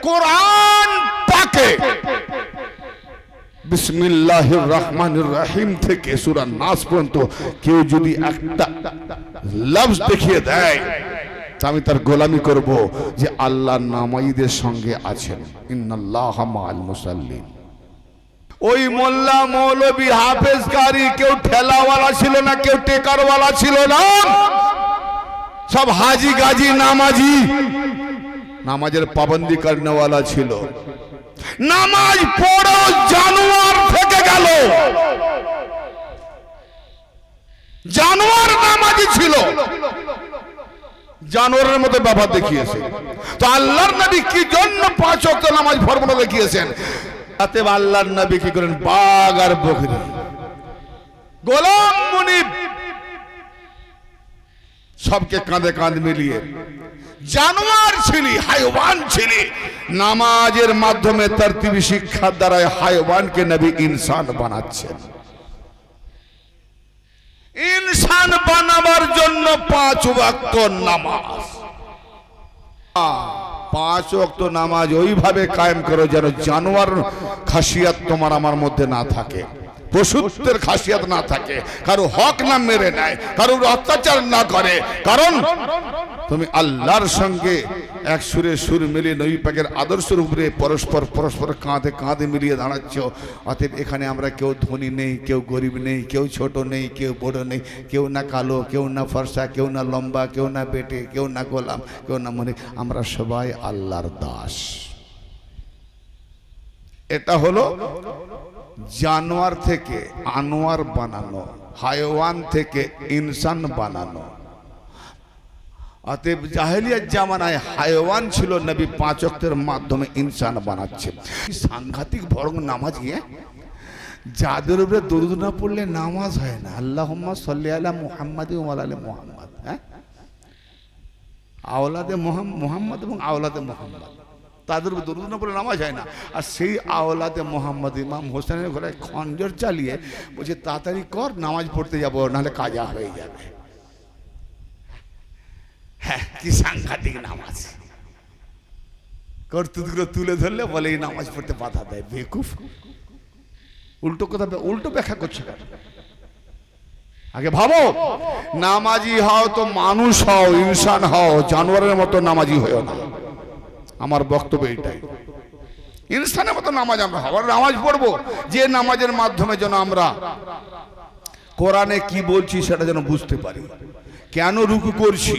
কোরআন পাকে বিসমিল্লাহির রহমানির রহিম থেকে সূরা নাস পর্যন্ত কেউ যদি একটা লফজ দেখিয়ে দেয় আমি তার গোলামি করব যে আল্লাহ নামাজীদের সঙ্গে আছেন। ইন্নাল্লাহা মাআল মুসাল্লিন। ওই মোল্লা মৌলবী হাফেজ কারি কেউ ঠেলাওয়ালা ছিল না, কেউ টেকারওয়ালা ছিল না, সব হাজি গাজি নামাজি, নামাজের পাবন্দি করনেওয়ালা ছিল। নামাজ পড়ো জানোয়ার থেকে গেল, জানোয়ার নামাজি ছিল, জানোয়ারের মতো ব্যবহার দেখিয়েছে। তো আল্লাহর নবী কি জন্য 5 ওয়াক্ত নামাজ ফরমানো দেখিয়েছেন? তাতে আল্লাহর নবী কি করেন? বাঘ আর বকরি, গোলাম মুনিব সবকে কাঁধে কাঁধ মিলিয়ে জানোয়ার ছিলি, হায়ওয়ান ছিলি, নামাজের মাধ্যমে তারতিবি শিক্ষার দ্বারা হায়ওয়ানকে নবী ইনসান বানাচ্ছেন। ইনসান বানাবার জন্য 5 ওয়াক্ত নামাজ, 5 ওয়াক্ত নামাজ ওইভাবে কায়েম করো যেন জানোয়ার খাসিয়াত তোমার আমার মধ্যে না থাকে, পশুত্বের খাসিয়াত না থাকে, কারো হক না মেরে নেয়, কারোর অত্যাচার না করে। কারণ তুমি আল্লাহর সঙ্গে এক সুরে সুর মিলিয়ে নবী পাকের আদর্শের উপরে পরস্পর কাঁধে কাঁধে মিলিয়ে দাঁড়াচ্ছ। অতএব এখানে আমরা কেউ ধনী নেই, কেউ গরিব নেই, কেউ ছোট নেই, কেউ বড় নেই, কেউ না কালো, কেউ না ফর্সা, কেউ না লম্বা, কেউ না বেটে, কেউ না গোলাম, কেউ না মনে, আমরা সবাই আল্লাহর দাস। এটা হলো জানোয়ার থেকে আনোয়ার বানানো, হায়ওয়ান থেকে ইনসান বানানো। অতএব জাহেলিয়াত জামানায় হায়ওয়ান ছিল, নবী 5 ওয়াক্তের মাধ্যমে ইনসান বানাচ্ছে। সাংঘাতিক বরং নামাজি, যাদের উপরে দরুদ না পড়লে নামাজ হয় না। আল্লাহুম্মা সাল্লি আলা মুহাম্মাদি ওয়া আলা আলি মুহাম্মাদ, আওলাদে মুহাম্মদ এবং আওলাদে মুহাম্মদ, তাদের উপর দরুদ না পড়লে নামাজ হয় না। আর সেই আওলাদে মুহাম্মদ ইমাম হোসেনের ঘরে খঞ্জর চালিয়ে বলছে তাড়াতাড়ি কর, নামাজ পড়তে যাবো, নাহলে কাজা হয়ে যাবে। হ্যাঁ, কি সাংঘাতিক নামাজ! কর্তৃত্বগুলো তুলে ধরলে বলে এই নামাজ পড়তে বাধা দেয়। বেকুফ, উল্টো কথা, উল্টো ব্যাখ্যা করছে। আগে ভাবো, নামাজি হও তো মানুষ হও, ইনসান হও, জানোয়ারের মতো নামাজি হও না। আমার বক্তব্য এইটাই, ইনসানের মতো নামাজ আমরা হব, নামাজ পড়বো যে নামাজের মাধ্যমে যেন আমরা কোরআনে কি বলছি সেটা যেন বুঝতে পারি, কেন রুকু করছি,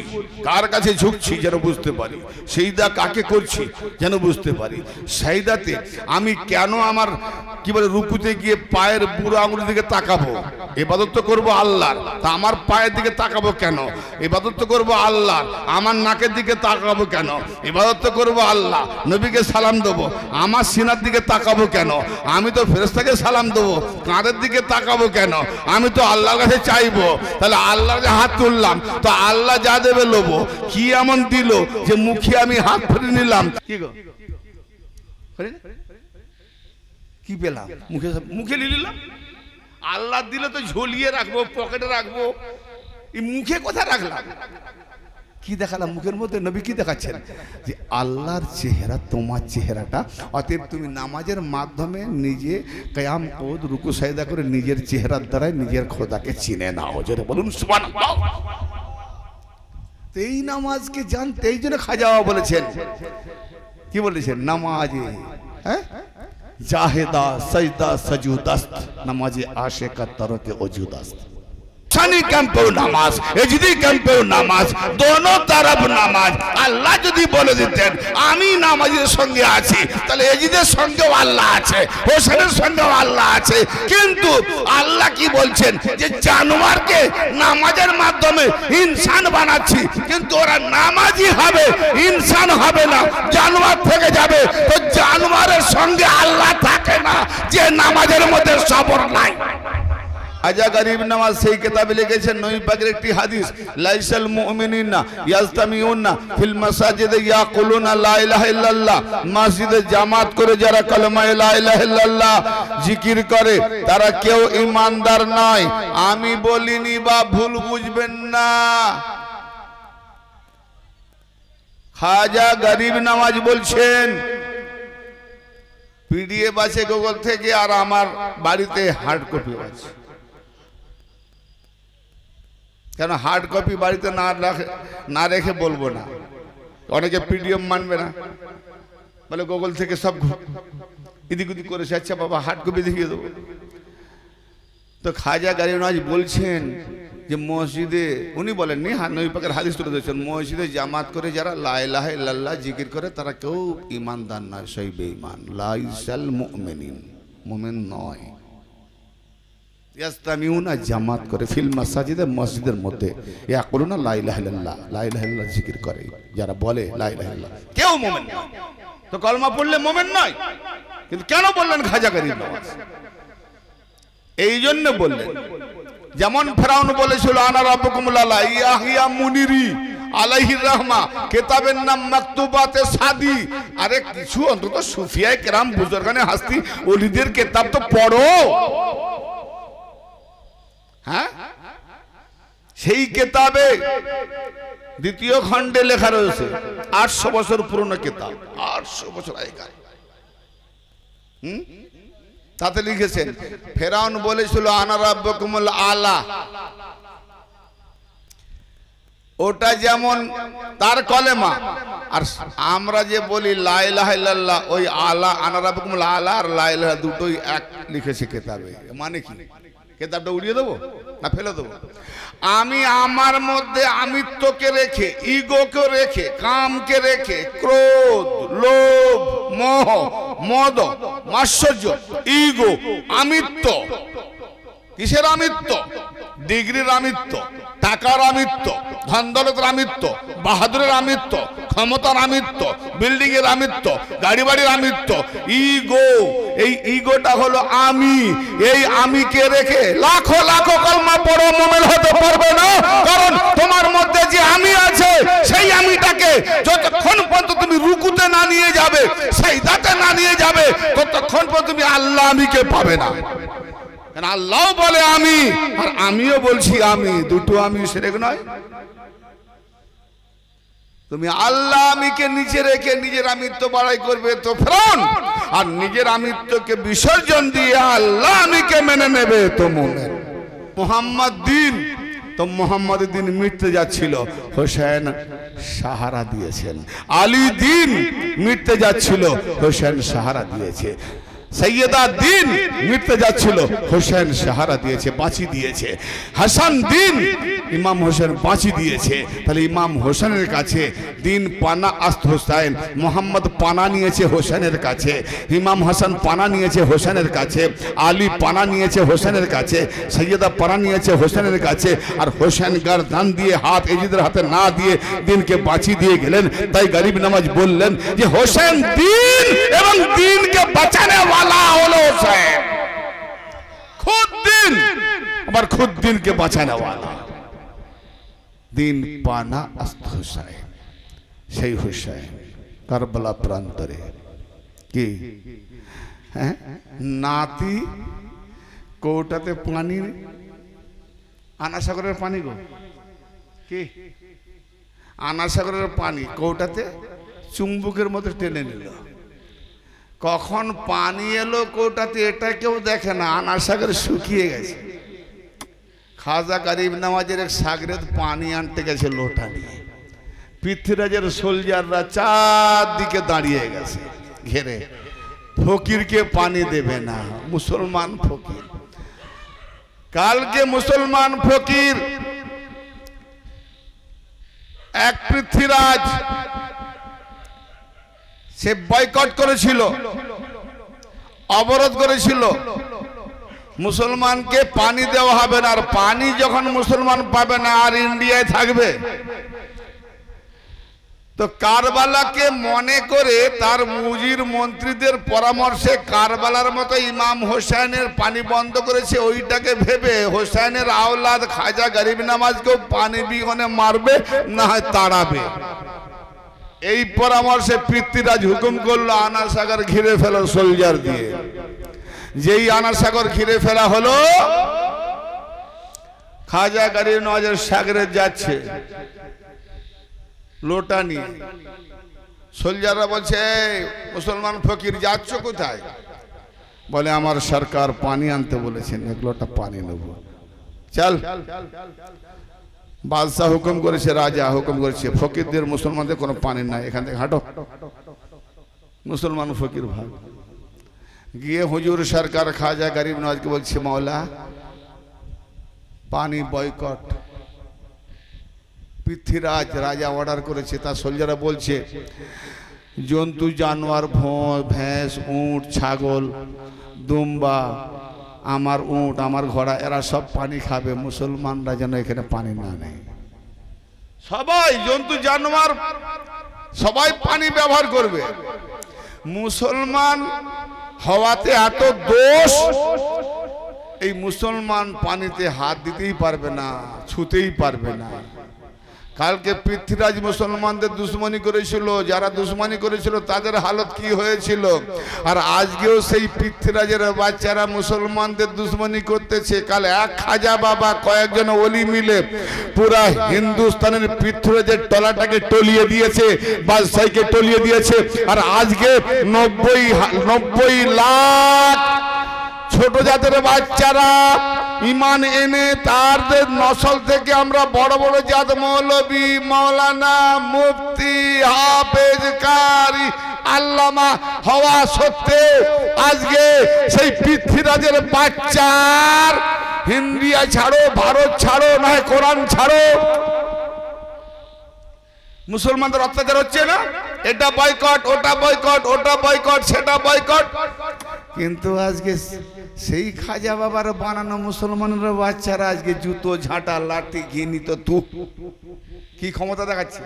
কার কাছে ঝুঁকছি যেন বুঝতে পারি, সেইদা কাকে করছি যেন বুঝতে পারি, সেইদাতে আমি কেন আমার কি বলে রুকুতে গিয়ে পায়ের বুড়ো আঙুলের দিকে তাকাবো, ইবাদত তো করবো আল্লাহর, তা আমার পায়ের দিকে তাকাবো কেন? ইবাদত তো করবো আল্লাহর, আমার নাকের দিকে তাকাবো কেন? ইবাদত তো করবো আল্লাহ, নবীকে সালাম দেবো, আমার সিনার দিকে তাকাবো কেন? আমি তো ফেরেশতাকে সালাম দেবো, কাঁধের দিকে তাকাবো কেন? আমি তো আল্লাহর কাছে চাইবো। তাহলে আল্লাহর কাছে হাত তুললাম, তো আল্লাহ যা দেবে লোবো। কি এমন দিল যে মুখে আমি হাত ফেলে নিলাম? কি গো, কি পেলাম? মুখে নিলাম। আল্লাহ দিলে তো ঝুলিয়ে রাখবো, পকেটে রাখবো, এই মুখে কোথায় রাখলাম? কি দেখালাম মুখের মধ্যে? নবী কি দেখাচ্ছেন? যে আল্লাহর চেহারা তোমার চেহারাটা। অতএব তুমি নামাজের মাধ্যমে নিজে কিয়াম ওদ রুকু সাজদা করে নিজের চেহারার দ্বারাই নিজের খোদাকে চিনে নাও। জোরে বলুন সুবহানাল্লাহ। এই নামাজকে জানতে এই জন্য খাজা বাবা বলেছেন, কি বলেছেন? নামাজে জাহেদা সজদা সজুদাস্ত, নামাজে আশিকা তরকে ওজুদাস্ত। शानी कैंपेও নামাজ, এজিদি ক্যাম্পেও নামাজ, দোনো तरफ নামাজ। আল্লাহ যদি বলে দিতেন আমি নামাজের সঙ্গে আছি, তাহলে এজিদের সঙ্গেও আল্লাহ আছে, হোসেনের সঙ্গেও আল্লাহ আছে। কিন্তু আল্লাহ কি বলছেন? যে জানোয়ারকে নামাজের মাধ্যমে ইনসান বানাচ্ছি, কিন্তু ওরা নামাজি হবে, ইনসান হবে না, জানোয়ার থেকে যাবে। তো জানোয়ারের সঙ্গে আল্লাহ থাকে না যে নামাজের মধ্যে সবর নাই। আজা গরিব নামাজ সেই কিতাবে লিখেছেন নবী পাকের একটি হাদিস, লাইসাল মুমিনিনা ইয়াজতামিউনা ফিল মাসাজিদে ইয়াকুলুনা লা ইলাহা ইল্লাল্লাহ। মসজিদে জামাত করে যারা কালেমা লা ইলাহা ইল্লাল্লাহ জিকির করে তারা কেউ ঈমানদার নয়। আমি বলিনি বা ভুল বুঝবেন না, খাজা গরিব নামাজ বলছেন পিডিএফ আছে গুগল থেকে, আর আমার বাড়িতে হার্ড কপি আছে। কেন হার্ড কপি বাড়িতে না রেখে বলবো না, অনেকে পিডিএফ মানবে না, বলে গুগল থেকে সব ইদিক উদিক করেছে। আচ্ছা বাবা, হার্ড কপি দেখিয়ে দেবো। তো খাজা গরিব নওয়াজ বলছেন যে মসজিদে, উনি বলেননি, নবী পাকের হাদিস তুলে ধরেছেন, মসজিদে জামাত করে যারা লা ইলাহা ইল্লাল্লাহ জিকির করে তারা কেউ ঈমানদার নয়, সেই বেঈমান। লাইসাল মুমিনিন, মুমিন নয়। ইয়াস্তামিউনা, জামাত করে, ফিল মাসাজিদে, মসজিদের মধ্যে, ইয়াকুলুনা লা ইলাহা ইল্লাল্লাহ, লা ইলাহা ইল্লাল্লাহ জিকির করে, যারা বলে লা ইলাহা ইল্লাল্লাহ, কেউ মুমিন নয়। তো কলমা পড়লে মুমিন নয়, কিন্তু কেন বললেন খাজা গরিব নওয়াজ? এই জন্য বললেন, যেমন ফেরাউন বলেছিল আনা রাব্বুকুমুল আলা, ইয়াহিয়া মুনিরি আলাইহির রাহমা, কিতাবের নাম মাকতুবাতে সাদি। আরে কিছু অন্তত সুফিয়ায়ে কেরাম, বুজুর্গানে হাস্তি, ওলিদের কিতাব তো পড়ো। হ্যাঁ, সেই কিতাবে দ্বিতীয় খণ্ডে লেখা রয়েছে, 800 বছর পুরনো কিতাব, 800 বছর আগেকার। তাতে লিখেছেন ফেরাউন বলেছিল আনা রাব্বুকুমুল আলা, ওটা যেমন তার কলেমা, আর আমরা যে বলি লা ইলাহা ইল্লাল্লাহ, ওই আলা, আনা রাব্বুকুমুল আলা আর লা ইলাহা দুটোই এক লিখেছে কিতাবে। মানে কি, কিতাবটা উড়িয়ে দেবো না ফেলে দেবো? আমি আমার মধ্যে আমিত্বকে রেখে, ইগোকে রেখে, কামকে রেখে, ক্রোধ, লোভ, মোহ, মদ, মাৎসর্য, ইগো, আমিত্ব। কিসের আমিত্ব? ডিগ্রির আমিত্ব, টাকার আমিত্ব, ধন দৌলতের আমিত্ব, বাহাদুরের আমিত্ব, ক্ষমতার আমিত্ব, বিল্ডিং এর আমিত্ব, গাড়ি বাড়ির আমিত্ব, ইগো। এই ইগোটা হলো আমি। এই আমিকে রেখে লাখো লাখো কলমা পড়ো, মুমিন হতে পারবে না। কারণ তোমার মধ্যে যে আমি আছে, সেই আমিটাকে যতক্ষণ পর্যন্ত তুমি রুকুতে না নিয়ে যাবে, সাজদাতে না নিয়ে যাবে, ততক্ষণ পর্যন্ত তুমি আল্লাহ আমিকে পাবে না। আল্লাহ বলে আমি, আর আমিও বলছি আমি, দুটো আমি সেরেক নয়। তুমি আল্লাহ আমিকে নিচে রেখে নিজের আমিত্ব বাড়াই করবে তো ফেরাউন, আর নিজের আমিত্বকে বিসর্জন দিয়ে আল্লাহ আমিকে মেনে নেবে তো মুমিন। মুহাম্মদ দিন, তো মুহাম্মদের দিন মিটতে যাচ্ছিল, হোসেন সাহারা দিয়েছেন। আলী দিন মিটতে যাচ্ছিল, হোসেন সাহারা দিয়েছে। সৈয়দা দিন মিটতে যাচ্ছিল, হোসেন সাহারা দিয়েছে, বাঁচি দিয়েছে। হাসান দিন, ইমাম হোসেন বাঁচি দিয়েছে। তাহলে ইমাম হোসেনের কাছে দিন পানা আস্ত হোসেন, মোহাম্মদ পানা নিয়েছে হোসেনের কাছে, ইমাম হাসান পানা নিয়েছে হোসেনের কাছে, আলী পানা নিয়েছে হোসেনের কাছে, সৈয়দা পানা নিয়েছে হোসেনের কাছে। আর হোসেন গর্দান দিয়ে, হাত এজিদের হাতে না দিয়ে দিনকে বাঁচি দিয়ে গেলেন। তাই গরিব নওয়াজ বললেন যে হোসেন দিন এবং দিনকে বাঁচানে হলো হোসেন, খুদ দিন, আবার খুদ দিনকে বাঁচানো ওয়ালা। দিন পানা আস্ত হোসেন, সেই হোসেন কারবালা প্রান্তরে কি নাতি কৌটাতে পানি, আনাসাগরের পানি গো, কি আনাসাগরের পানি কৌটাতে চুম্বকের মতো টেনে নিল। কখন পানি এলো কৌটাতে এটা কেউ দেখে না, আনাসাগর শুকিয়ে গেছে। খাজা গরিব নওয়াজের এক সাগরেদ পানি আনতে গেছে লোটা নিয়ে, পৃথ্বীরাজের সোলজাররা চারদিকে দাঁড়িয়ে গেছে ঘেরে, ফকিরকে পানি দেবে না। মুসলমান ফকির, কালকে মুসলমান ফকির এক পৃথ্বীরাজ, সে বয়কট করেছিল, অবরোধ করেছিল, মুসলমানকে পানি দেওয়া হবে না। আর পানি যখন মুসলমান পাবে না, আর ইন্ডিয়ায় থাকবে। তো কারবালাকে মনে করে তার মুজির মন্ত্রীদের পরামর্শে কারবালার মতো ইমাম হোসেনের পানি বন্ধ করেছে। ওইটাকে ভেবে হোসেনের আওলাদ খাজা গরিব নওয়াজকেও পানি বিহনে মারবে, না হয় তাড়াবে। এই পরামর্শে পৃথ্বীরাজ হুকুম করলো আনাসাগর ঘিরে ফেলো সোলজার দিয়ে। যেই আনাসাগর ঘিরে ফেলা হলো, খাজা গরিব নওয়াজের সাগরে যাচ্ছে লোটা নিয়ে, সোলজাররা বলছে, মুসলমান ফকির যাচ্ছ কোথায়? বলে আমার সরকার পানি আনতে বলেছেন, এক লোটা পানি নেব। চল। বাদশাহ হুকুম করেছে, রাজা হুকুম করেছে, ফকিরদের মুসলমানদের কোনো পানি নাই, এখান থেকে হাঁটো। মুসলমান ফকির ভাগ গিয়ে হুজুর সরকার খাজা গরিব নওয়াজকে বলছে, মাওলা পানি বয়কট। পৃথ্বীরাজ রাজা অর্ডার করেছে। তার সোলজাররা বলছে, জন্তু জানোয়ার, ভেঁস, উট, ছাগল, দুম্বা, আমার উট, আমার ঘোড়া, এরা সব পানি খাবে, মুসলমানরা যেন এখানে পানি না নেয়। সবাই জন্তু জানোয়ার সবাই পানি ব্যবহার করবে। মুসলমান হওয়াতে এত দোষ, এই মুসলমান পানিতে হাত দিতেই পারবে না, ছুতেই পারবে না। কালকে পৃথ্বীরাজ মুসলমানদের দুশ্মনী করেছিল, যারা দুশ্মনী করেছিল তাদের হালত কি হয়েছিল, আর আজকেও সেই পৃথ্বীরাজের বাচ্চারা মুসলমানদের দুশ্মনী করতেছে। কাল এক খাজা বাবা কয়েকজন ওলি মিলে পুরা হিন্দুস্তানের পৃথ্বীরাজের টলাটাকে টলিয়ে দিয়েছে, বাদশাহীকে টলিয়ে দিয়েছে। আর আজকে 90 লাখ ছোট জাতের বাচ্চারা ইমান এনে তাদের নসল থেকে আমরা বড় বড় জাত মৌলবী, মাওলানা, মুফতি, হাফেজ, কারি, আল্লামা হওয়া সত্ত্বেও আজকে সেই পৃথ্বীরাজের বাচ্চার ইন্ডিয়া ছাড়ো, ভারত ছাড়ো, নয় কোরআন ছাড়ো, মুসলমানদের অত্যাচার হচ্ছে না, এটা বয়কট, ওটা বয়কট, ওটা বয়কট, সেটা বয়কট। কিন্তু আজকে সেই খাজা বাবার বানানো মুসলমানের বাচ্চারা আজকে জুতো, ঝাঁটা, লাঠি, ঘিনি তো তু কি ক্ষমতা দেখাচ্ছে?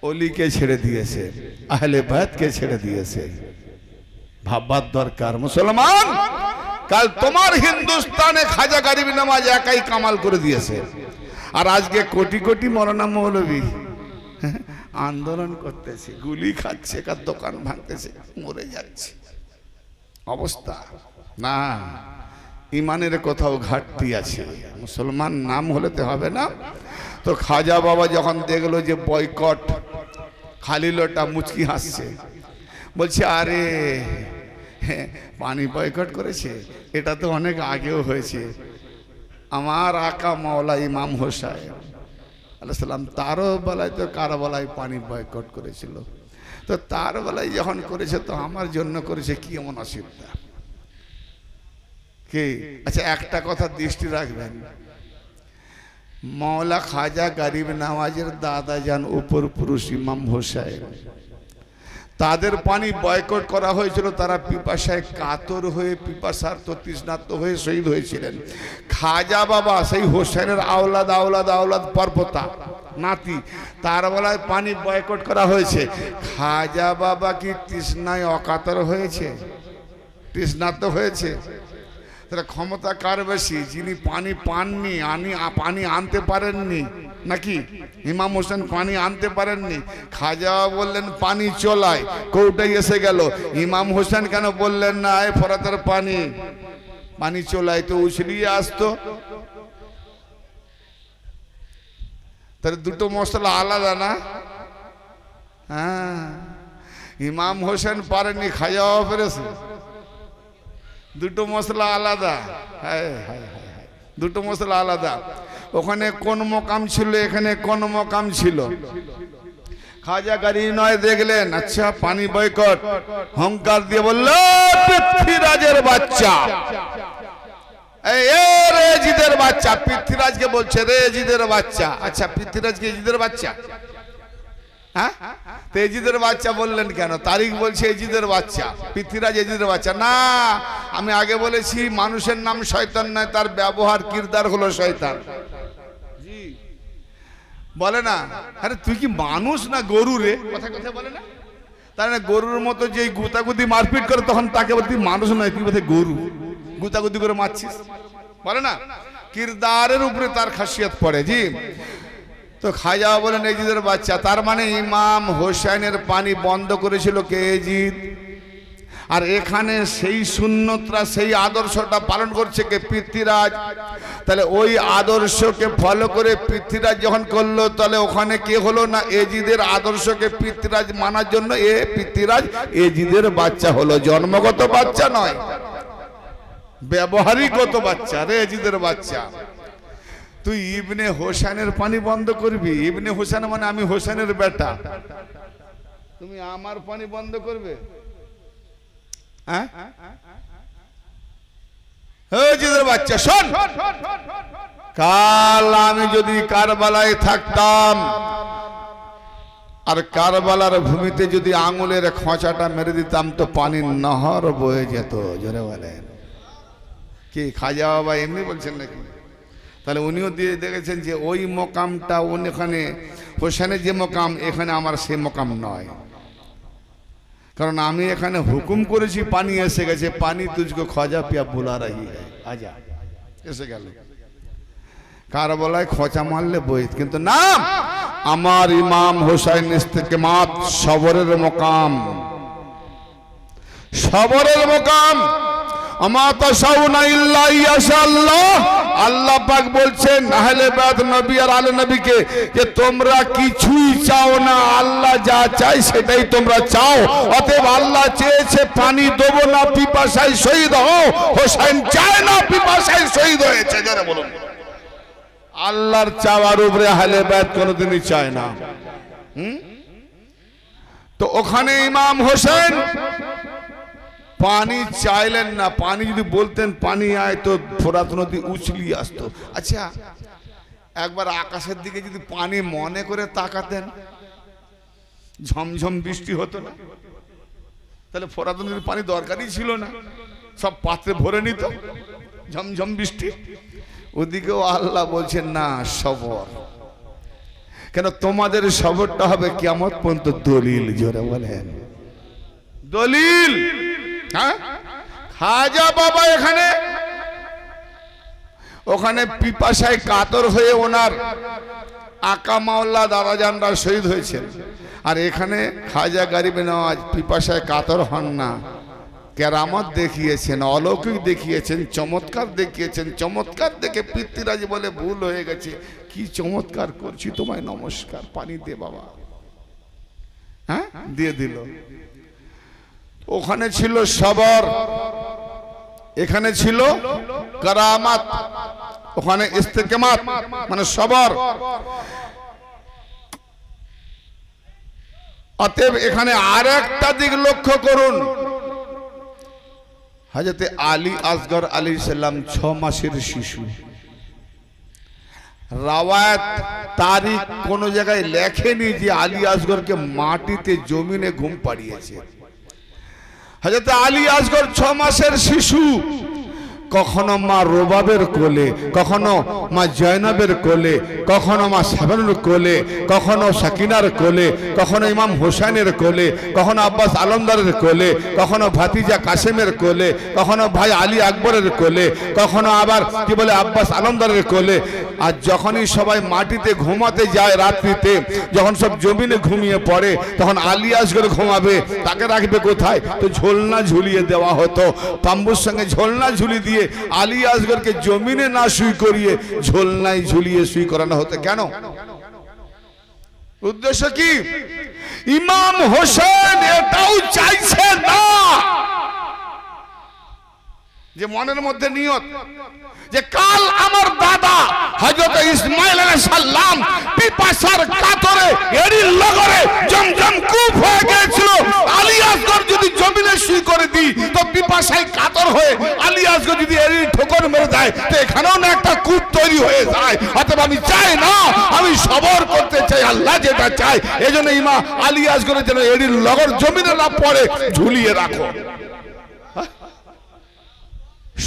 অলিকে ছেড়ে দিয়েছে, আহলে বাইতকে ছেড়ে দিয়েছে। ভাববার দরকার মুসলমান, কাল তোমার হিন্দুস্তানে খাজা গরিব নওয়াজ একাই কামাল করে দিয়েছে। আর আজকে কোটি কোটি মৌলানা মৌলবী আন্দোলন করতেছে, গুলি খাচ্ছে, কার দোকান ভাঙতেছে, মরে যাচ্ছে। অবস্থা না, ইমানের কোথাও ঘাটতি আছে। মুসলমান নাম হলেতে হবে না। তো খাজা বাবা যখন দেখলো যে বয়কট, খালি লোটা মুচকি হাসছে, বলছে আরে পানি বয়কট করেছে, এটা তো অনেক আগেও হয়েছে। আমার আকা মাওলা ইমাম হোসাইন আলাইহিস সালাম, তারও বেলায় তো কারবালায় পানি বয়কট করেছিল। তো তার বেলায় যখন করেছে তো আমার জন্য করেছে, কি এমন অসুবিধা কি? আচ্ছা একটা কথা দৃষ্টি রাখবেন, মাওলা খাজা গরিব নওয়াজের দাদা যান উপর পুরুষ ইমাম হোসাইন, তাদের পানি বয়কট করা হয়েছিল। তারা পিপাসায় কাতর হয়ে, পিপাসার তো তৃষ্ণার্ত হয়ে শহীদ হয়েছিলেন। খাজা বাবা সেই হোসেনের আওলাদ আওলাদ আওলাদ পরপোতা নাতি, তার বেলায় পানি বয়কট করা হয়েছে। খাজা বাবা কি তৃষ্ণায় অকাতর হয়েছে, তৃষ্ণার্ত হয়েছে? তাহলে ক্ষমতা কার বেশি? যিনি পানি পাননি, পানি আনতে পারেননি, নাকি ইমাম হোসেন পানি আনতে পারেননি? খাজা বললেন পানি চলায়, কৌটাই এসে গেল। ইমাম হোসেন কেন বললেন না এ ফরাতের পানি পানি চলায়, তো উছলিয়ে আসতো? তাহলে দুটো মশলা আলাদা না? হ্যাঁ, ইমাম হোসেন পারেননি, খাজা বাবা পেরেছে। দুটো মশলা আলাদা, দুটো মশলা আলাদা। ওখানে কোন মকাম ছিল, এখানে কোন মকাম ছিল। খাজা গরিব নয় দেখলেন, আচ্ছা পানি বয়কট, হংকার দিয়ে বলল পৃথ্বীরাজের বাচ্চা, রে জিদের বাচ্চা। পৃথ্বীরাজকে বলছে রে জিদের বাচ্চা। আচ্ছা পৃথ্বীরাজকে জিদের বাচ্চা, হ্যাঁ তো এজিদের বাচ্চা বললেন কেন? তারিখ বলছে এজিদের বাচ্চা, পৃথ্বীরাজ এজিদের বাচ্চা না। আমি আগে বলেছি মানুষের নাম শয়তান নয়, তার ব্যবহার কিরদার হলো শয়তান। বলে না, আরে তুই কি মানুষ না গরু রে, কথা কথা বলে না? তার গরুর মতো যে গুতাগুতি মারপিট করে, তখন তাকে বলতে মানুষ নয়, তুই বোধহয় গরু, গুতাগুতি করে মারছিস, বলে না? কিরদারের উপরে তার খাসিয়ত পড়ে। জি, তো খাজা বলেন এজিদের বাচ্চা, তার মানে ইমাম হোসেনের পানি বন্ধ করেছিল কে? এজিদ। আর এখানে সেই সুন্নতরা সেই আদর্শটা পালন করছে কে? পৃথ্বীরাজ। তাহলে ওই আদর্শকে ফলো করে পৃথ্বীরাজ যখন করলো, তাহলে ওখানে কে হলো না? এজিদের আদর্শকে পৃথ্বীরাজ মানার জন্য পৃথ্বীরাজ এজিদের বাচ্চা হলো, জন্মগত বাচ্চা নয়, ব্যবহারিকগত বাচ্চা রে, এজিদের বাচ্চা। তুই ইবনে হোসেনের পানি বন্ধ করবি? ইবনে হোসেন মানে আমি হোসেনের বেটা, তুমি আমার পানি বন্ধ করবে? হ্যাঁ, এজিদের বাচ্চা শোন, কাল আমি যদি কারবালায় থাকতাম আর কারবালার ভূমিতে যদি আঙুলের খোঁচাটা মেরে দিতাম তো পানির নহর বয়ে যেত। জোরে বলেন। কি খাজা বাবা এমনি বলছেন নাকি? তাহলে উনিও দিয়ে দেখেছেন যে ওই মকামটা ওখানে হোসেনের যে মকাম, এখানে আমার সে মকাম নয়, কারণ আমি এখানে হুকুম করেছি, পানি এসে গেছে, পানি তুঝকো খাজা পিয়া বুলা রহি হ্যায়, আজা এসে গেল। কারবালায় খোঁচা মারলে বইত, কিন্তু না, আমার ইমাম হোসেন ইস্তেকামাত সবরের মকাম, সবরের মকাম। আল্লাহ পাক বলছেন আহলে বাইত নবী আর আলে নবীকে যে তোমরা কিছুই চাও না, আল্লাহ যা চায় সেটাই তোমরা চাও। অতএব আল্লাহ চেয়েছে পানি দেবো না, পিপাসায় শহীদ হও। হোসেন চায় না, পিপাসায় শহীদ হয়েছে। যারা বলুন, আল্লাহর চাওয়ার উপরে আহলে বাইত কোনোদিনই চায় না। তো ওখানে ইমাম হোসেন পানি চাইলেন না, পানি যদি বলতেন পানি আয় তো ফোরাত নদী উছলিয়ে আসতো। আচ্ছা, একবার আকাশের দিকে যদি পানি মনে করে তাকাতেন, ঝমঝম বৃষ্টি হতো না? তাহলে ফোরাত নদীর পানি দরকারই ছিল না, সব পাত্রে ভরে নিত ঝমঝম বৃষ্টি। ওদিকেও আল্লাহ বলছেন না, সবর। কেন? তোমাদের সবরটা হবে কিয়ামত পর্যন্ত দলিল। জোরে বলেন দলিল। হ্যাঁ, খাজা বাবা এখানে ওখানে পিপাসায় কাতর হয়ে ওনার আকা মাওলা দাদাজানরা শহীদ হয়েছেন, আর এখানে খাজা গরিবে নওয়াজ পিপাসায় কাতর হন না, কেরামত দেখিয়েছেন, অলৌকিক দেখিয়েছেন, চমৎকার দেখিয়েছেন। চমৎকার দেখে পৃথ্বীরাজ বলে ভুল হয়ে গেছে, কি চমৎকার করছি, তোমায় নমস্কার, পানি দে বাবা। হ্যাঁ, দিয়ে দিল। ওখানে ছিল সবর, এখানে ছিল কারামাত, ওখানে ইস্তেকামাত মানে সবর। অতএব এখানে আরেকটা দিক লক্ষ্য করুন, হযরত আলী আসগর আলাইহিস সালাম 6 মাসের শিশু। রাওয়ায়াত তারিখ কোন জায়গায় লেখেনি যে আলী আসগরকে মাটিতে জমিনে ঘুম পাড়িয়েছে। হযরত আলী আসগর 6 মাসের শিশু, কখনো মা রোবাবের কোলে, কখনো মা জয়নবের কোলে, কখনো মা সাবানুর কোলে, কখনো সাকিনার কোলে, কখনো ইমাম হোসেনের কোলে, কখনো আব্বাস আলমদারের কোলে, কখনো ভাতিজা কাসেমের কোলে, কখনো ভাই আলী আকবরের কোলে, কখনো আবার কি বলে আব্বাস আলমদারের কোলে। আর যখনই সবাই মাটিতে ঘুমাতে যায় রাত্রিতে, যখন সব জমিনে ঘুমিয়ে পড়ে, তখন আলী আসগর ঘুমাবে, তাকে রাখবে কোথায়? তো ঝোলনা ঝুলিয়ে দেওয়া হতো, তাম্বুর সঙ্গে ঝোলনা ঝুলিয়ে দিয়ে আলী আসগরকে জমিনে না শুই করিয়ে ঝোলনায় ঝুলিয়ে শুই করানো হতো। কেন? উদ্দেশ্য কি? ইমাম হোসেন এটাও চাইছে না যে মনের মধ্যে নিয়ত যে কাল আমার দাদা হযরত ইসমাঈল আলাইহিস সালাম পিপাসার কাতরে এরই লগরে জমজম কূপ হয়ে গিয়েছিল, আলী আসগর যদি জমিনে শুই করে দিই তো পিপাসায় কাতর হয়ে আলী আসগর যদি এরই ঠোকর মেরে দেয় তো এখানেও না একটা কূপ তৈরি হয়ে যায়। অতএব আমি চাই না, আমি সবর করতে চাই, আল্লাহ যেটা চায়। এজন্য ইমাম আলী আসগরের যেন এরই লগর জমিনে না পড়ে ঝুলিয়ে রাখো।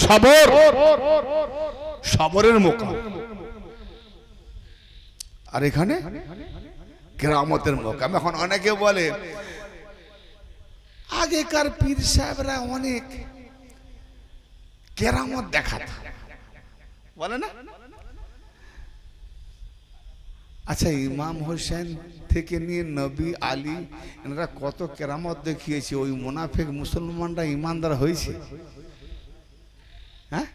সবর, সবরের মোকাম। আর এখানে কেরামতের মোকাম। এখন অনেকে বলে আগেকার পীর সাহেবরা অনেক কেরামত দেখাত, বলে না? আচ্ছা, ইমাম হোসেন থেকে নিয়ে নবী আলী এনারা কত কেরামত দেখিয়েছে, ওই মুনাফিক মুসলমানরা ইমানদার হয়েছে? হ্যাঁ,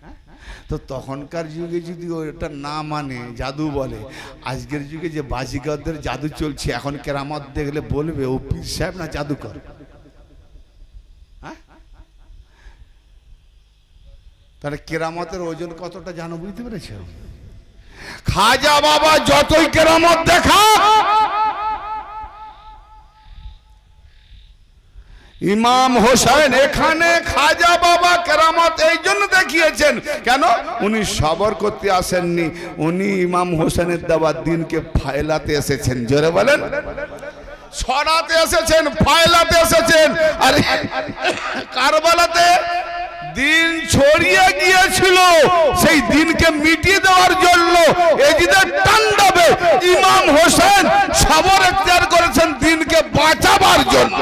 তো তখনকার যুগে যদি ওটা না মানে জাদু বলে, আজকের যুগে যে বাজিগরদের জাদু চলছে, এখন কেরামত দেখলে বলবে ও পীর সাহেব না জাদুকর। হ্যাঁ, তাহলে কেরামতের ওজন কতটা জানো, বুঝতে পেরেছ? খাজা বাবা যতই কেরামত দেখা, ইমাম হোসেন এখানে খাজা বাবা কেরামত এই জন্য দেখিয়েছেন, কেন? উনি সবর করতে আসেননি, উনি ইমাম হোসেনের দেওয়া দিনকে ফায়লাতে এসেছেন। জোরে বলেন, ছড়াতে এসেছেন, ফায়লাতে এসেছেন। আর কারবালাতে দিন ছড়িয়ে গিয়েছিল, সেই দিনকে মিটিয়ে দেওয়ার জন্য এজিদের তাণ্ডবে ইমাম হোসেন সবর এখতিয়ার করেছেন দিনকে বাঁচাবার জন্য।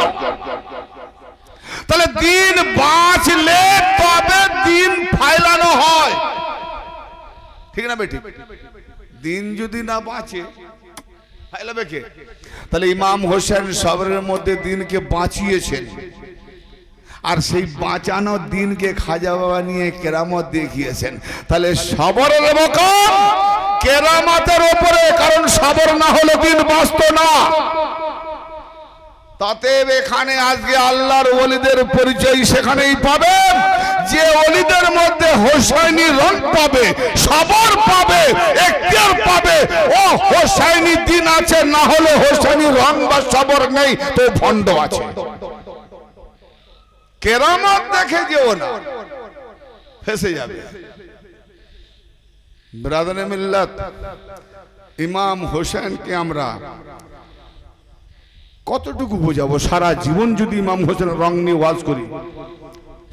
তাহলে দিন বাঁচলে তবে দিন ফাইলানো হয়, ঠিক না বেটি? দিন যদি না বাঁচে ফাইলাবে কে? তাহলে ইমাম হোসেন সবরের মধ্যে দিনকে বাঁচিয়েছেন, আর সেই বাঁচানো দিনকে খাজা বাবা নিয়ে কেরামত দেখিয়েছেন। তাহলে সবরের মকাম কেরামতের উপরে, কারণ সবর না হলে দিন বাঁচত না। তাতে এখানে আজকে আল্লাহর ওলিদের পরিচয় সেখানেই পাবেন, যে ওলিদের মধ্যে হোসাইনি রং পাবে, সবর পাবে, এখতিয়ার পাবে, ও হোসাইনি দিন আছে, না হলে হোসাইনি রং বা সবর নেই, তো ভণ্ড আছে। কেরামত দেখে যেও না, ফেসে যাবে। ব্রাদারে মিল্লাত, ইমাম হোসেনকে আমরা কতটুকু বোঝাবো? সারা জীবন যদি ইমাম হোসেনের রং নিয়ে ওয়াজ করি,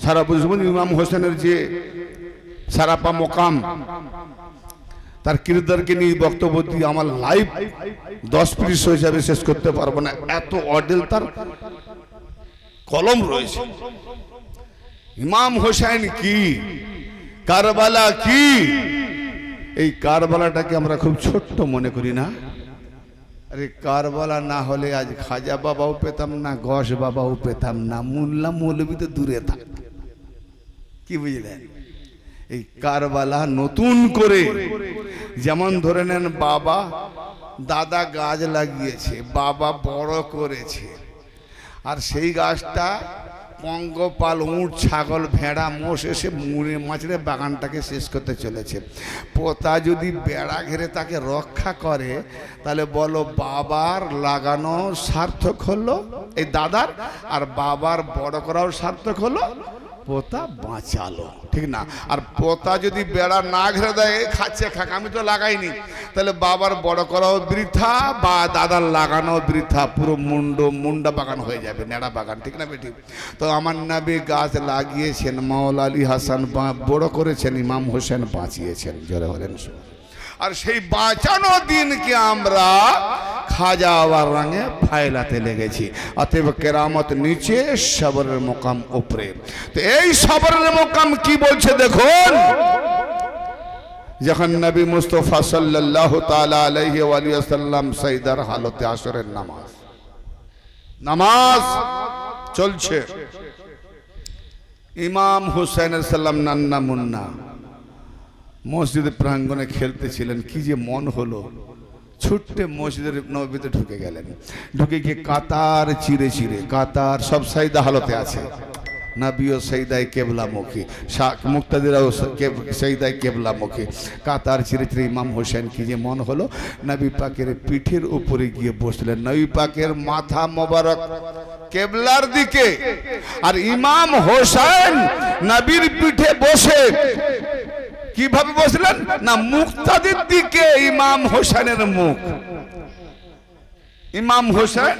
সারা জীবন ইমাম হোসেনের যে সারাপা মোকাম, তার কিরদারকে নিয়ে বক্তব্য দিয়ে আমার লাইফ 10 পৃষ্ঠা হিসাবে শেষ করতে পারবো না, এত অডেল তার কলম রয়েছে। ইমাম হোসেন কি, কারবালা কি, এই কারবালাটাকে আমরা খুব ছোট্ট মনে করি না? আরে কারবালা না হলে আজ খাজা বাবাও পেতাম না, ঘোষ বাবাও পেতাম না, মোল্লা মৌলবি তো দূরে থাক। কি বুঝলেন? এই কারবালা নতুন করে, যেমন ধরে নেন বাবা দাদা গাছ লাগিয়েছে, বাবা বড় করেছে, আর সেই গাছটা পঙ্গপাল, উঁট, ছাগল, ভেড়া, মোষ এসে মুড়ে মাছড়ে বাগানটাকে শেষ করতে চলেছে। পোতা যদি বেড়া ঘিরে তাকে রক্ষা করে, তাহলে বলো বাবার লাগানো সার্থক হলো এই দাদার, আর বাবার বড় করাও সার্থক হলো, পোতা বাঁচালো, ঠিক না? আর পোতা যদি বেড়া না ঘিরে দেয়, খাচ্ছে খাক, আমি তো লাগাইনি, তাহলে বাবার বড় করাও বৃথা, বা দাদার লাগানো বৃথা, পুরো মুন্ডা বাগান হয়ে যাবে, নেড়া বাগান, ঠিক না বেটি? তো আমার নবী গাছ লাগিয়েছেন, মাওলা আলী হাসান বড় করেছেন, ইমাম হোসেন বাঁচিয়েছেন। জোরে বলেন। আর সেই বাঁচানো দিনকে আমরা খাজা বাবার রঙে ফাইলাতে লেগেছি। অতএব কেরামত নিচে, সবরের মোকাম উপরে। তো এই সবরের মোকাম কি বলছে দেখুন। যখন নবী মুস্তাফা সাল্লাল্লাহু তাআলা আলাইহি ওয়া সাল্লাম সাইদার হালতে আসরের নামাজ চলছে, ইমাম হুসাইনের সাল্লাম নান্না মুন্না মসজিদের প্রাঙ্গণে খেলতেছিলেন। কি যে মন হলো, ছুটতে মসজিদের নববীতে ঢুকে গেলেন। ঢুকে গিয়ে কাতার চিরে চিরে, কাতার সব সাইদা হালতে আছে, নবীও সাইদায় কেবলামুখী, মুক্তাদিরাও সাইদায় কেবলামুখী, কাতার চিরে চিরে ইমাম হোসেন কি যে মন হলো, নবী পাকের পিঠের উপরে গিয়ে বসলেন। নবী পাকের মাথা মোবারক কেবলার দিকে, আর ইমাম হোসেন নবীর পিঠে বসে কিভাবে বসলেন না, মুক্তাদির দিকে ইমাম হোসেনের মুখ। ইমাম হোসেন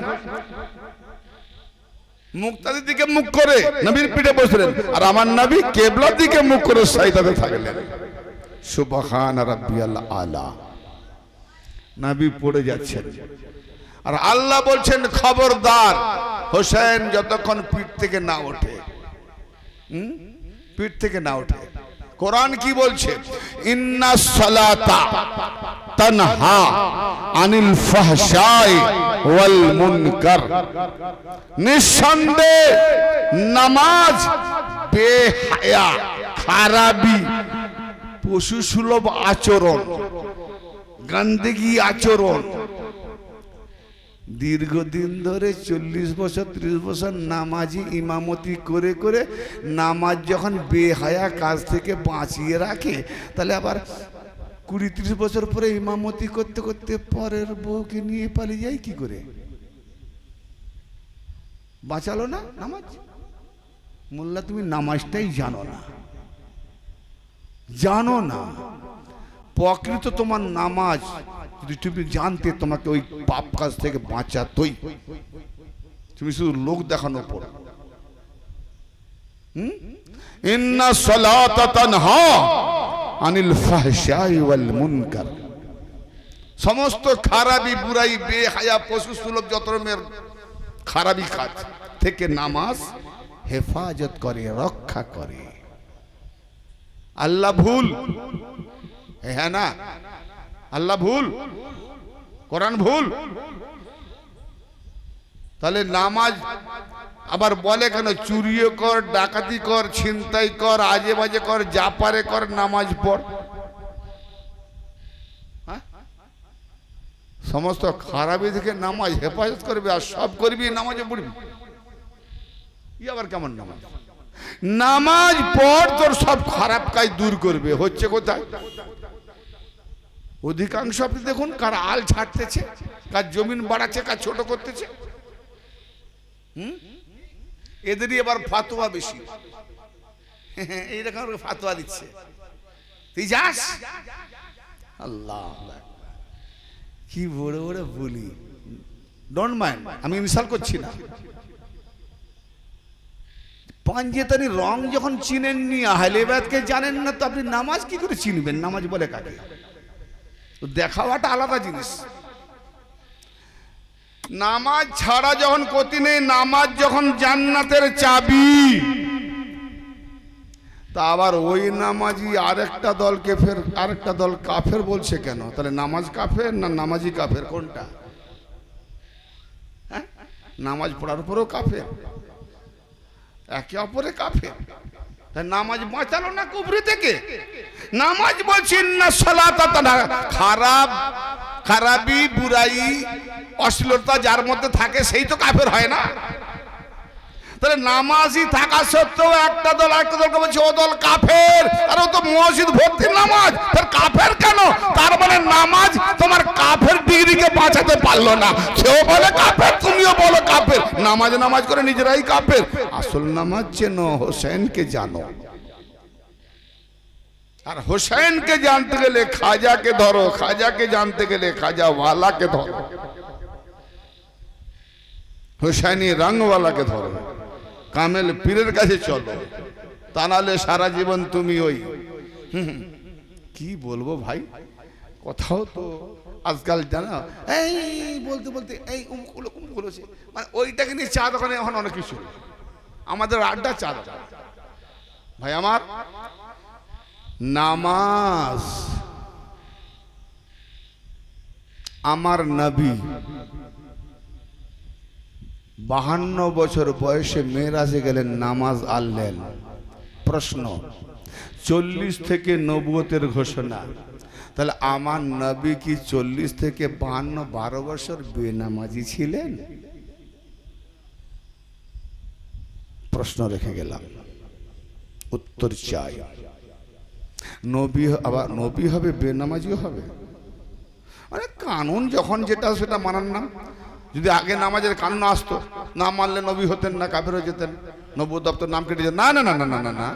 মুক্তাদির দিকে মুখ করে নবীর পিঠে বসলেন, আর আমার নবী কেবলার দিকে মুখ করে সাইদাতে থাকলেন। সুবহান রাব্বিয়াল আলা। নবী পড়ে যাচ্ছেন, আর আল্লাহ বলছেন খবরদার, হোসেন যতক্ষণ পিঠ থেকে না ওঠে, পিঠ থেকে না ওঠে। কোরআন কি বলছে? ইন্নাস সালাতা তানহা আনিল ফাহশাই ওয়াল মুনকার। নিঃসন্দেহে নামাজ বেহায়া, খারাপি, পশু সুলভ আচরণ, গন্দেগি আচরণ। দীর্ঘদিন ধরে 40 বছর 30 বছর নামাজি ইমামতি করে করে নামাজ যখন বেহায়া কাজ থেকে বাঁচিয়ে রাখে, তাহলে আবার 20-30 বছর পরে ইমামতি করতে করতে পরের বউকে নিয়ে পালিয়ে যায় কি করে? বাঁচালো না নামাজ? মোল্লা তুমি নামাজটাই জানো না, জানো না। প্রকৃত তোমার নামাজ যদি তুমি জানতে, তোমাকে ওই পাপ কাজ থেকে বাঁচাতই। তুমি শুধু লোক দেখানোর পর। ইন্না সালাতা তানহা আনিল ফাহশাই ওয়াল মুনকার। সমস্ত খারাপি, বুরাই, বেহায়া, পশু সুলভ যত রকমের খারাপি কাজ থেকে নামাজ হেফাজত করে, রক্ষা করে। আল্লাহ ভুল, হ্যাঁ না? আল্লাহ ভুল, কোরআন ভুল। তাহলে নামাজ আবার বলে কেন? চুরিও কর, ডাকাতি কর, ছিনতাই কর, আজে বাজে কর, যা পারে কর, নামাজ পড়। সমস্ত খারাপি থেকে নামাজ হেফাজত করবে, আর সব করবি নামাজে পড়বি। ই আবার কেমন নামাজ? নামাজ পড়, তোর সব খারাপ কাজ দূর করবে। হচ্ছে কোথায়? অধিকাংশ আপনি দেখুন, কার আল ছাড়তেছে, কার জমিন বাড়াচ্ছে, কার ছোট করতেছে। এদেরই এবার ফাতোয়া বেশি, এইরকম ফাতোয়া দিচ্ছে। তুই যাস, আল্লাহ কি বড় বড় বলি। ডোন্ট মাইন্ড, আমি ইনসাল্ট করছি না। পাঞ্জেতানি রং যখন চিনেননি, আহলে বায়াতকে জানেন না, তো আপনি নামাজ কি করে চিনবেন? নামাজ বলে কাকে? দেখাওয়াটা আলাদা জিনিস। নামাজ ছাড়া যখন গতি নেই, নামাজ যখন জান্নাতের চাবি, তা আবার ওই নামাজি আরেকটা দলকে ফের আরেকটা দল কাফের বলছে কেন? তাহলে নামাজ কাফের না নামাজি কাফের? কোনটা? হ্যাঁ, নামাজ পড়ার পরেও কাফের, একে অপরে কাফের। নামাজ বাঁচালো না কুফরি থেকে? নামাজ বলছেন না সালাতা তানহা। খারাপ, খারাপি, বুরাই, অশ্লীলতা যার মধ্যে থাকে সেই তো কাফের হয় না? তাহলে নামাজি থাকা সত্ত্বেও একটা দল আরেকটা দলকে বলছে ও দল কাফের, আর ও তো মসজিদ ভর্তি নামাজ, তার কাফের কেন? তার মানে নামাজ তোমার কাফের ডিগ্রিকে বাঁচাতে পারলো না। সেও বলে কাফের, তুমিও বলো কাফের। নামাজ নামাজ করে নিজেরাই কাফের। আসল নামাজ চেনো, হোসেনকে জানো। আর হোসেনকে জানতে গেলে খাজাকে ধরো, খাজাকে জানতে গেলে খাজাওয়ালাকে ধরো, হোসেনি রংওয়ালাকে ধরো, কামেল পীরের কাছে চলো, তা নাহলে সারা জীবন তুমি ওই কি বলবো ভাই, কোথাও তো আজকাল জানা এই বলতে বলতে এই উমুকুলো মানে ওইটাকে নিয়ে চা দোকানে এখন অনেক কিছু। আমাদের আড্ডা চা দোকান। ভাই আমার, নামাজ আমার নবী 52 বছর বয়সে মেরাজে গেলেন, নামাজ আনলেন। প্রশ্ন, 40 থেকে নবুয়তের ঘোষণা, তাহলে আমার নবী কি 40 থেকে 52 12 বছর বেনামাজি ছিলেন? প্রশ্ন রেখে গেলাম, উত্তর চাই। নবী আবার নবী হবে, বেনামাজিও হবে? মানে কানুন যখন যেটা সেটা মানার নাম। যদি আগে নামাজের কানুন আসতো, না মানলে নবী হতেন না, কাফের হয়ে যেতেন, নবুয়ত দপ্তর নাম কেটে যেতেন। না না না না না না।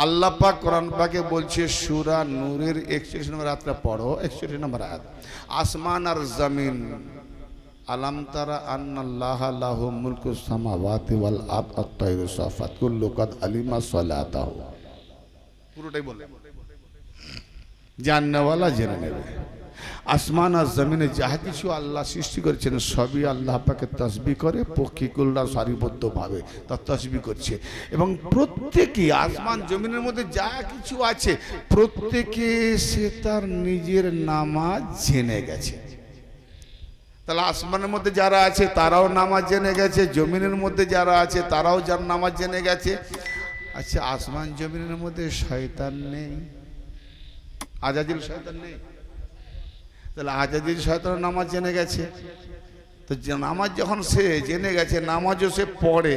আল্লাহ পাক কোরআন পাকে বলছে, সূরা নূরের 61 নম্বর আয়াতটা পড়ো, 61 নম্বর আয়াত। আসমান আর জমিন, আলাম তারা আন্নাল্লাহা লাহু মুলকুস সামাওয়াতি ওয়াল আরদ আত-তায়রু সাফাত কুল্লু কাদ আলিমা সালাতাহু। পুরোটাই বলে, জাননেওয়ালা জেনে নেবে। আসমান আর জমিনে যাহা কিছু আল্লাহ সৃষ্টি করেছেন সবই আল্লাহ পাকে তাসবিহ করে, পক্ষীকুল্লাহ সারিবদ্ধভাবে তা তাসবিহ করছে। এবং প্রত্যেকেই আসমান জমিনের মধ্যে যা কিছু আছে প্রত্যেকে সে তার নিজের নামাজ জেনে গেছে। তাহলে আসমানের মধ্যে যারা আছে তারাও নামাজ জেনে গেছে, জমিনের মধ্যে যারা আছে তারাও যার নামাজ জেনে গেছে। আচ্ছা, আসমান জমিনের মধ্যে শয়তান নেই, আজাজিল শয়তান নেই, তাহলে আজাজিল শয়তান নামাজ জেনে গেছে। তো নামাজ যখন সে জেনে গেছে, নামাজও সে পড়ে,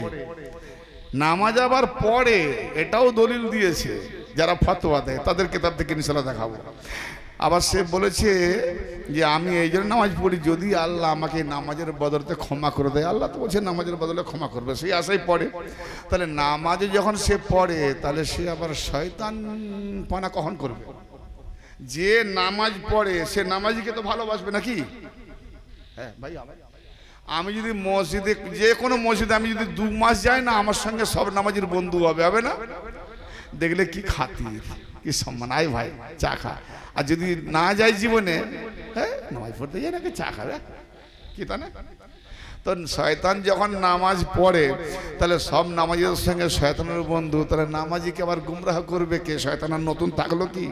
নামাজ আবার পড়ে, এটাও দলিল দিয়েছে যারা ফতোয়া দেয়, তাদের কিতাব থেকে ইনশাআল্লাহ দেখাবো। আবার সে বলেছে যে আমি এই জন্য নামাজ পড়ি, যদি আল্লাহ আমাকে নামাজের বদলতে ক্ষমা করে দেয়। আল্লাহ তো বলছে নামাজের বদলে ক্ষমা করবে, সেই আশাই পড়ে। তাহলে নামাজে যখন সে পড়ে, তাহলে সে আবার শয়তান পানা কখন করবে? যে নামাজ পড়ে সে নামাজিকে তো ভালোবাসবে নাকি? হ্যাঁ ভাই, আমি যদি মসজিদে, যে কোনো মসজিদে আমি যদি 2 মাস যাই না, আমার সঙ্গে সব নামাজির বন্ধু হবে, হবে না? দেখলে কি খাতির, কি সম্মান, আয় ভাই চা খা। আর যদি না যাই জীবনে, হ্যাঁ নামাজ পড়তে যাই নাকি চা খাবে, কি তা না? তো শয়তান যখন নামাজ পড়ে, তাহলে সব নামাজিদের সঙ্গে শয়তানের বন্ধু, তাহলে নামাজিকে আবার গুমরাহ করবে কে? শয়তানের নতুন থাকলো কি?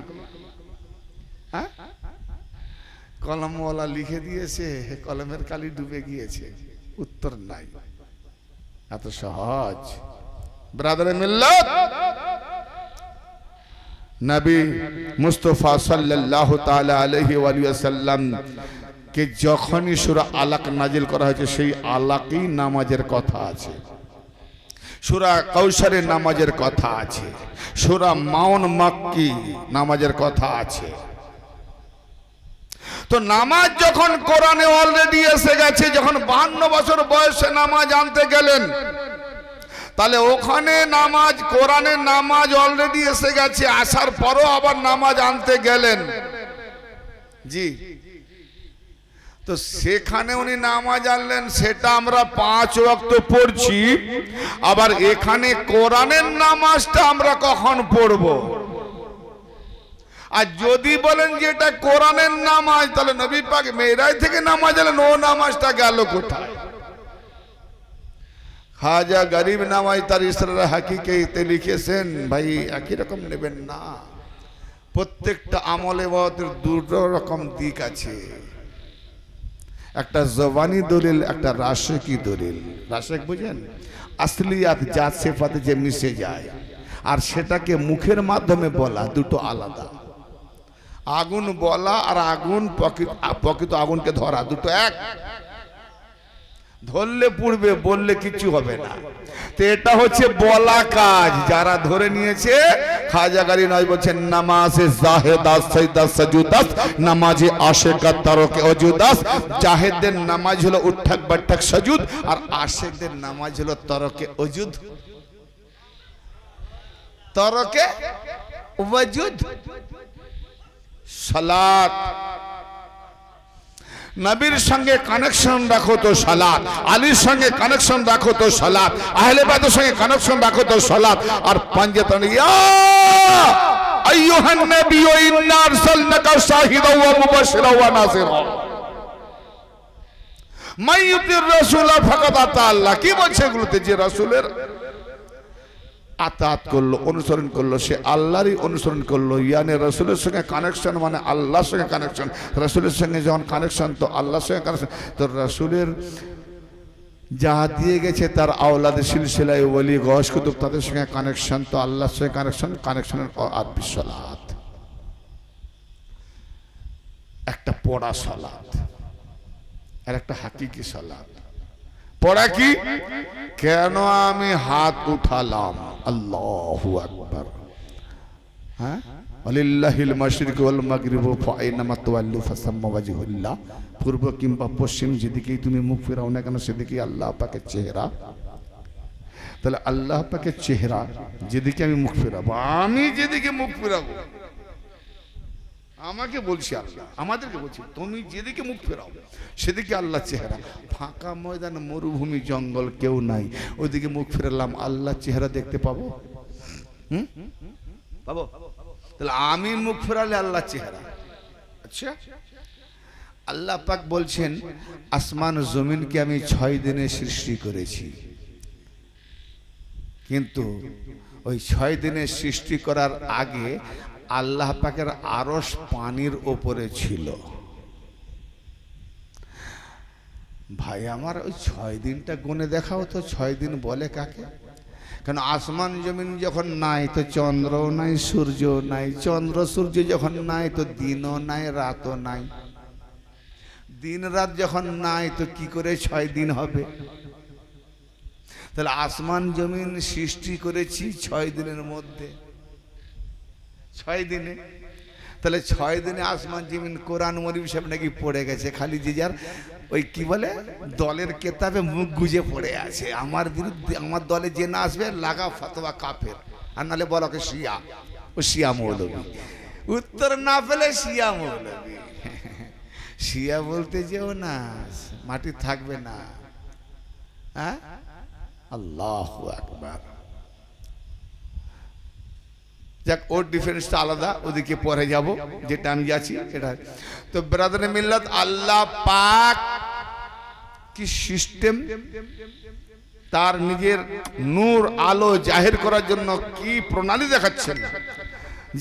হ্যাঁ, কলমওয়ালা লিখে দিয়েছে, কলমের কালি ডুবে গিয়েছে, উত্তর নাই। এত সহজ ব্রাদারে মিল্লাত। নবী মুস্তাফা সাল্লাল্লাহু তাআলা আলাইহি ওয়া সাল্লাম কে যখনই সূরা আলাক নাজিল করা হয়েছে, সেই আলাকই নামাজের কথা আছে, সূরা কাউসারের নামাজের কথা আছে, সূরা মাউন মাক্কি নামাজের কথা আছে। তো নামাজ যখন কোরআনে অলরেডি এসে গেছে, যখন 52 বছর বয়সে নামাজ আনতে গেলেন, তাহলে ওখানে নামাজ, কোরআনের নামাজ অলরেডি এসে গেছে, আসার পরও আবার নামাজ আনতে গেলেন। জি, তো সেখানে উনি নামাজ আনলেন, সেটা আমরা 5 ওয়াক্ত পড়ছি। আবার এখানে কোরআনের নামাজটা আমরা কখন পড়ব? আর যদি বলেন যে এটা কোরআনের নামাজ, তাহলে নবী পাক মেরাজ থেকে নামাজ এলেন, ও নামাজটা গেল কোথায়? খাজা গরিব নামাজ তার ইসরার হাকিকাতে লিখেছেন, ভাই একই রকম নেবেন না, প্রত্যেকটা আমলে ইবাদতের 2 রকম দিক আছে, একটা জবানি দলিল, একটা রাশিকি দলিল। রাশিক বুঝেন? আসলিয়াত, জাত সিফাতে যে মিশে যায়, আর সেটাকে মুখের মাধ্যমে বলা, দুটো আলাদা। আগুন বলা আর আগুন প্রকৃত আগুনকে ধরা, দুটো এক। ধরলে পুড়বে, বললে কিছু হবে না। তো এটা হচ্ছে বলা কাজ, যারা ধরে নিয়েছে। খাজা গারি নয় বলছেন, নামাজে জাহেদাস সাইদাস সাজুদাস, নামাজে আশিকাত তারকে ওজুদাস। জাহেদদের নামাজ হলো উঠক বৈঠক সাজুদ, আর আশিকদের নামাজ হলো তরকে ওজুদ, তরকে ওজুদ। সালাত, নবীর সঙ্গে কানেকশন রাখো তো সালাত, আলীর সঙ্গে কানেকশন রাখো তো সালাত, আহলে বাইতের সঙ্গে কানেকশন রাখো তো সালাত। আর পাঞ্জাতন, ইয়া আইয়ুহান নবী ইন্না আরসালনাকা শাহিদাও ওয়া মুবাশশিরাও ওয়া নাসিরা, মান ইউতির রাসূল ফাকাদ আতা আল্লাহ। কি বলছে এগুলোতে? যে রাসূলের আতাত করলো, অনুসরণ করলো, সে আল্লাহরই অনুসরণ করলো। ইয়ানি রাসূলের সঙ্গে কানেকশন মানে আল্লাহর সঙ্গে কানেকশন। রাসূলের সঙ্গে যখন কানেকশন, তো আল্লাহর সঙ্গে কানেকশন। তো রাসূলের যা দিয়ে গেছে তার আওলাদে সিলসিলায় ওলি গস কুতুব, তাদের সঙ্গে কানেকশন, তো আল্লাহর সঙ্গে কানেকশন। কানেকশনের আর সালাত, একটা পড়া সালাত আর একটা হাকিকি সালাত। পড়া কি? কেন আমি হাত উঠালাম? আল্লাহু আকবার। হ্যাঁ, ওয়ালিল্লাহিল মাশরিক ওয়াল মাগরিব ফাইনামা তুওয়াল্লু ফাসাম্মা ওয়াজহুল্লাহ। পূর্ব কিংবা পশ্চিম যেদিকেই তুমি মুখ ফেরাও না কেন, সেদিকেই আল্লাহ পাকের চেহারা। তাহলে আল্লাহ পাকের চেহারা যেদিকে আমি মুখ ফেরাবো, আমি যেদিকে মুখ ফেরাবো, আমাকে বলছি আল্লাহ, আমাদেরকে বলছি, তুমি যেদিকে মুখ ফেরাও সেদিকে আল্লাহ চেহারা। ফাঁকা ময়দান, মরুভূমি, জঙ্গল, কেউ নাই, ওইদিকে মুখ ফেরালাম, আল্লাহ চেহারা দেখতে পাবো? পাবো? তাহলে আমি মুখ ফেরালে আল্লাহ চেহারা। আচ্ছা, আল্লাহ পাক বলছেন, আসমান জমিনকে আমি 6 দিনে সৃষ্টি করেছি। কিন্তু ওই 6 দিনে সৃষ্টি করার আগে আল্লাহ পাকের আরশ পানির ওপরে ছিল। ভাই আমার ওই 6 দিনটা গুনে দেখাও তো, 6 দিন বলে কাকে? কেন আসমান জমিন যখন নাই তো চন্দ্রও নাই, সূর্যও নাই। চন্দ্র সূর্য যখন নাই তো দিনও নাই, রাতও নাই। দিন রাত যখন নাই তো কি করে 6 দিন হবে? তাহলে আসমান জমিন সৃষ্টি করেছি 6 দিনের মধ্যে, 6 দিনে। তাহলে 6 দিনে আসমান জমিন কোরআন মরিম সাহেব নাকি পড়ে গেছে, খালি যে যার ওই কি বলে দলের কেতাবে মুখ গুজে পড়ে আছে। আমার বিরুদ্ধে, আমার দলে যে না আসবে লাগা ফতোয়া কাফের, আর নাহলে বলো কে শিয়া, ও শিয়া মৌলবী। উত্তর না পেলে শিয়া মৌলবী। শিয়া বলতে যেও না, মাটি থাকবে না। হ্যাঁ, আল্লাহু আকবার। যাক, ওর ডিফারেন্সটা আলাদা, ওদিকে পরে যাব, যেটা আমি যাচ্ছি এটা। তো ব্রাদার মিল্লাত, আল্লাহ পাক কি সিস্টেম, তার নিজের নূর আলো জাহির করার জন্য কি প্রণালী দেখাচ্ছেন,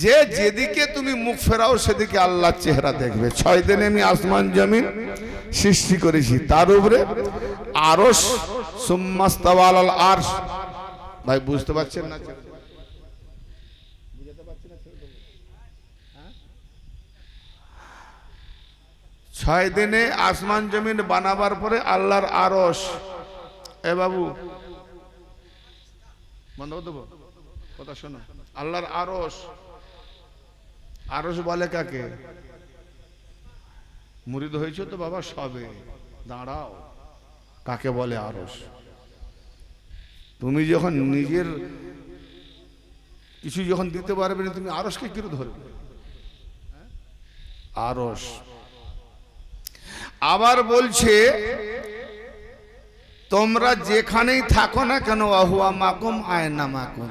যে যেদিকে তুমি মুখ ফেরাও সেদিকে আল্লাহর চেহারা দেখবে। 6 দিনে আমি আসমান জমিন সৃষ্টি করেছি, তার উপরে আরশ, সুম্মাস্তাওয়া আলাল আরশ। ভাই বুঝতে পারছেন না? 6 দিনে আসমান জমিন বানাবার পরে আল্লাহর আরশ। এ বাবু বন্ধ করে দেবো, কথা শোনো। আল্লাহর আরশ, আরশ বলে কাকে? মুরিদ হয়েছে তো বাবা সবে, দাঁড়াও। কাকে বলে আরশ? তুমি যখন নিজের কিছু যখন দিতে পারবে না, তুমি আরশকে কি ধরবে? আরশ। আবার বলছে তোমরা যেখানেই থাকো না কেন, আহুয়া মাকুম আয়না মাকুম,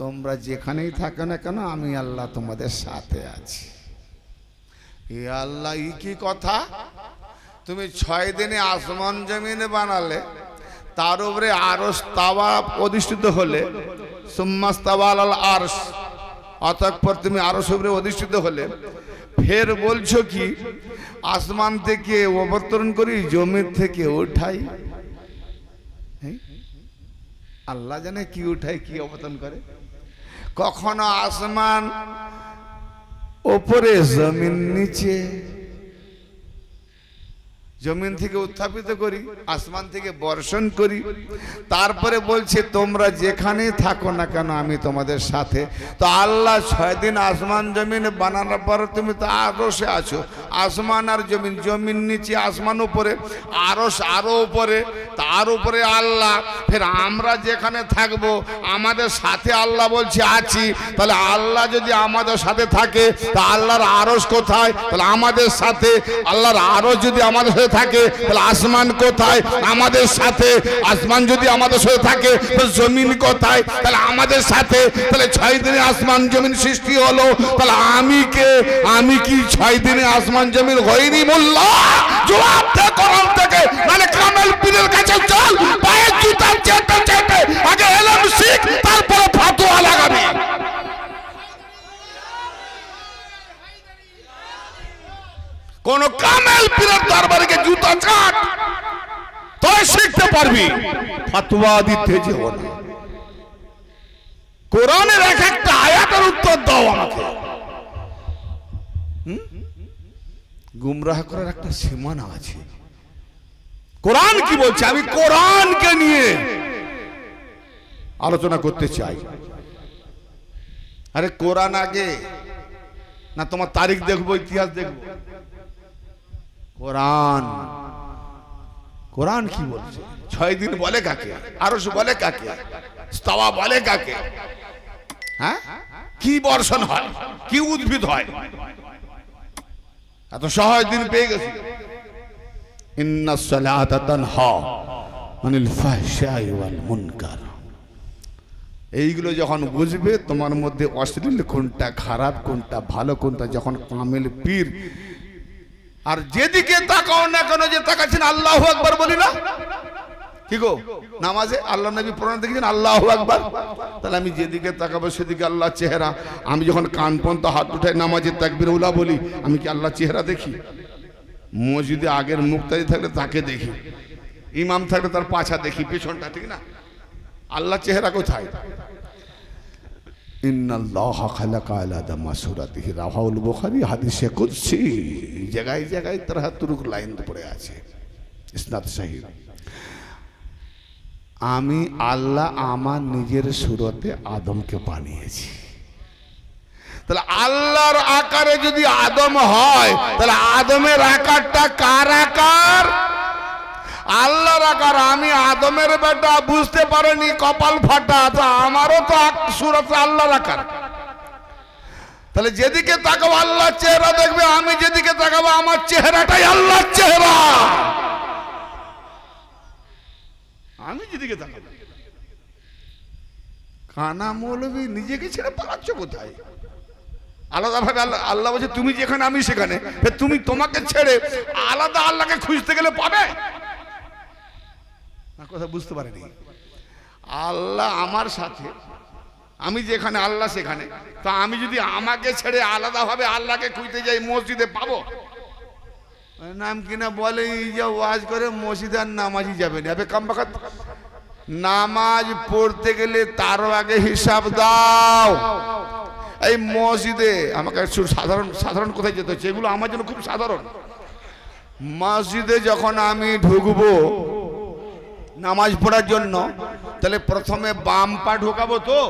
তোমরা যেখানেই থাকো না কেন আমি আল্লাহ তোমাদের সাথে আছি। এ আল্লাহ, ই কি কথা? তুমি 6 দিনে আসমান জমিনে বানালে, তার উপরে আরশ তাওয়া অধিষ্ঠিত হলে, সুম্মাস্তাওয়া আলাল আরশ, অতঃপর তুমি আরশ উপরে অধিষ্ঠিত হলে, ফের বলছো কি আসমান থেকে অবতরণ করি, জমির থেকে উঠাই। আল্লাহ জানে কি উঠায়, কি অবতরণ করে। কখনো আসমান ওপরে, জমিন নিচে। জমিন থেকে উত্থাপিত করি, আসমান থেকে বর্ষণ করি। তারপরে বলছে তোমরা যেখানে থাকো না কেন আমি তোমাদের সাথে। তো আল্লাহ 6 দিন আসমান জমিন বানানোর পর তুমি তো আরশে আছো। আসমান আর জমিন, জমিন নিচে, আসমান উপরে, আরশ আরো উপরে, তার উপরে আল্লাহ। ফের আমরা যেখানে থাকবো আমাদের সাথে আল্লাহ বলছে আছি। তাহলে আল্লাহ যদি আমাদের সাথে থাকে তা আল্লাহর আরশ কোথায়? তাহলে আমাদের সাথে। আল্লাহর আরশ যদি আমাদের সাথে থাকে তাহলে আসমান কোথায়? আমাদের সাথে। আসমান যদি আমাদের সাথে থাকে তাহলে জমিন কোথায়? তাহলে আমাদের সাথে। তাহলে 6 দিনে আসমান জমিন সৃষ্টি হলো, তাহলে আমি কে? আমি কি 6 দিনে আসমান জমিন হয়নি? মোল্লা জবাব দে কোরআন থেকে, মানে কামেল পীরের কাছে চল, পায়ে জুতা চেটে চেটে আগে ইলম শিখ, তারপর ফতোয়া লাগাবি। কোন কামেল পীরের দরবারে গিয়ে জুতা চাট, তুই শিখতে পারবি। ফতোয়া দিতে যেও না। কোরআনের এক একটা আয়াতের উত্তর দাও আমাকে। গুমরাহ করার একটা সীমানা আছে। কোরআন কি বলছে, আমি কোরআনকে নিয়ে আলোচনা করতে চাই। আরে কোরআন আগে না তোমার তারিখ দেখবো, ইতিহাস দেখবো? কোরআন, কোরআন কি বলছে? 6 দিন বলে কাকে? আরশ বলে কাকে? ইস্তাওয়া বলে কাকে? হ্যাঁ, কি বর্ষণ হয়, কি উদ্ভিদ হয়? এত সহজ দিন পেয়ে গেছি। ইন্নাস সালাতা তানহা আনিল ফাহশাই ওয়াল মুনকার। এইগুলো যখন বুঝবে তোমার মধ্যে অশ্লীল কোনটা, খারাপ কোনটা, ভালো কোনটা, যখন কামেল পীর। আর যেদিকে তাকাও না কেন, যে তাকাচ্ছেন আল্লাহু আকবার বলি না কি গো? নামাজে আল্লাহ নবী প্রণাম দেখেছেন আল্লাহু আকবার। তাহলে আমি যেদিকে তাকাবো সেদিকে আল্লাহ চেহারা। আমি যখন কান পর্যন্ত হাত উঠাই নামাজে তাকবীর উলা বলি, আমি কি আল্লাহ চেহারা দেখি? মসজিদে আগের মুক্তাদি থাকলে তাকে দেখি। ইমাম থাকলে তার পাছা দেখি, পেছনটা, ঠিক না? আল্লাহ চেহারা কোথায়? ইন্নাল্লাহা খালাকা আলা আদামা সূরাতিহি, রাওয়াহুল বুখারী, হাদিসে কুদসি। জায়গায় জায়গায় 73 লাইন পড়ে আছে, ইসনাদ সহিহ। আমি আল্লাহ আমার নিজের সুরতে আদমকে বানিয়েছি। তাহলে আল্লাহর আকারে যদি আদম হয়, তাহলে আদমের আকারটা কার আকার? আল্লাহর আকার। আমি আদমের বেটা, বুঝতে পারেনি, কপাল ফাটা, তো আমারও তো সুরতে আল্লাহর আকার। তাহলে যেদিকে তাকাবো আল্লাহর চেহারা দেখবে, আমি যেদিকে তাকাবো আমার চেহারাটাই আল্লাহর চেহারা। আমি যেদিকে তাকাবো। কানা মৌলবী নিজেকে ছেড়ে পালাচ্ছ কোথায়? আলাদা ভাবে আল্লাহ বলছে তুমি যেখানে আমি সেখানে। তুমি তোমাকে ছেড়ে আলাদা আল্লাহকে খুঁজতে গেলে পাবে? কথা বুঝতে পারেনি। আল্লাহ আমার সাথে, আমি যেখানে আল্লাহ সেখানে। তো আমি যদি আমাকে ছেড়ে আলাদা ভাবে আল্লাহকে খুঁজতে যাই, মসজিদে পাবো? নাম কিনা বলে যে ওয়াজ করে মসজিদে আর নামাজই যাবে না। কামবাখাত, নামাজ পড়তে গেলে তারও আগে হিসাব দাও। এই মসজিদে আমাকে সাধারণ সাধারণ কোথায় যেতে হচ্ছে, এগুলো আমার জন্য খুব সাধারণ। মসজিদে যখন আমি ঢুকবো নামাজ পড়ার জন্য, তাহলে প্রথমে বাম পা ঢোকাবো তো?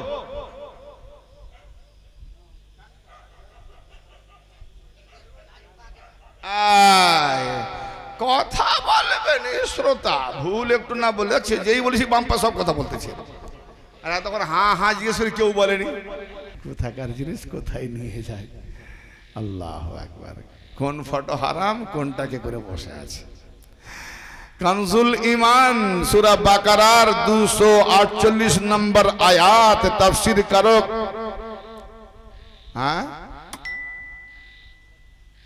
কথা বলবেন শ্রোতা, ভুল একটু না বলে যাচ্ছে। যেই বলেছি বাম পা সব কথা বলতেছে, আর তখন হ্যাঁ হ্যাঁ জিজ্ঞেস করে কেউ বলেনি। কোথাকার জিনিস কোথায় নিয়ে যায়। আল্লাহু আকবার। কোন ফটো হারাম, কোনটাকে করে বসে আছে। কানজুল ঈমান সূরা বাকারার 248 নম্বর আয়াত তাফসীর কারক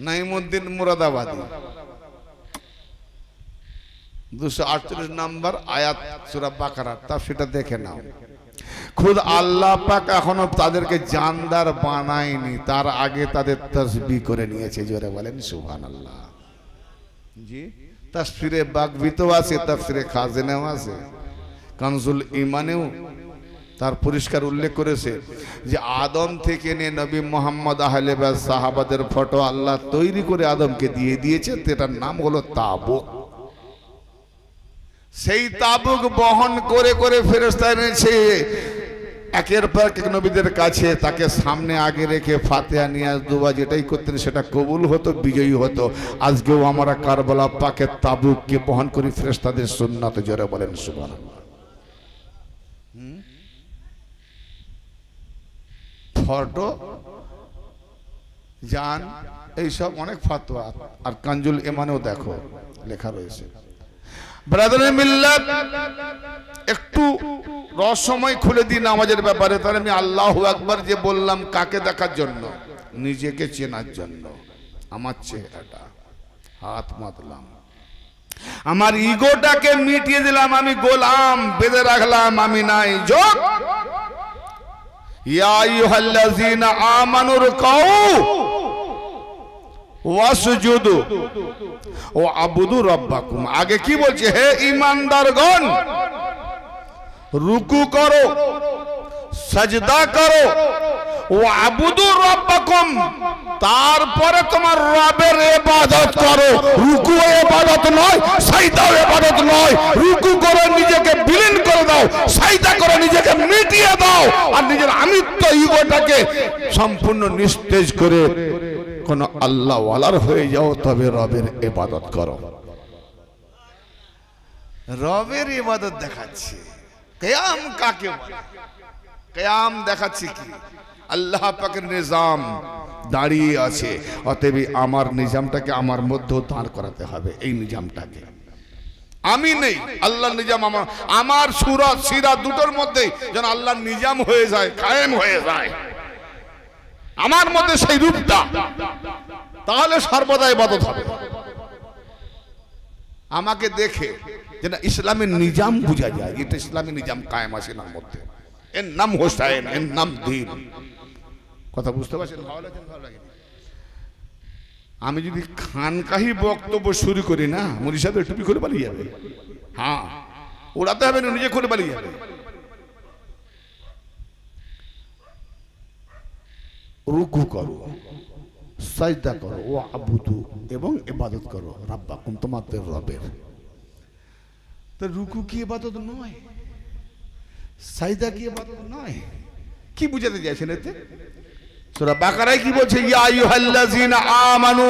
নাইমুদ্দিন মুরাদাবাদী 248 নম্বর আয়াত সূরা বাকারার তাফসীরটা দেখে নাও। খুদ আল্লাহ পাক এখনো তাদেরকে জানদার বানায়নি, তার আগে তাদের তাসবিহ করে নিয়েছে। জোরে বলেন সুবহানাল্লাহ। জি, তাফসীরে বাগবিতেও আছে, তাফসীরে খাজিনেও আছে, কানজুল ঈমানেও তার পরিষ্কার উল্লেখ করেছে যে আদম থেকে নিয়ে নবী মুহাম্মদ আহলে বাইত সাহাবাদের ফটো আল্লাহ তৈরি করে আদমকে দিয়ে দিয়েছে। এটার নাম হলো তাবুক। সেই তাবুক বহন করে করে ফেরেশতা এনেছে একের পর এক নবীদের কাছে। তাকে সামনে আগে রেখে ফাতিহা নিয়াজ দুয়া যেটাই করতেন সেটা কবুল হতো, বিজয়ী হতো। আজকেও আমরা কারবালা পাকের তাবুককে বহন করি ফেরেশতাদের সুন্নাত। জোরে বলেন সুবহানাল্লাহ। ফটো জান এইসব অনেক ফতোয়া, আর কানজুল ঈমানেও দেখো লেখা রয়েছে। ব্রাদার মিল্লাত, একটু রহস্যময় খুলে দিই নামাজের ব্যাপারে। তাহলে আমি আল্লাহু আকবার যে বললাম কাকে দেখার জন্য? নিজেকে চেনার জন্য। আমার চেহারাটা হাত মাতলাম, আমার ইগোটাকে মিটিয়ে দিলাম। আমি গোলাম, বেঁধে রাখলাম আমি নাই। যোগ ইয়া আইয়ুহাল্লাযীনা আমানুর কাউ ওয়াসজুদু ওয়া আবুদু রাব্বাকুম। আগে কি বলছে? হে ঈমানদারগণ, রুকু করো, সাজদা করো, ওয়া আবুদু রাব্বাকুম, তারপরে তোমার রবের ইবাদত করো। রুকু ইবাদত নয়, সাজদাও ইবাদত নয়। রুকু করে নিজেকে বিলীন করে দাও, সাজদা করে নিজেকে মিটিয়ে দাও, আর নিজের আমিত্ব ইগোটাকে সম্পূর্ণ নিস্তেজ করে কোন আল্লাহ ওয়ালার হয়ে যাও, তবে রবের ইবাদত করো। রবের ইবাদত দেখাচ্ছে। কিয়াম কাকে বলে? কিয়াম দেখাচ্ছে কি? আল্লাহ পাকের নিজাম দাঁড়িয়ে আছে, অতএব আমার নিজামটাকে আমার মধ্যে দাঁড় করাতে হবে। এই নিজামটাকে আমি নেই, আল্লাহর নিজাম আমার সুরাত সিরাত দুটোর মধ্যে যেন আল্লাহর নিজাম হয়ে যায়, কায়েম হয়ে যায় আমার মধ্যে সেই রূপটা, তাহলে সর্বদা ইবাদত হবে। আমাকে দেখে যেন ইসলামের নিজাম বোঝা যায়, এটা ইসলামী নিজাম কায়েম আছে এর মধ্যে। এর নাম হোসাইন, এর নাম দ্বীন। কথা বুঝতে পারছেন? ভালো লাগে। আমি যদি খানকাহি বক্তব্য শুরু করি না, মুফতি সাহেব টুপি করে পালিয়ে যাবে। হ্যাঁ, উড়াতে হবে না, নিজে খুলে পালিয়ে যাবে। রুকু করো, সাজদা করো, ও আবুদু এবং ইবাদত করো রাব্বাকুম, তোমাদের রবের। তো রুকু কি ইবাদত নয়? সাজদা কি ইবাদত নয়? কি বুঝাতে চাইছেন এতে? সূরা বাকারায় কি বলছে? ইয়া আইয়ুহাল্লাযীনা আমানু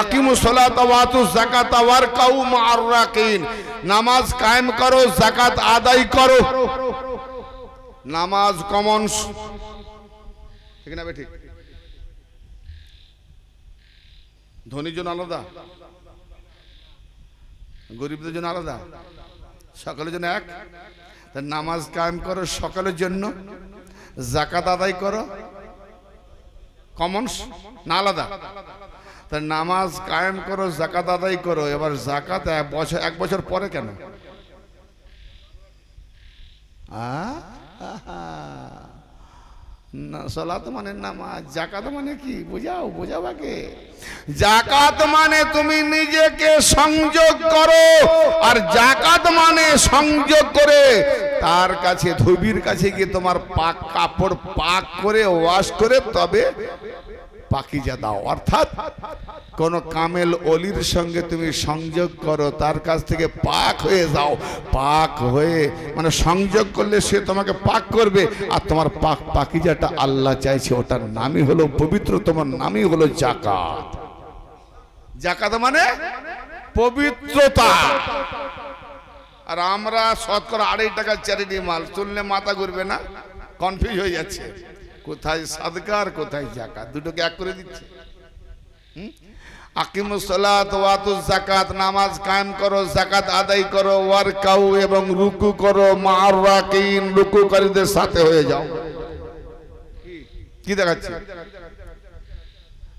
আকিমুস সালাতা ওয়া আতুজ যাকাতা ওয়ারকাউ মা'আর রাকিন, নামাজ কায়েম করো, যাকাত আদায় করো। নামাজ কমন, ঠিক না? ঠিক। ধনীর জন্য আলাদা, গরিবদের জন্য আলাদা, সকলের জন্য এক। নামাজ কায়েম করো সকলের জন্য, যাকাত আদায় করো কমন না আলাদা? তা নামাজ কায়েম করো, যাকাত আদায় করো। এবার যাকাত এক বছর পরে কেন? সালাত মানে নামাজ, যাকাত মানে কি? বোঝাও আগে। যাকাত মানে তুমি নিজেকে সংযোগ করো, আর যাকাত মানে সংযোগ করে তার কাছে, ধোবির কাছে গিয়ে তোমার পাক কাপড় পাক করে ওয়াশ করে তবে পাকিজা দাও। অর্থাৎ কোন কামেল অলির সঙ্গে তুমি সংযোগ করো, তার কাছ থেকে পাক হয়ে যাও। পাক হয়ে মানে সংযোগ করলে সে তোমাকে পাক করবে, আর তোমার পাকিজাটা আল্লাহ চাইছে, ওটার নামই হলো পবিত্র, তোমার নামই হলো যাকাত। যাকাত মানে পবিত্রতা। আর আমরা শতকরা 2.5 টাকার চ্যারিটি মাল শুনলে মাথা ঘুরবে না? কনফিউজ হয়ে যাচ্ছে, কোথায় সাদকা আর কোথায় যাকাত, দুটোকে এক করে দিচ্ছে। আকিমুস সালাত ওয়া আতুজ যাকাত, নামাজ কায়েম করো, যাকাত আদায় করো, ওয়ারকাউ এবং রুকু করো, মা'আর রাকিন, রুকুকারীদের সাথে হয়ে যাও। কি দেখাচ্ছে?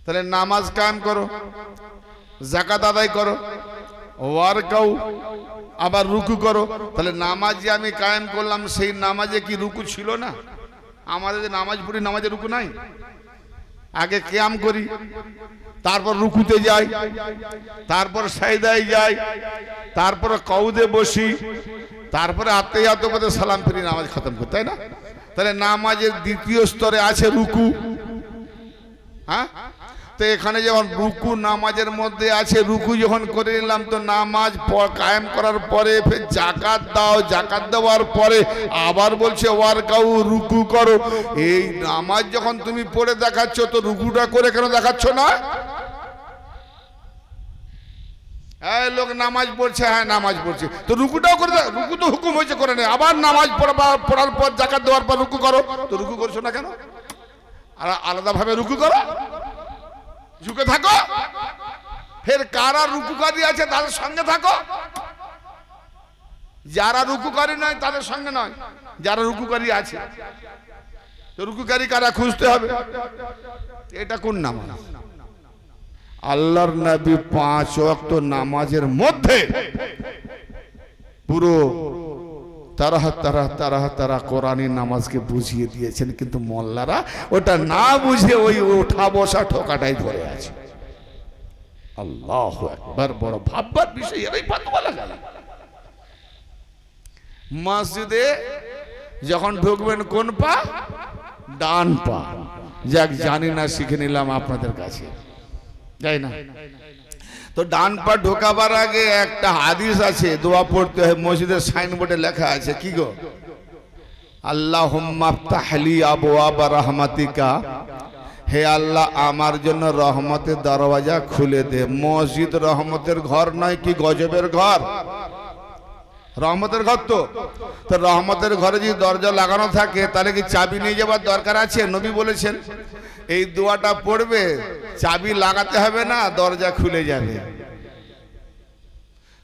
তাহলে নামাজ কায়েম করো, যাকাত আদায় করো, ওয়ারকাউ আবার রুকু করো। তাহলে নামাজ যে আমি কায়েম করলাম, সেই নামাজে কি রুকু ছিল না? আমাদের যে নামাজ পড়ি, নামাজে রুকু নাই? আগে কিয়াম করি, তারপর রুকুতে যাই, তারপর সাজদায় যাই, তারপর কউদে বসি, তারপরে আত্তাহিয়াত করে সালাম ফিরি, নামাজ খতম করি, তাই না? তাহলে নামাজের দ্বিতীয় স্তরে আছে রুকু। হ্যাঁ, তো এখানে যখন রুকু নামাজের মধ্যে আছে, রুকু যখন করে নিলাম, তো নামাজ কায়েম করার পরে ফের যাকাত দাও, যাকাত দেওয়ার পরে আবার বলছে ওয়ারকাউ, রুকু করো। এই নামাজ যখন তুমি পড়ে দেখাচ্ছ, তো রুকুটা করে কেন দেখাচ্ছ না? এই লোক নামাজ পড়ছে, হ্যাঁ নামাজ পড়ছে, তো রুকুটাও করে, রুকু তো হুকুম হয়েছে করে নেই, আবার নামাজ পড়ার পর যাকাত দেওয়ার পর রুকু করো, তো রুকু করছো না কেন? আর আলাদাভাবে রুকু করো, ঝুঁকে থাকো। ফের কারা রুকুকারী আছে তাদের সঙ্গে থাকো, যারা রুকুকারী নয় তাদের সঙ্গে নয়, যারা রুকুকারী আছে। তো রুকুকারী কারা খুঁজতে হবে। এটা কোন নামাজ? আল্লাহর নবী 5 ওয়াক্ত নামাজের মধ্যে পুরো তারা কোরআনী নামাজকে বুঝিয়ে দিয়েছেন, কিন্তু মোল্লারা ওটা না বুঝে ওই ওঠা বসা ঠোকাটাই ধরে আছে। আল্লাহু আকবার, বড় ভাববার বিষয়। এরাই ফাতোয়া লাগায়। মসজিদে যখন ঢুকবেন কোন পা? ডান পা। যাক, জানি না, শিখে নিলাম আপনাদের কাছে, যাই না। তো ডান পা ঢোকাবার আগে একটা হাদিস আছে, দোয়া পড়তে হয়। মসজিদের সাইনবোর্ডে লেখা আছে, কি গো? আল্লাহুম্মা ফতাহলি আবওয়াব রাহমাতিকা, হে আল্লাহ আমার জন্য রহমতের দরওয়াজা খুলে দে। মসজিদ রহমতের ঘর নয় কি গজবের ঘর? রহমতের ঘর। তো রহমতের ঘরে যদি দরজা লাগানো থাকে, তাহলে কি চাবি নিয়ে যাবার দরকার আছে? নবী বলেছেন এই দোয়াটা পড়বে, চাবি লাগাতে হবে না, দরজা খুলে যাবে।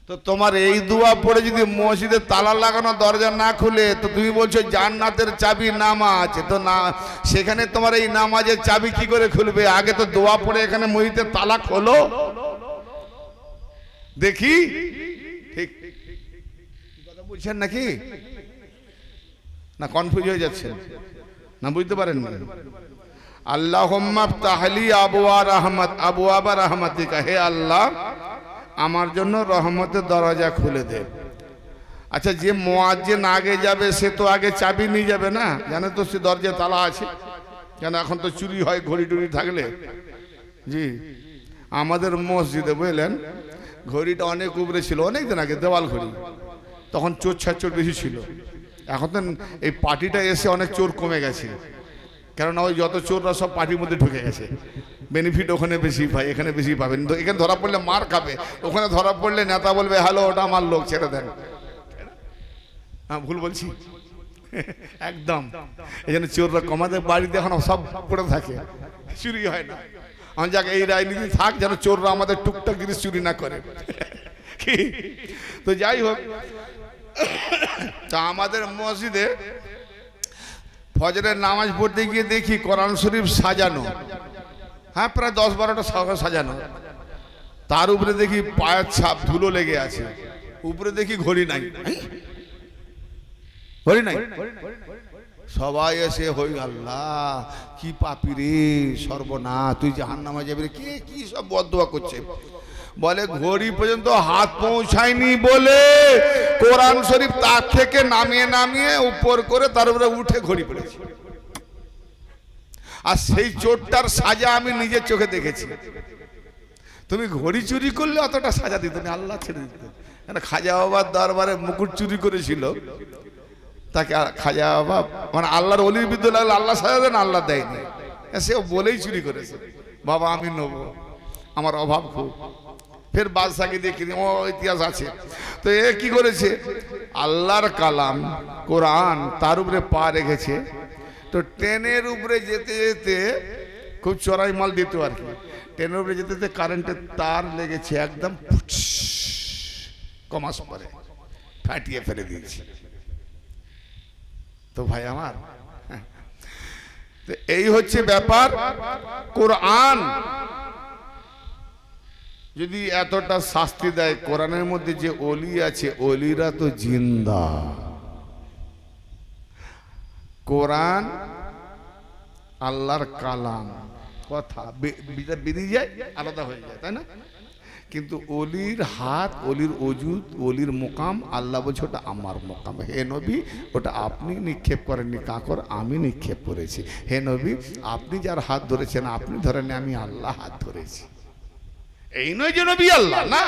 তো তোমার এই দোয়া পড়ে যদি মসজিদে তালা লাগানো দরজা না খুলে, তো তুমি বলছো জান্নাতের চাবি নামাজ, তো না, সেখানে তোমার এই নামাজের চাবি কি করে খুলবে? আগে তো দোয়া পড়ে এখানে মসজিদের তালা খোলো দেখি। ঠিক কথা বলছেন নাকি? না কনফিউজ হয়ে যাচ্ছেন? না বুঝতে পারেন না? আল্লাহুম্মা ফতাহলি আবওয়াবা রাহমাতিকা, হে আল্লাহ আমার জন্য রহমতের দরজা খুলে দে। আচ্ছা, যে মুয়াজ্জিন আগে যাবে সে তো আগে চাবি নিয়ে যাবে না, জানে তো সে দরজা তালা আছে, কেন এখন তো চুরি হয় ঘড়ি টড়ি থাকলে। জি, আমাদের মসজিদে বুঝলেন ঘড়িটা অনেক উপরে ছিল, অনেক দিন আগে দেওয়াল ঘড়ি, তখন চোর ছাচ্চোর বেশি ছিল। এখন তো এই পার্টিটা এসে অনেক চোর কমে গেছে, কেননা ওই যত চোররা সব পার্টির মধ্যে ঢুকে গেছে। বেনিফিট ওখানে বেশি পাই, এখানে বেশি পাবেন। এখানে ধরা পড়লে মার খাবে, ওখানে ধরা পড়লে নেতা বলবে হ্যালো ওটা আমার লোক, ছেড়ে দেন। হ্যাঁ, ভুল বলছি? একদম। এই জন্য চোররা কমাতে, বাড়িতে এখন সব পড়ে থাকে, চুরি হয় না। আমি যাক এই রাজনীতি থাক, যেন চোররা আমাদের টুকটাক জিনিস চুরি না করে। কি তো যাই হোক, তা আমাদের মসজিদে ফজরের নামাজ পড়তে গিয়ে দেখি কোরআন শরীফ সাজানো, হ্যাঁ প্রায় 10-12টা সাজানো, তার উপরে দেখি পায়ের ছাপ ধুলো লেগে আছে, উপরে দেখি ঘড়ি নাই, ঘড়ি নাই। সবাই এসে হই আল্লাহ কি পাপি রে, সর্বনাশ, তুই জাহান্নামে যাবি রে, কে কি সব বদদোয়া করছে। বলে ঘড়ি পর্যন্ত হাত পৌঁছায়নি বলে কোরআন শরীফ তার থেকে নামিয়ে নামিয়ে উপর করে তার উপরে উঠে ঘড়ি পড়েছে। আর সেই চোরটার সাজা আমি নিজের চোখে দেখেছি। তুমি ঘড়ি চুরি করলে অতটা সাজা দিত না, আল্লাহ ছেড়ে দিত। কেন খাজা বাবার দরবারে মুকুট চুরি করেছিল, তাকে খাজা বাবা মানে আল্লাহর অলির বিরুদ্ধে লাগলে আল্লাহ সাজা দেন, আল্লাহ দেয়নি, সে বলেই চুরি করেছে, বাবা আমি নেবো, আমার অভাব খুব। ফের বাদশাকে দেখি ও ইতিহাস আছে। তো এ কি করেছে, আল্লাহর কালাম কোরআন তার উপরে পা রেখেছে, তো ট্রেনের উপরে যেতে যেতে খুব চড়াই মাল দিত আর কি, ট্রেনের উপরে যেতে যেতে কারেন্টের তার লেগেছে, একদম কমাস পরে ফাটিয়ে ফেলে দিয়েছে। তো ভাই আমার, এই হচ্ছে ব্যাপার। কোরআন যদি এতটা শাস্তি দেয়, কোরআনের মধ্যে যে ওলি আছে ওলিরা তো জিন্দা। কোরআন আল্লাহর কালাম, কথা বেরিয়ে যায় আলাদা হয়ে যায়, তাই না? কিন্তু অলির হাত, অলির অজুদ, অলির মোকাম, আল্লাহ বলছে ওটা আমার মোকাম। হে নবী ওটা আপনি নিক্ষেপ করেননি কাকর, আমি নিক্ষেপ করেছি। হে নবী আপনি যার হাত ধরেছেন আপনি ধরেন, আমি আল্লাহ হাত ধরেছি। এই নয় যে নবী আল্লাহ না,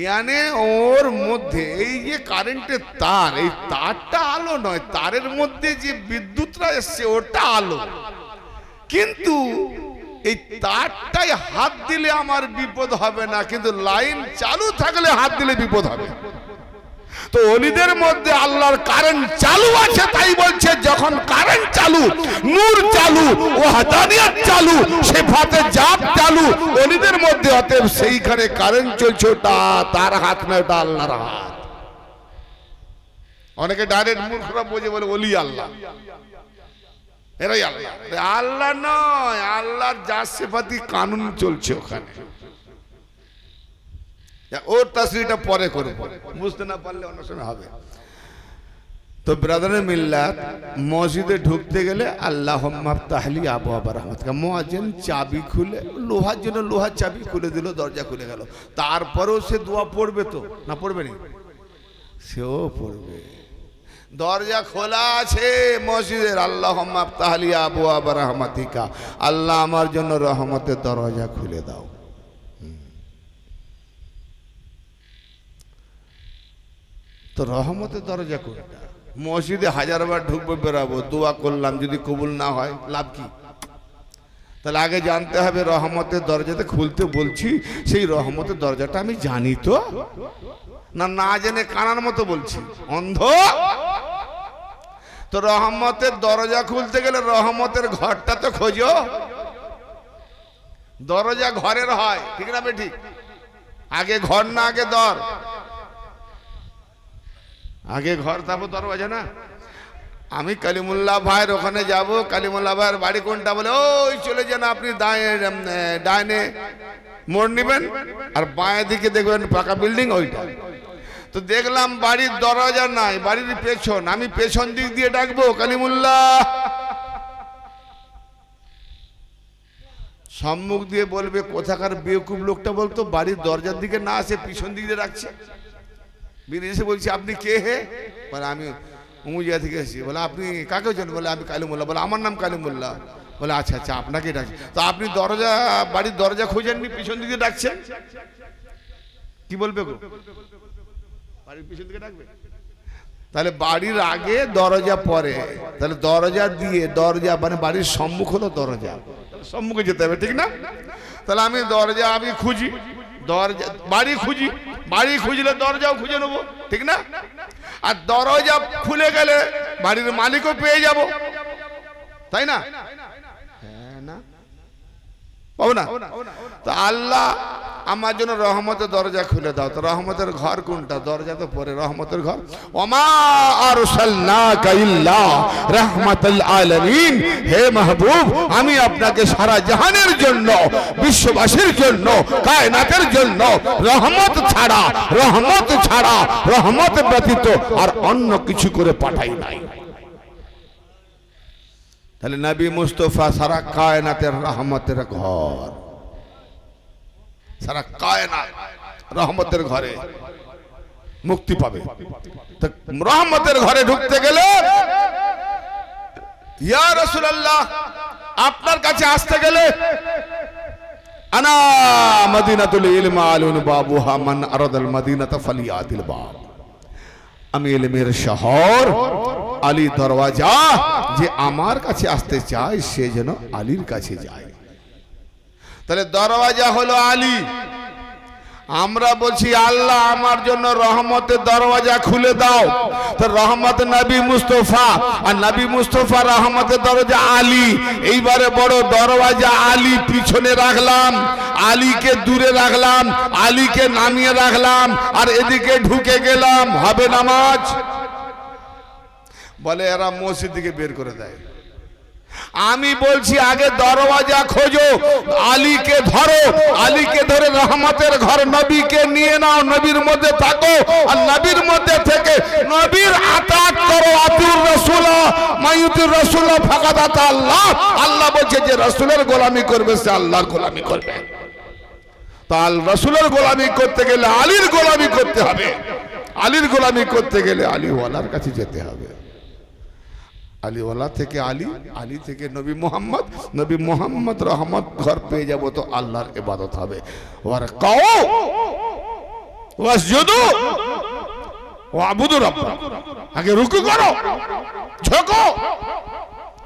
ইয়ানে ওর মধ্যে এই যে কারেন্টের তার, এই তারটা আলো নয়, তারের মধ্যে যে বিদ্যুৎটা এসছে ওটা আলো। কিন্তু এই তারটাই হাত দিলে আমার বিপদ হবে না, কিন্তু লাইন চালু থাকলে হাত দিলে বিপদ হবে। তো অলিদের মধ্যে আল্লাহর কারেন্ট চালু আছে, তাই বলছে যখন কারেন্ট চালু, নূর চালু, ওয়াহদানিয়ত চালু, সিফাতে জাত চালু অলিদের মধ্যে, অতএব সেইখানে কারেন্ট চলছে, ওটা তার হাত না, ওটা আল্লাহর হাত। অনেকে ডাইরেক্ট মূর্খরা বোঝে বলে ওলি আল্লাহ, এরাই আল্লাহ। আল্লাহ নয়, আল্লাহর জাত সিফাতি কানুন চলছে ওখানে। ওর তাসরিটা পরে করে, বুঝতে না পারলে অন্য সময় হবে। তো ব্রাদারে মিল্লাত, মসজিদে ঢুকতে গেলে আল্লাহুম্মা আফতাহলি আবওয়াবা রাহমাতিকা, মুয়াজ্জিন চাবি খুলে, লোহার জন্য লোহার চাবি খুলে দিল, দরজা খুলে গেল। তারপরেও সে দোয়া পড়বে তো না, পড়বে না? সেও পড়বে। দরজা খোলা আছে মসজিদের, আল্লাহুম্মা আফতাহলি আবওয়াবা রাহমাতিকা, আল্লাহ আমার জন্য রহমতের দরজা খুলে দাও। তো রহমতের দরজা কোনটা? মসজিদে 1000বার ঢুকবো বেরাবো, দোয়া করলাম, যদি কবুল না হয় লাভ কি? তাহলে আগে জানতে হবে রহমতের দরজাতে খুলতে বলছি, সেই রহমতের দরজাটা আমি জানি তো না, না জেনে কানার মতো বলছি, অন্ধ। তো রহমতের দরজা খুলতে গেলে রহমতের ঘরটা তো খোঁজো। দরজা ঘরের হয়, ঠিক না বেঠিক? আগে ঘর না আগে দর? আগে ঘর তারপর দরজা না। আমি কালিমুল্লাহ ভাইয়ের ওখানে যাব, কালিমুল্লাহ ভাইয়ের বাড়ি কোনটা? বলে ওই চলে যান আপনি, ডাইনে মোড় নেবেন আর বাঁয়ে দিকে দেখবেন পাকা বিল্ডিং, ওইটা। তো দেখলাম বাড়ির দরজা নাই, বাড়ির পেছন। আমি পেছন দিক দিয়ে ডাকবো কালিমুল্লাহ, সম্মুখ দিয়ে বলবে কোথাকার বেকুব লোকটা বলতো বাড়ির দরজার দিকে না আসে পিছন দিক দিয়ে রাখছে। বেরিয়ে এসে বলছি আপনি কে হে? বলে আমি উমুজিয়া থেকে এসেছি। বলে আপনি কাকে জানেন? বলে আমি কালিমুল্লাহ। বলে আমার নাম কালিমুল্লাহ। বলে আচ্ছা আচ্ছা, আপনাকে ডাকছি। তো আপনি দরজা, বাড়ির দরজা খোঁজেননি, পিছন দিকে ডাকছেন, কি বলবে গো? বাড়ির পিছন দিকে ডাকবে? তাহলে বাড়ির আগে দরজা পরে, তাহলে দরজা দিয়ে, দরজা মানে বাড়ির সম্মুখ হলো দরজা, সম্মুখে যেতে হবে, ঠিক না? তাহলে আমি দরজা আমি খুঁজি, দরজা বাড়ি খুঁজি, বাড়ি খুঁজলে দরজাও খুঁজে নেবো, ঠিক না? আর দরজা খুলে গেলে বাড়ির মালিকও পেয়ে যাব, তাই না? হ্যাঁ না পাবো না? তো আল্লাহ আমার জন্য রহমতের দরজা খুলে দাও। তো রহমতের ঘর কোনটা? দরজা তো পরে, রহমতের ঘর। ওমা আরসালনাকা ইল্লা রাহমাতাল আলামিন, হে মাহবুব, আমি আপনাকে সারা জাহানের জন্য, বিশ্ববাসীর জন্য, কায়নাতের জন্য রহমত ছাড়া, রহমত ছাড়া, রহমত ব্যতীত আর অন্য কিছু করে পাঠাই নাই। তাহলে নবী মুস্তাফা সারা কায়নাতের রহমতের ঘর, সারা কায়নাত রহমতের ঘরে মুক্তি পাবে। তো রহমতের ঘরে ঢুকতে গেলে ইয়া রাসূলুল্লাহ আপনার কাছে আসতে গেলে আনা মদিনাতুল ইলম আলুন বাবুহা মান আরাদাল মদিনাতা ফালিয়াতিল বাব, আমি ইলমের শহর, আলী দরওয়াজা, যে আমার কাছে আসতে চায় সে যেন আলীর কাছে যায়। তাহলে দরওয়াজা হলো আলী। আমরা বলছি আল্লাহ আমার জন্য রহমতের দরওয়াজা খুলে দাও। তো রহমত নবী মুস্তাফা, আর নবী মুস্তাফা রহমতের দরজা আলী। এইবারে বড় দরওয়াজা আলী পিছনে রাখলাম, আলীকে দূরে রাখলাম, আলীকে নামিয়ে রাখলাম, আর এদিকে ঢুকে গেলাম, হবে নামাজ? বলে এরা মসজিদ দিকে বের করে দেয়। আমি বলছি আগে দরওয়াজা খোঁজো, আলীকে ধরো, আলীকে ধরে রহমতের ঘর নবীকে নিয়ে নাও, নবীর মধ্যে থাকো, আর নবীর মধ্যে থেকে নবীর আতাত করো। আতিউর রাসূল মাইয়ুতির রাসূল ফাকাদ আতা আল্লাহ। আল্লাহ বলছে যে রাসূলের গোলামি করবে সে আল্লাহর গোলামি করবে। তাল রাসূলের গোলামি করতে গেলে আলীর গোলামি করতে হবে, আলীর গোলামি করতে গেলে আলীওয়ালার কাছে যেতে হবে। আলীওয়ালা থেকে আলী, আলী থেকে নবী মোহাম্মদ, নবী মোহাম্মদ রহমত ঘর পেয়ে যাব, তো আল্লাহর ইবাদত হবে। ওয়ারকাউ ওয়াসজুদু ওয়াবুদু রাব্বাকুম, আগে রুকু করো, ঝোঁকো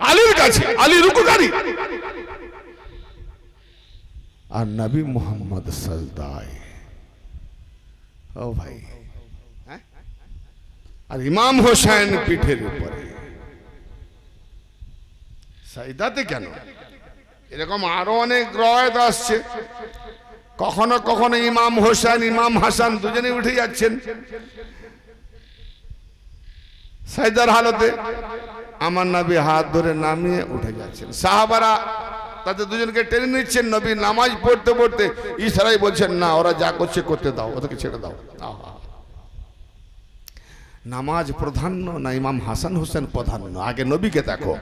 আলীর কাছে, আলী রুকুকারী, আর নবী মোহাম্মদ সাজদায়। ও ভাই, আর ইমাম হোসেন পিঠের উপরে। সাজদাতে কেন? এরকম আরো অনেক রওয়ায়াত আসছে। কখনো কখনো ইমাম হোসেন, ইমাম হাসান দুজনে উঠে যাচ্ছেন সাজদার হালতে, আমার নবী হাত ধরে নামিয়ে উঠে যাচ্ছেন। সাহাবারা তাদের দুজনকে টেনে নিচ্ছেন, নবী নামাজ পড়তে পড়তে ইশারায় বলছেন না, ওরা যা করছে করতে দাও, ওদেরকে ছেড়ে দাও। নামাজ প্রাধান্য না ইমাম হাসান হোসেন প্রাধান্য? আগে নবীকে দেখো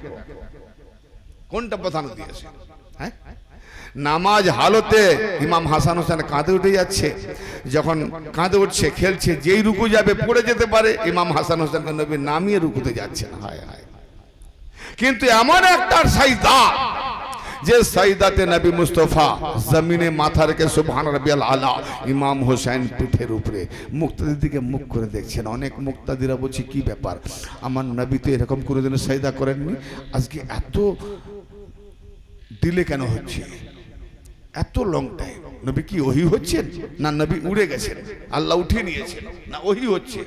কোনটা প্রাধান্য দিয়েছে। হ্যাঁ, নামাজ হালতে ইমাম হাসান হোসেন কাঁদে উঠে যাচ্ছে, যখন কাঁদে উঠছে খেলছে, যেই রুকু যাবে পড়ে যেতে পারে, ইমাম হাসান হোসেনকে নবী নামিয়ে রুকুতে যাচ্ছেন। হায় হায়, কিন্তু এমন একটা সাজদা যে সাজদাতে নবী মুস্তাফা জমিনে মাথা রেখে সুবহান রাব্বিয়াল আলা, ইমাম হোসেন পিঠের উপরে মুক্তাদির দিকে মুখ করে দেখছেন। অনেক মুক্তাদিরা বলছে কি ব্যাপার, আমার নবী তো এরকম কোনোদিনও সাজদা করেননি, আজকে এত দিলে কেন হচ্ছে, এত লং টাইম? নবী কি ওহী হচ্ছেন, না নবী উড়ে গেছেন, আল্লাহ উঠিয়ে নিয়েছেন, না ওহী হচ্ছে?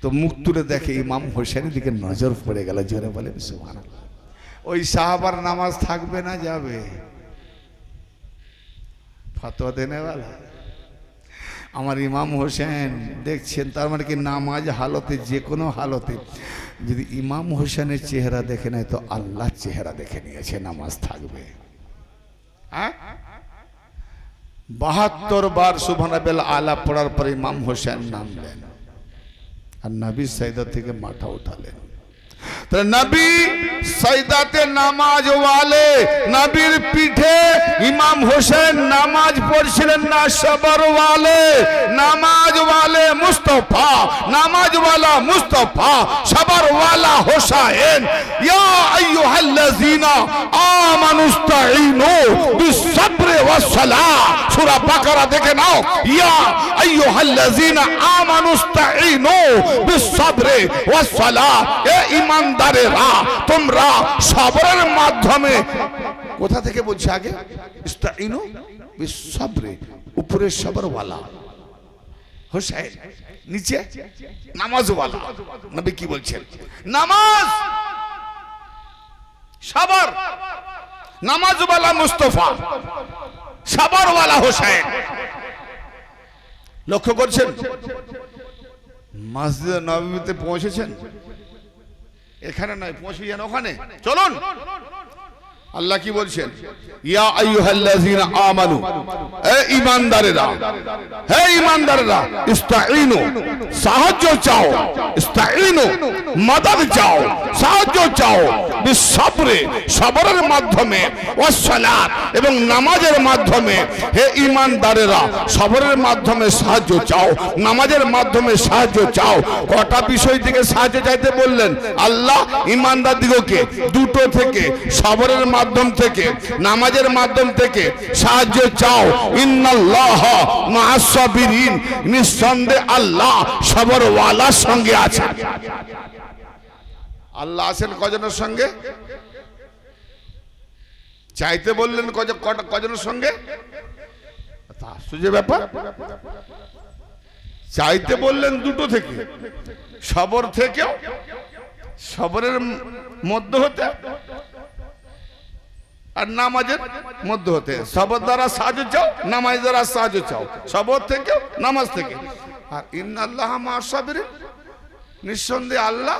তো মুখ তুলে দেখে ইমাম হোসেনের দিকে নজর পড়ে গেল। জোরে বলেন সুবহানাল্লাহ। ওই সাহাবার নামাজ থাকবে না যাবে? ফতোয়া দেনেওয়ালা আমার ইমাম হোসেন দেখছেন, তার মানে কি নামাজ হালতে, যে কোনো হালতে যদি ইমাম হোসেনের চেহারা দেখে নেয় তো আল্লাহ চেহারা দেখে নিয়েছে, নামাজ থাকবে। 72 বার সুবহানাল্লাহ আলা পড়ার পর ইমাম হোসেন নামলেন আর নবী সাজদা থেকে মাথা উঠালেন। तो नबी सजदाते नामाज वाले नबीर पीठे इमाम हुसैन नामाज पढ़ছিলেন ना सबर वाले नमाज वाले मुस्तफा नमाज वाला मुस्तफा सबर वाला हुसैन या अय्युहल्लज़ीना आमनुस्तईनु बिस्सब्र वस्सलाह सूरा बकरा देखे नाओ या अय्युहल्लज़ीना आमनुस्तईनु बिस्सब्र वस्सलाह ए ईमानदारेरा তোমরা সবরের মাধ্যমে কোথা থেকে বলছে আগে ইস্তাইনু বিসবরে উপরে সবর वाला হোসেন নিচে নামাজ वाला নবী কি বলছেন নামাজ সবর নামাজ वाला মুস্তাফা সবর वाला হোসেন লক্ষ্য করছেন মসজিদে নববীতে পৌঁছেছেন এখানে নয় পৌঁছে যান ওখানে চলুন আল্লাহ কি বলছেন ইয়া আইয়ুহাল্লাযীনা আমানু হে ঈমানদারেরা হে ঈমানদারেরা ইস্তাঈনু সাহায্য চাও ইস্তাঈনু মদদ চাও সাহায্য চাও বিসবরে সবরের মাধ্যমে ওয়াসসালাত এবং নামাজের মাধ্যমে হে ঈমানদারেরা সবরের মাধ্যমে সাহায্য চাও নামাজের মাধ্যমে সাহায্য চাও কটা বিষয় থেকে সাহায্য চাইতে বললেন আল্লাহ ঈমানদারদিগকে দুটো থেকে সবরের মাধ্যম থেকে নামাজের মাধ্যম থেকে সাহায্য চাও ইন্নাল্লাহ মাআস সাবিরিন নিঃসন্দেহে আল্লাহ সবর ওয়ালার সঙ্গে আছে আল্লাহ আছেন কজনের সঙ্গে চাইতে বললেন কজনের সঙ্গে আশ্চর্য ব্যাপার চাইতে বললেন দুটো থেকে সবর থেকেও সবরের মধ্যে হতে আর নামাজের মধ্যে হতে সবর দ্বারা সাহায্য চাও নামাজ দ্বারা সাহায্য চাও সবর থেকে নামাজ থেকে আর ইন্নাল্লাহ মাআস সাবিরিন নিঃসন্দেহে আল্লাহ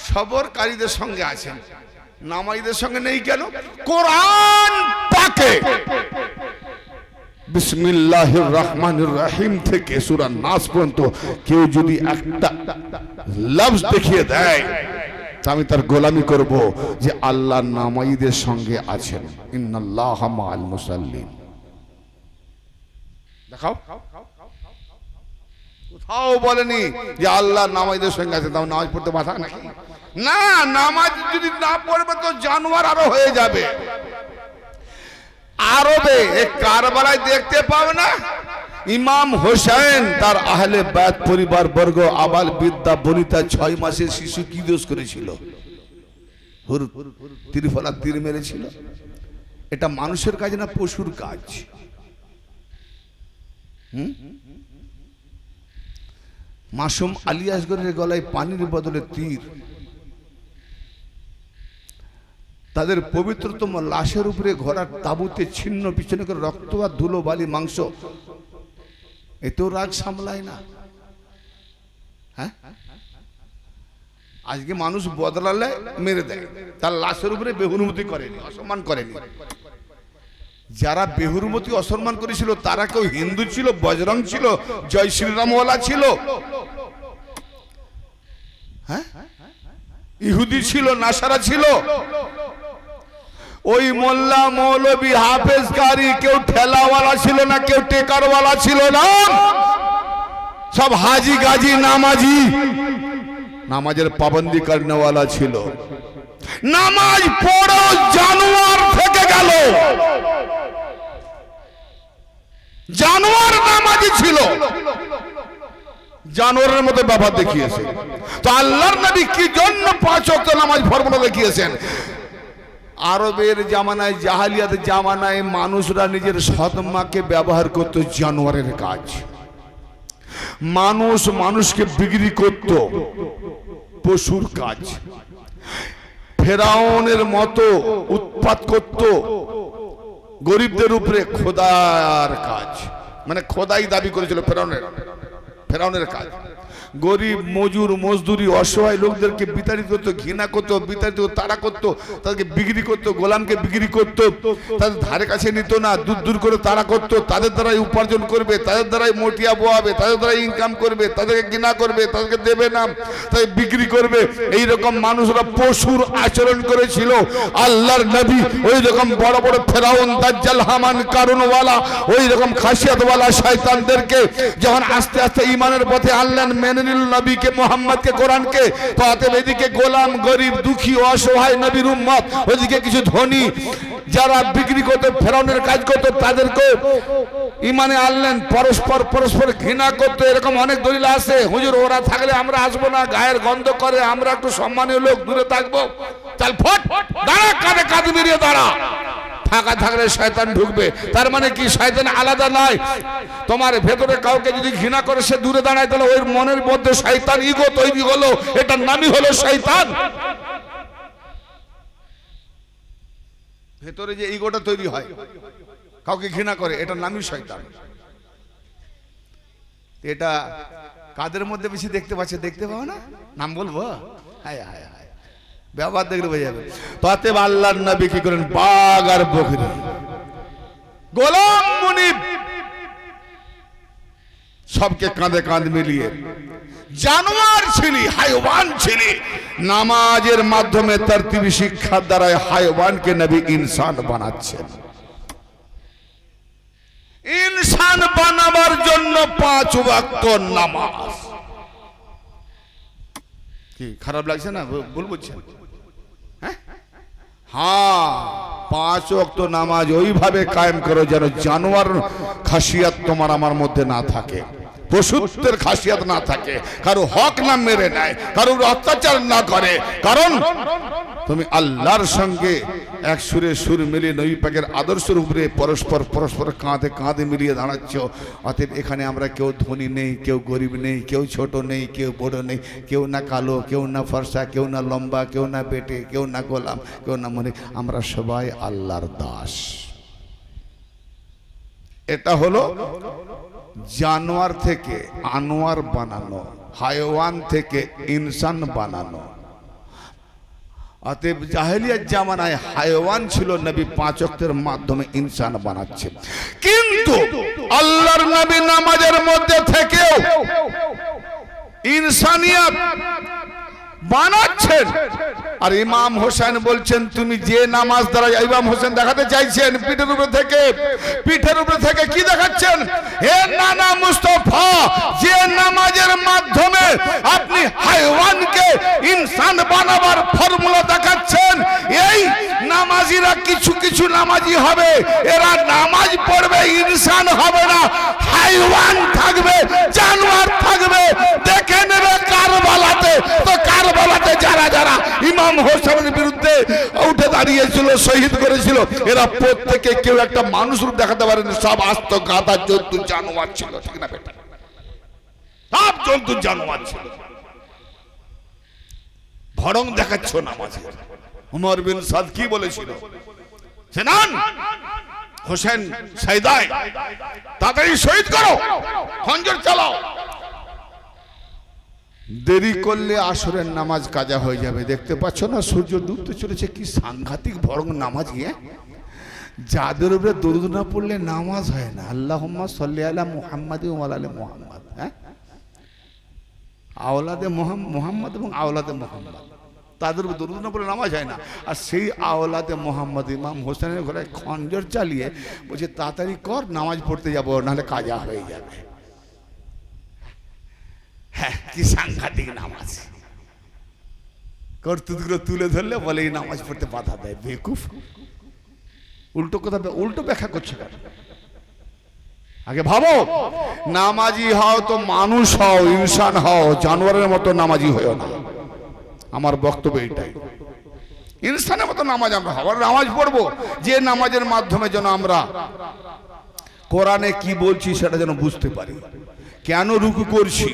সবরকারীদের সঙ্গে আছেন নামাজীদের সঙ্গে নেই কেন কোরআন পাকে বিসমিল্লাহির রহমানির রহিম থেকে সূরা নাস পর্যন্ত কেউ যদি একটা লফজ দেখিয়ে দেয় আমি তার গোলামি করব যে আল্লাহ নামাজীদের সঙ্গে আছেন ইন্নাল্লাহা মাআল মুসাল্লিন দেখাও কোথাও বলেনি যে আল্লাহ নামাজীদের সঙ্গে আছেন তাও নামাজ পড়তে বাধা নাকি না নামাজ যদি না পড়বে তো জানোয়ার আরো হয়ে যাবে আরবে এক কারবালায় দেখতে পাবে না ইমাম হোসেন তার আহলে বায়ত পরিবার বর্গ আবাল বিদ্যা বনিতা 6 মাসের শিশু কি দোষ করেছিল তীরফলা তীর মেরেছিল এটা মানুষের কাজ না পশুর কাজ মাসুম আলী আসগরের গলায় পানির বদলে তীর তাদের পবিত্রতম লাশের উপরে ঘোড়ার তাবুতে ছিন্ন পিছনে করে রক্ত আর ধুলো বালি মাংস এতেও রাগ সামলায় না হ্যাঁ আজকে মানুষ বদলালে মেরে দেয় তার লাশের উপরে বেহুরমতি করেনি অসম্মান করেনি যারা বেহুরমতি অসম্মান করেছিল তারা কেউ হিন্দু ছিল বজরং ছিল জয় শ্রীরামওয়ালা ছিল হ্যাঁ ইহুদি ছিল নাসারা ছিল ওই মোল্লা মৌলবী হাফেজ কারি কেউ ঠেলাওয়ালা ছিল না কেউ টেকারওয়ালা ছিল না সব হাজি গাজি নামাজি নামাজের পাবন্দি করনেওয়ালা ছিল নামাজ পড়ো জানোয়ার থেকে গেল জানোয়ার নামাজি ছিল জানোয়ারের মতো ব্যবহার দেখিয়েছে তো আল্লাহর নবী কি জন্য 5 ওয়াক্ত নামাজ ফরমানো দেখিয়েছেন আরবের জামানায় জাহালিয়াতের জামানায় মানুষরা নিজের সৎমাকে ব্যবহার করত জানোয়ারের কাজ মানুষ মানুষকে বিক্রি করত পশুর কাজ ফেরাউনের মতো উৎপাত করত গরিবদের উপরে খোদার কাজ মানে খোদাই দাবি করেছিল ফেরাউনের কাজ গরিব মজুর মজদুরি অসহায় লোকদেরকে বিতাড়িত করতো, ঘৃণা করতো, বিতাড়িত তারা করতো, তাদেরকে বিক্রি করতো, গোলামকে বিক্রি করতো, তাদের ধারে কাছে নিত না, দূর দূর করে তারা করতো। তাদের দ্বারাই উপার্জন করবে, তাদের দ্বারাই মটিয়া বোয়াবে, তাদের দ্বারাই ইনকাম করবে, তাদেরকে ঘৃণা করবে, তাদেরকে দেবে না, তাই বিক্রি করবে। এইরকম মানুষরা পশুর আচরণ করেছিল। আল্লাহর নবী ওই রকম বড় বড় ফেরাউন, দাজ্জাল, হামান, কারুনওয়ালা, ওই রকম খাসিয়াতওয়ালা শয়তানদেরকে যখন আস্তে আস্তে ঈমানের পথে আনলেন, মেনে নিল নবীকে, মুহাম্মদকে, কোরআনকে, তো অতএব এদিকে গোলাম, গরিব, দুঃখী, অসহায় নবীর উম্মত, ওইদিকে কিছু ধনী যারা বিক্রি করতো, ফেরাউনের কাজ করতো, তাদেরকে ঈমানে আনলেন। পরস্পর ঘৃণা করতো। এরকম অনেক দলিল আছে, হুজুর ওরা থাকলে আমরা আসবো না, গায়ের গন্ধ করে, আমরা একটু সম্মানীয় লোক, দূরে থাকবো। চল ফট, দাঁড়া, কাঁধে কাঁধ মিলিয়ে দাঁড়া। ফাঁকা থাকলে শয়তান ঢুকবে। তার মানে কি, শয়তান আলাদা নাই। তোমার ভেতরে কাউকে যদি ঘৃণা করে সে দূরে দাঁড়ায়, তাহলে ওই মনের মধ্যে শয়তান ইগো তৈরি হলো, এটার নামই হলো শয়তান। ভেতরে যে ইগোটা তৈরি হয়, কাউকে ঘৃণা করে, এটার নামই শয়তান। এটা কাদের মধ্যে বেশি দেখতে পাচ্ছে? দেখতে পাও না? নাম বলবো? হায় হায় হায়, ব্যবহার দেখলে বোঝা যাবে। তাতে আল্লাহর নবী কি করেন? বাঘ আর বকরি, গোলাম, মুনিব, সবকে কাঁধে কাঁধ মিলিয়ে, জানোয়ার ছিলি, হায়ওয়ান ছিলি, নামাজের মাধ্যমে তারতিবি শিক্ষার দ্বারা হায়ওয়ানকে নবী ইনসান বানাচ্ছেন। ইনসান বানাবার জন্য 5 ওয়াক্ত নামাজ। কি খারাপ লাগছে না? ভুল বলছেন? হ্যাঁ, 5 ওয়াক্ত নামাজ ওইভাবে কায়েম করো যেন জানোয়ার খাসিয়াত তোমার আমার মধ্যে না থাকে, পশুত্বের খাসিয়াত না থাকে, কারো হক না মেরে নেয়, কারোর অত্যাচার না করে। কারণ তুমি আল্লাহর সঙ্গে এক সুরে সুর মিলিয়ে নবী পাকের আদর্শের উপরে পরস্পর কাঁধে কাঁধে মিলিয়ে দাঁড়াচ্ছ। অতএব এখানে আমরা কেউ ধনী নেই, কেউ গরিব নেই, কেউ ছোট নেই, কেউ বড় নেই, কেউ না কালো, কেউ না ফর্সা, কেউ না লম্বা, কেউ না বেটে, কেউ না গোলাম, কেউ না মনে, আমরা সবাই আল্লাহর দাস। এটা হলো জানোয়ার থেকে আনোয়ার বানানো, হায়ওয়ান থেকে ইনসান বানানো। অতএব জাহেলিয়াত জামানায় হায়ওয়ান ছিল, নবী 5 ওয়াক্তের মাধ্যমে ইনসান বানাচ্ছে। কিন্তু আল্লাহর নবী নামাজের মধ্যে থেকেও ইনসানিয়াত বানাচ্ছেন। আর ইমাম হোসেন বলছেন, তুমি যে নামাজ দ্বারা, ইমাম হোসেন দেখাতে চাইছেন পিঠের উপরে থেকে কি দেখাচ্ছেন? হে নানা মুস্তাফা, যে নামাজের মাধ্যমে আপনি হায়ওয়ানকে ইনসান বানাবার ফর্মুলা দেখাচ্ছেন, এই নামাজিরা কিছু নামাজি হবে, এরা নামাজ পড়বে, ইনসান হবে না, হায়ওয়ান থাকবে, জানোয়ার থাকবে। দেখে নেবে কারবালাতে। তো কারবালাতে যারা যারা ইমাম হোসেনের বিরুদ্ধে উঠে দাঁড়িয়েছিল, শহীদ করেছিল, এরা প্রত্যেকে কেউ একটা মানুষ রূপ দেখাতে পারেনি, সব আস্ত গাদা জন্তু জানোয়ার ছিল। ঠিক না বেটা? সব জন্তু জানোয়ার ছিল। ভরং দেখাচ্ছ নামাজে। উমর বিন সাদ কি বলেছিল? সেনান হোসেন সাইদাই, তাড়াতাড়ি শহীদ করো, খঞ্জর চালাও। দেরি করলে আসরের নামাজ কাজা হয়ে যাবে। দেখতে পাচ্ছ না, সূর্য ডুবতে চলেছে। কি সাংঘাতিক ভরং নামাজ! গিয়ে যাদের উপরে দরুদ না পড়লে নামাজ হয় না। আল্লাহুম্মা সাল্লি আলা মুহাম্মাদ ওয়া আলা মুহাম্মাদ। হ্যাঁ, আওলাদে মুহাম্মদ এবং আওলাদে মুহাম্মদ, তাদের উপর দরুদ না পড়লে নামাজ হয় না। আর সেই আওলাদে মুহাম্মদ ইমাম হোসেনের ঘরে খঞ্জর চালিয়ে বলছে, তাড়াতাড়ি কর, নামাজ পড়তে যাবো, নাহলে কাজা হয়ে যাবে। হ্যাঁ, কি সাংঘাতিক নামাজ! কর্তৃত্বগুলো তুলে ধরলে বলে এই নামাজ পড়তে বাধা দেয়। বেকুফ! উল্টো কথা, উল্টো ব্যাখ্যা করছে। আগে ভাবো, নামাজি হও তো মানুষ হও, ইনসান হও, জানোয়ারের মতো নামাজি হও না। আমার বক্তব্য এইটাই। ইনসানের মতো নামাজ আমরা হব, নামাজ পড়বো যে নামাজের মাধ্যমে যেন আমরা কোরআনে কি বলছি সেটা যেন বুঝতে পারি। কেন রুকু করছি,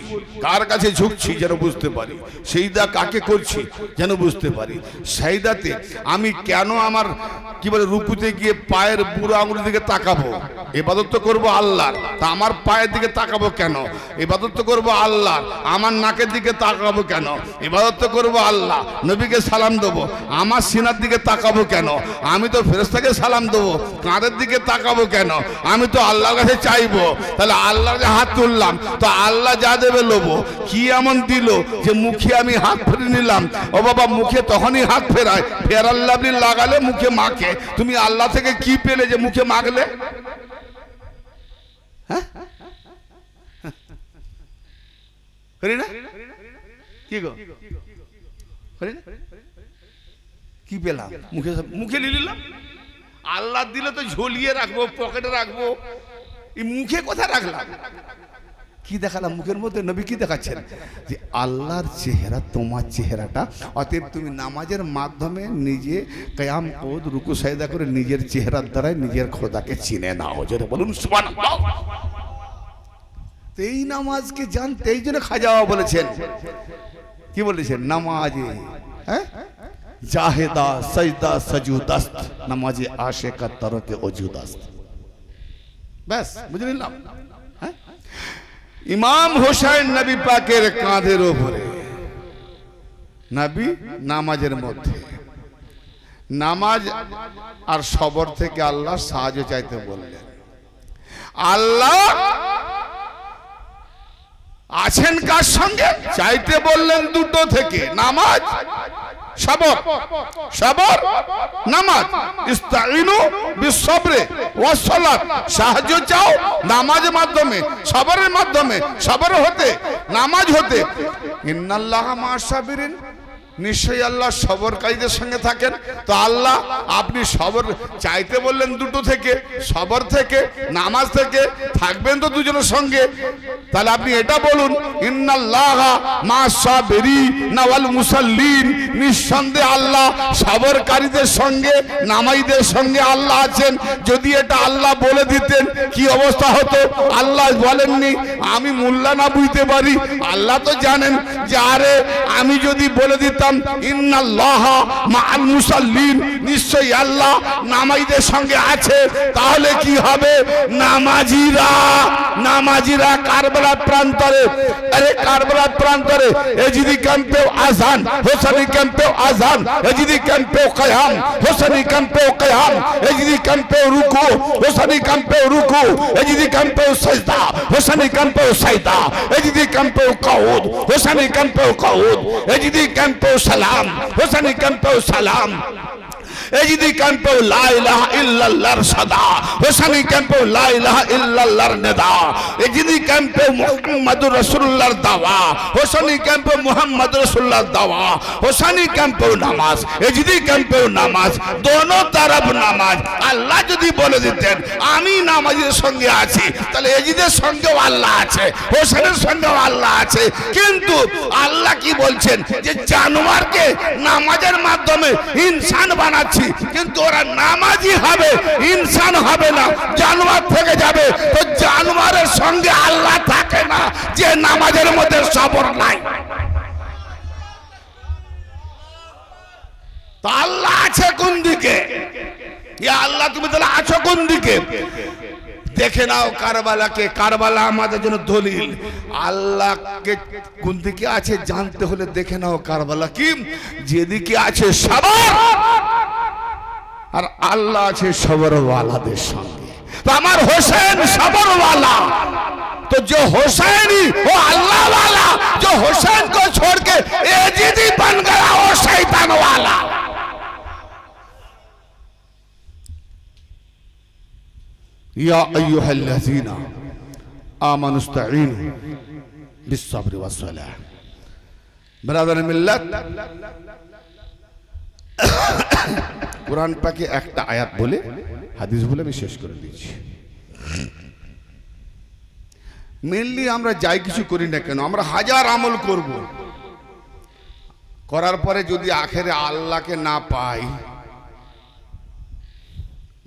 কার কাছে ঝুঁকছি যেন বুঝতে পারি, সেইদা কাকে করছি যেন বুঝতে পারি, সেইদাতে আমি কেন আমার কি বলে রুকুতে গিয়ে পায়ের বুড়ো আঙুলের দিকে তাকাবো, ইবাদত তো করবো আল্লাহর, তা আমার পায়ের দিকে তাকাবো কেন, ইবাদত তো করবো আল্লাহর, আমার নাকের দিকে তাকাবো কেন, ইবাদত তো করবো আল্লাহ, নবীকে সালাম দেবো, আমার সিনার দিকে তাকাবো কেন, আমি তো ফেরেশতাকে সালাম দেবো, কাঁধের দিকে তাকাবো কেন, আমি তো আল্লাহর কাছে চাইবো, তাহলে আল্লাহর যে হাত তুললাম তো আল্লাহ যা দেবে লোবো, কি এমন দিল যে মুখে আমি হাত ফেরে নিলাম, ও বাবা মুখে তখনই হাত ফেরায়, ফের আল্লাহ লাগালে মুখে মাখে, তুমি আল্লাহ থেকে কি পেলে যে মুখে মাখলে? হ্যাঁ কি গো কি পেলাম? মুখে মুখে নিলাম, আল্লাহ দিলে তো ঝুলিয়ে রাখবো, পকেটে রাখবো, এই মুখে কোথায় রাখলাম? কি দেখালাম মুখের মধ্যে? নবী কি দেখাচ্ছেন? যে আল্লাহর চেহারা তোমার চেহারাটা, অতএব তুমি নামাজের মাধ্যমে নিজে কিয়াম কুদ রুকু সাজদা করে নিজের চেহারার দ্বারাই নিজের খোদাকে চিনে নাও। জোরে বলুন সুবহানাল্লাহ। এই নামাজকে জানতে এই জন্য খাজা বাবা বলেছেন, কি বলেছেন? নামাজে হ্যাঁ জাহেদা সজদা সজুদাস্ত, নামাজে আশিকা তরকে ওজুদাস্ত। ব্যাস বুঝে নিলাম। ইমাম হোসেন নবী পাকের কাঁধের উপরে, নবী নামাজের মধ্যে, নামাজ আর সবর থেকে আল্লাহ সাহায্য চাইতে বললেন। আল্লাহ আছেন কার সঙ্গে? চাইতে বললেন দুটো থেকে, নামাজ সবর, সবর নামাজ। ইস্তাইনু বিসসবরে ওয়াস সালাত, সাহায্য চাও নামাজের মাধ্যমে, সবরের মাধ্যমে, সবর হতে নামাজ হতে। ইন্নাল্লাহা মা'আস সাবিরিন, নিশ্চয়ই আল্লাহ সবরকারীদের সঙ্গে থাকেন। তো আল্লাহ আপনি সবর চাইতে বললেন দুটো থেকে, সবর থেকে, নামাজ থেকে, থাকবেন তো দুজনের সঙ্গে। তাহলে আপনি এটা বলুন, ইন্নাল্লাহা মা'আস সাবিরিন ওয়াল মুসাল্লিন, নিঃসন্দেহে আল্লাহ সবরকারীদের সঙ্গে, নামাজীদের সঙ্গে আল্লাহ আছেন। যদি এটা আল্লাহ বলে দিতেন কি অবস্থা হতো? আল্লাহ বলেননি, আমি মোল্লা না বুঝতে পারি, আল্লাহ তো জানেন যে আরে আমি যদি বলে দিতাম ইন্নাল্লাহা মা'আল মুসাল্লিন, নিশ্চয়ই আল্লাহ নামাজীদের সঙ্গে আছে, তাহলে কি হবে? নামাজিরা কারবালার প্রান্তরে, আরে কারবালার প্রান্তরে এজিদি ক্যাম্পেও আযান, হোসেনি ক্যাম্পেও আযান, এজিদি ক্যাম্পেও কিয়াম, হোসেনি ক্যাম্পেও কিয়াম, এজিদি ক্যাম্পেও রুকু, হোসেনি ক্যাম্পেও রুকু, এজিদি ক্যাম্পেও সাজদা, হোসেনি ক্যাম্পেও সাজদা, এজিদি ক্যাম্পেও কাউদ, হোসেনি ক্যাম্পেও কাউদ, এজিদি ক্যাম্পেও সালাম, হোসেনি ক্যাম্পেও সালাম, এজিদি ক্যাম্পেও লা ইলাহা ইল্লাল্লাহর সাদা, হোসেনি ক্যাম্পেও লা ইলাহা ইল্লাল্লাহর নেদা, এজিদি ক্যাম্পেও মুহাম্মাদুর রাসূলুল্লাহর দাওয়া, হোসেনি ক্যাম্পেও মুহাম্মাদুর রাসূলুল্লাহর দাওয়া, হোসেনি ক্যাম্পেও নামাজ, এজিদি ক্যাম্পেও নামাজ, দোনো তরফ নামাজ। আল্লাহ যদি বলে দিতেন আমি নামাজের সঙ্গে আছি, তাহলে এজিদের সঙ্গেও আল্লাহ আছে, হোসেনের সঙ্গেও আল্লাহ আছে। কিন্তু আল্লাহ কি বলছেন? যে জানোয়ারকে নামাজের মাধ্যমে ইনসান বানাচ্ছে, কিন্তু ওরা নামাজি হবে, ইনসান হবে না, জানোয়ার থেকে যাবে। তো জানোয়ারের সঙ্গে আল্লাহ থাকে না যে নামাজের মধ্যে সবর নাই। তো আল্লাহ আছে কোন দিকে? আল্লাহ তুমি তাহলে আছো কোন দিকে? দেখে নাও কারবালাকে, কারবালা আমাদের জন্য দলিল। আল্লাহকে কোন দিকে আছে জানতে হলে দেখে নাও কারবালা কি, যেদিকে আছে সবর, আর আল্লাহ আছে সবরওয়ালাদের সঙ্গে। তো আমার হোসেন সবরওয়ালা, तो जो हुसैनी वो अल्लाह वाला, जो हुसैन को छोड़ के एजीदी बन गया वो शैतान वाला। या अय्युहल्लज़ीना आमनु इस्तईनु बिस्सब्रि वस्सलाह। ब्रदर मिल्लत, कुरान पाके একটা আয়াত বলে হাদিস বলে আমি শেষ করে দিচ্ছি। মেনলি আমরা যাই কিছু করি না কেন, আমরা হাজার আমল করব, করার পরে যদি আখেরে আল্লাহকে না পাই,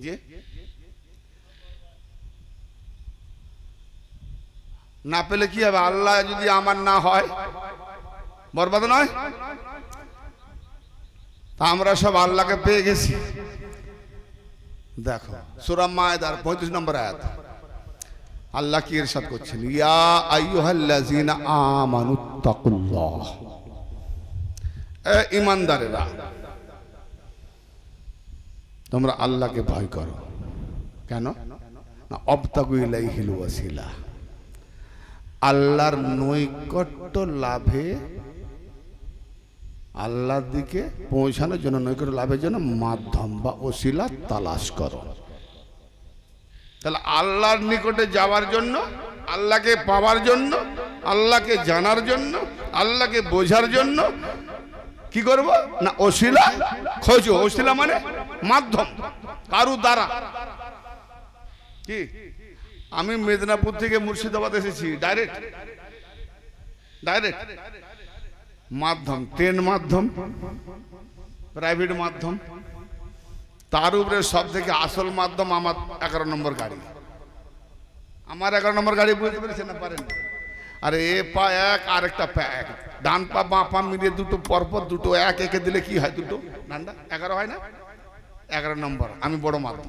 যে না পেলে কি হবে? আল্লাহ যদি আমার না হয় বরবাদ নয়? তা আমরা সব আল্লাহকে পেয়ে গেছি। দেখো সূরা মায়েদার 35 নম্বর আয়াত আল্লাহ কি ইরশাদ করছেন, ইয়া আইয়ুহাল্লাযিনা আমানুত্তাকুল্লাহ, এ ঈমানদারেরা তোমরা আল্লাহকে ভয় করো। কেন না? অবতাগু ইলাইহিল ওয়াসিলা, আল্লাহর নৈকট্য লাভে, আল্লাহর দিকে পৌঁছানোর জন্য, নৈকট্য লাভের জন্য মাধ্যম বা ওসিলা তালাশ করো। তাহলে আল্লাহর নিকটে যাওয়ার জন্য, আল্লাহকে পাওয়ার জন্য, আল্লাহকে জানার জন্য, আল্লাহকে বোঝার জন্য কি করব না? ওসিলা খোঁজো। ওসিলা মানে মাধ্যম, কারু দ্বারা। কি আমি মেদিনীপুর থেকে মুর্শিদাবাদ এসেছি ডাইরেক্ট মাধ্যম, ট্রেন মাধ্যম, প্রাইভেট মাধ্যম, তার উপরে সব থেকে আসল মাধ্যম আমার 11 নম্বর গাড়ি। আমার 11 নম্বর গাড়ি বুঝতে পেরেছেন না? পারেন? আরে এ পা এক আর একটা পা এক, ডান পা বাঁ পা মিলিয়ে দুটো পরপর, দুটো এক একে দিলে কি হয়? দুটো ডান্ডা 11 হয় না? 11 নম্বর আমি বড় মাধ্যম।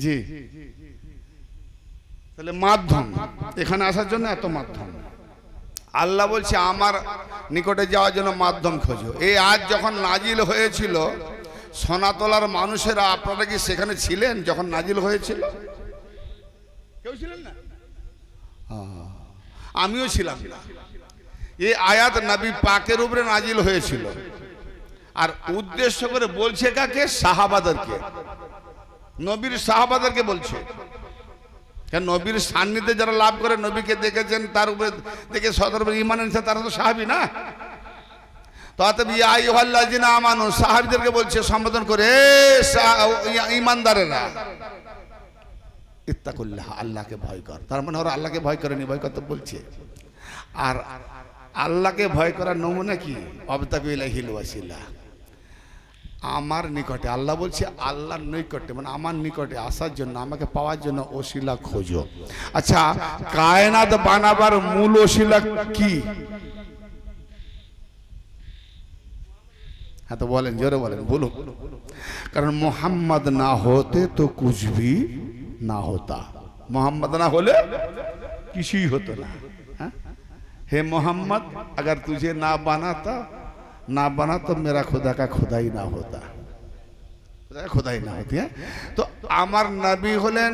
জি, তাহলে মাধ্যম, এখানে আসার জন্য এত মাধ্যম। আল্লাহ বলছে আমার নিকটে যাওয়ার জন্য মাধ্যম খোঁজো। এই আজ যখন নাজিল হয়েছিল, সোনাতলার মানুষেরা আপনারা কি সেখানে ছিলেন যখন নাজিল হয়েছিল? কেউ ছিলেন না? আমিও ছিলাম না। এই আয়াত নবী পাকের উপরে নাজিল হয়েছিল, আর উদ্দেশ্য করে বলছে কাকে? সাহাবাদেরকে, নবীর সাহাবাদেরকে বলছে। কারণ নবীর সান্নিধ্যে যারা লাভ করে, নবীকে দেখেছেন, তার উপরে দেখে সদর ঈমান এনেছে, তারা তো সাহাবী না? সাহাবীদেরকে বলছে সম্বোধন করে, ঈমানদারেরা ইত্তাকুল্লাহ, আল্লাহকে ভয় কর। তার মানে ওরা আল্লাহকে ভয় করেনি, ভয় করতে বলছে। আর আল্লাহকে ভয় করার নমুনা কি? অবতাগু ইলাইহিল ওয়াসিলা, আমার নিকটে। আল্লাহ বলছে আল্লাহর নিকটে মানে আমার নিকটে আসার জন্য, আমাকে পাওয়ার জন্য ওসিলা খোঁজো। আচ্ছা, কায়নাত বানাবার মূল ওসিলা কি? হ্যাঁ তো বলেন, জোরে বলেন, বলুন। কারণ মোহাম্মদ না হতে তো কুছ ভি না হতা, মোহাম্মদ না হলে কিছুই হতো না। हे मोहम्मद, अगर तुझे ना बना तो मेरा खुदा का खुदा ही ना होता, खुदा ही ना होती है। तो आमार नबी हलेन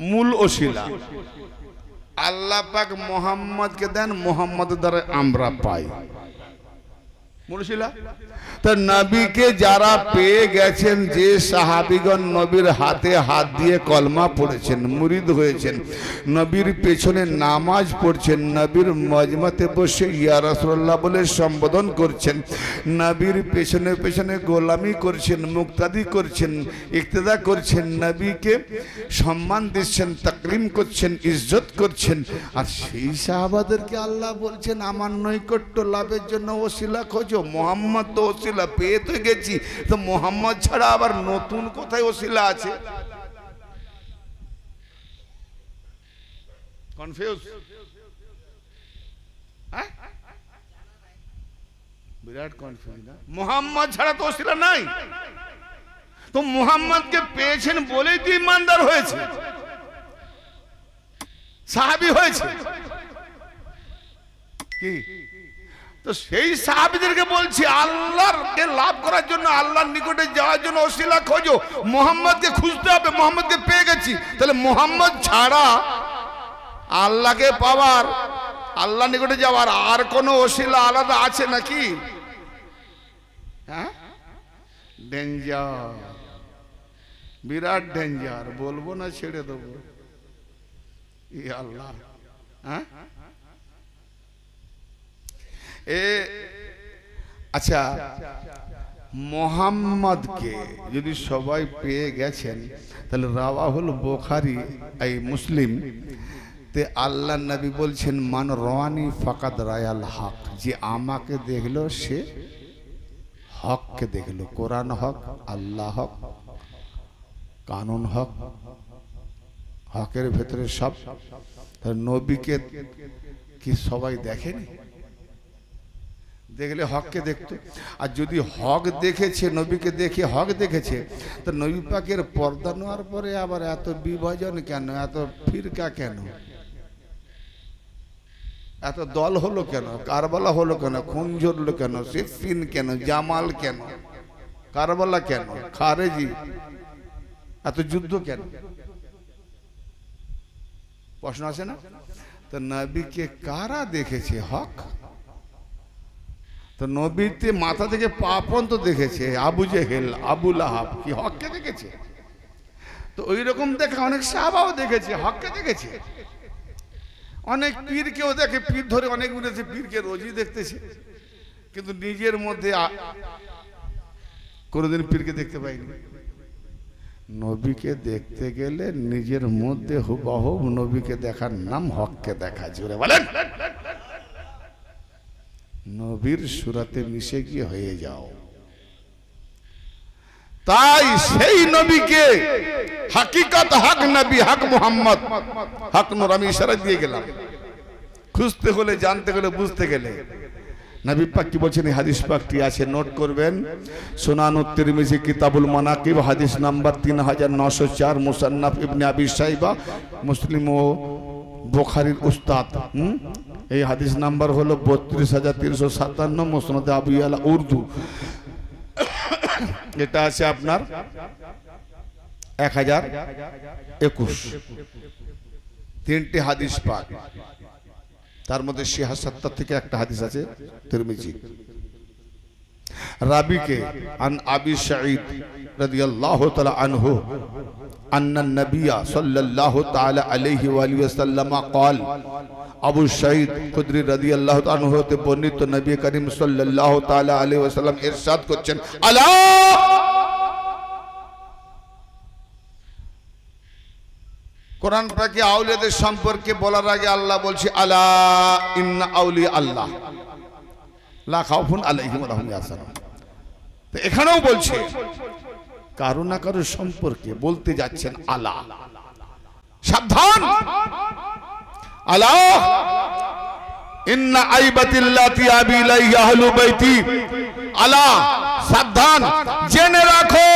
मूल ओसिला। আল্লাহ পাক মোহাম্মদকে দেন, মোহাম্মদ দ্বারা আমরা পাই মুরশিলা। তো নবীকে যারা পেয়ে গেছেন, যে সাহাবীগণ নবীর হাতে হাত দিয়ে কলমা পড়েছেন, মুরিদ হয়েছেন, নবীর পেছনে নামাজ পড়ছেন, নবীর মজমাতে বসে ইয়া রাসূলুল্লাহ বলে সম্বোধন করছেন, নবীর পেছনে পেছনে গোলামি করছেন, মুক্তাদি করছেন, ইক্তেদা করছেন, নবীকে সম্মান দিচ্ছেন, তাকরিম করছেন, ইজ্জত করছেন। আর সেই সাহাবাদেরকে আল্লাহ বলছেন আমার নৈকট্য লাভের জন্য ওসিলা খোঁজো। মোহাম্মদ তো ওসিলা পেয়ে তো গেছি, তো মোহাম্মদ ছাড়া আবার নতুন কোথায় ওসিলা আছে? কনফিউজ, বিরাট কনফিউজ না? মোহাম্মদ ছাড়া তো ওসিলা নাই। তো মোহাম্মদকে পেয়েছেন বলেই তো ইমানদার হয়েছে, সাহাবী হয়েছে। কি? তো সেই সাহাবীদেরকে বলছি আল্লাহকে লাভ করার জন্য, আল্লাহর নিকটে যাওয়ার জন্য ওসিলা খোঁজো। মোহাম্মদকে খুঁজতে হবে, মোহাম্মদকে পেয়ে গেছি। তাহলে মোহাম্মদ ছাড়া আল্লাহকে পাওয়ার, আল্লাহর নিকটে যাওয়ার আর কোনো ওসিলা আলাদা আছে নাকি? হ্যাঁ, ডেঞ্জার, বিরাট ডেঞ্জার। বলবো না ছেড়ে দেবো? ই আল্লাহ। হ্যাঁ, আচ্ছা, মোহাম্মদকে যদি সবাই পেয়ে গেছেন, তাহলে রাওয়াহুল বুখারী এই মুসলিম তে আল্লাহ নবী বলছেন মান রানি ফাকাদ রায়াল হক, যে আমাকে দেখলো সে হককে দেখলো। কোরআন হক, আল্লাহ হক, কানুন হক, হকের ভেতরে সব। নবীকে কি সবাই দেখেনি? দেখলে হককে দেখতো। আর যদি হক দেখেছে, নবীকে দেখে হক দেখেছে, তো নবী পাকের পর্দা নেওয়ার পরে আবার এত বিভাজন কেন, এত ফিরকা কেন, এত দল হলো কেন, কারবালা হলো কেন, খুন ঝরলো কেন, সিফিন কেন, জামাল কেন, কারবালা কেন, খারেজি, এত যুদ্ধ কেন? প্রশ্ন আছে না? তো নবীকে কারা দেখেছে? হক। তো নবীতে মাথা থেকে পা পর্যন্ত দেখেছে আবু জেহেল, আবু লাহাব, কি হককে দেখেছে? তো ওই রকম দেখা অনেক সাহাবাও দেখেছে, হককে দেখেছে। অনেক পীরকেও দেখে, পীর ধরে অনেক উঠেছে, পীরকে রোজই দেখতেছে, কিন্তু নিজের মধ্যে কোনোদিন পীরকে দেখতে পাইনি। নবীকে দেখতে গেলে নিজের মধ্যে হুবহু নবীকে দেখার নাম হককে দেখা। জোরে বলেন, নবীর সুরাতে মিশে গিয়ে হয়ে যাও। তাই সেই নবীকে হাকিকত হক নবী, হক মুহাম্মদ, হক নূর, আমি ইশারা দিয়ে গেলাম। খুঁজতে হলে, জানতে হলে, বুঝতে গেলে নবী পাক কি বলছেন, এই হাদিস পাকটি আছে, নোট করবেন। সুনানুত তিরমিজি কিতাবুল মানাকিব, হাদিস নাম্বার 3904, মুসান্নাফ ইবনে আবি শাইবা, মুসলিম ও বুখারীর উস্তাদ। এই হাদিস নাম্বার হলো 32357, মুসনাদে আবু ইয়ালা উর্দু। এটা আছে আপনার 1021। তিনটি হাদিস পাক, তার মধ্যে 76 থেকে একটা হাদিস আছে তিরমিজি। রাবিকে আন আবি সাঈদ রাদিয়াল্লাহু তাআলা আনহু আন্না নবিয়্য সাল্লাল্লাহু তাআলা আলাইহি ওয়া আলিহি ওয়াসাল্লাম قال, আবু সাঈদ খুদরি রাদিয়াল্লাহু তাআলা আনহু হতে বর্ণিত, নবী করিম সাল্লাল্লাহু তাআলা আলাইহি ওয়াসাল্লাম ইরশাদ করছেন, আলা, কোরআন পাকে আউলিয়াদের সম্পর্কে বলার আগে আল্লাহ বলছে, আলা ইন্না আউলিয়া আল্লাহ লা খাউফুন আলাইহিম ওয়া লাহুম ইয়াহজানুন। তো এখানেও বলছে কারো না কারো সম্পর্কে বলতে যাচ্ছেন, আলা, সাবধান, আলা ইন্না আইবাতিল্লাতি আবি ইলাইহি আহলু বাইতি, আলা, সাবধান, জেনে রাখো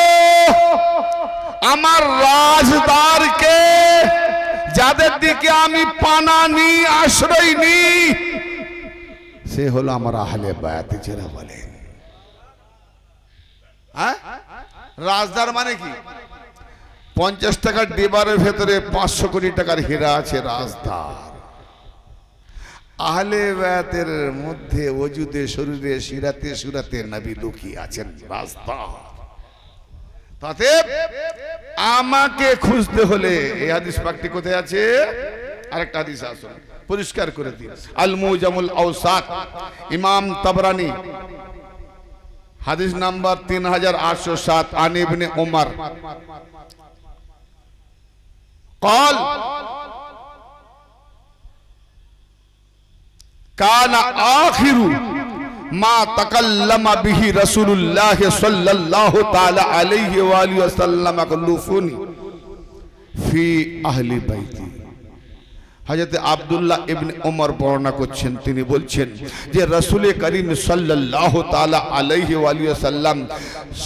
আমার রাজদারকে, যাদের দিকে আমি পানা নি, আশ্রয় নি, সে হলো আমার আহলে বায়াত। যারা বলেন হ্যাঁ, রাজদার মানে কি? 50 টাকার ডিবারের ভেতরে 500 কোটি টাকার হীরা আছে, রাজদার। আহলে বায়াতের মধ্যে ওজুদে, শরীরে, সিরাতে, সুরাতে নবী লুকিয়ে আছেন, রাজদার। তাতে আমাকে খুঁজতে হলে এই হাদিস পাকটি কোথায় আছে? আরেকটা হাদিস আছে, পরিষ্কার করে দিন। আল মুজামুল আওসাত, ইমাম তাবরানি, হাদিস নাম্বার 3807, আন ইবনে উমর قال كان آخر ما تكلم به رسول الله صلى الله تعالى عليه وآله وسلم خلفوني في أهل بيتي। হযরত আব্দুল্লাহ ইবনে উমর বর্ণনা করছেন, তিনি বলছেন যে রাসূল করিম সাল্লাল্লাহু তাআলা আলাইহি ওয়া আলিহি ওয়াসাল্লাম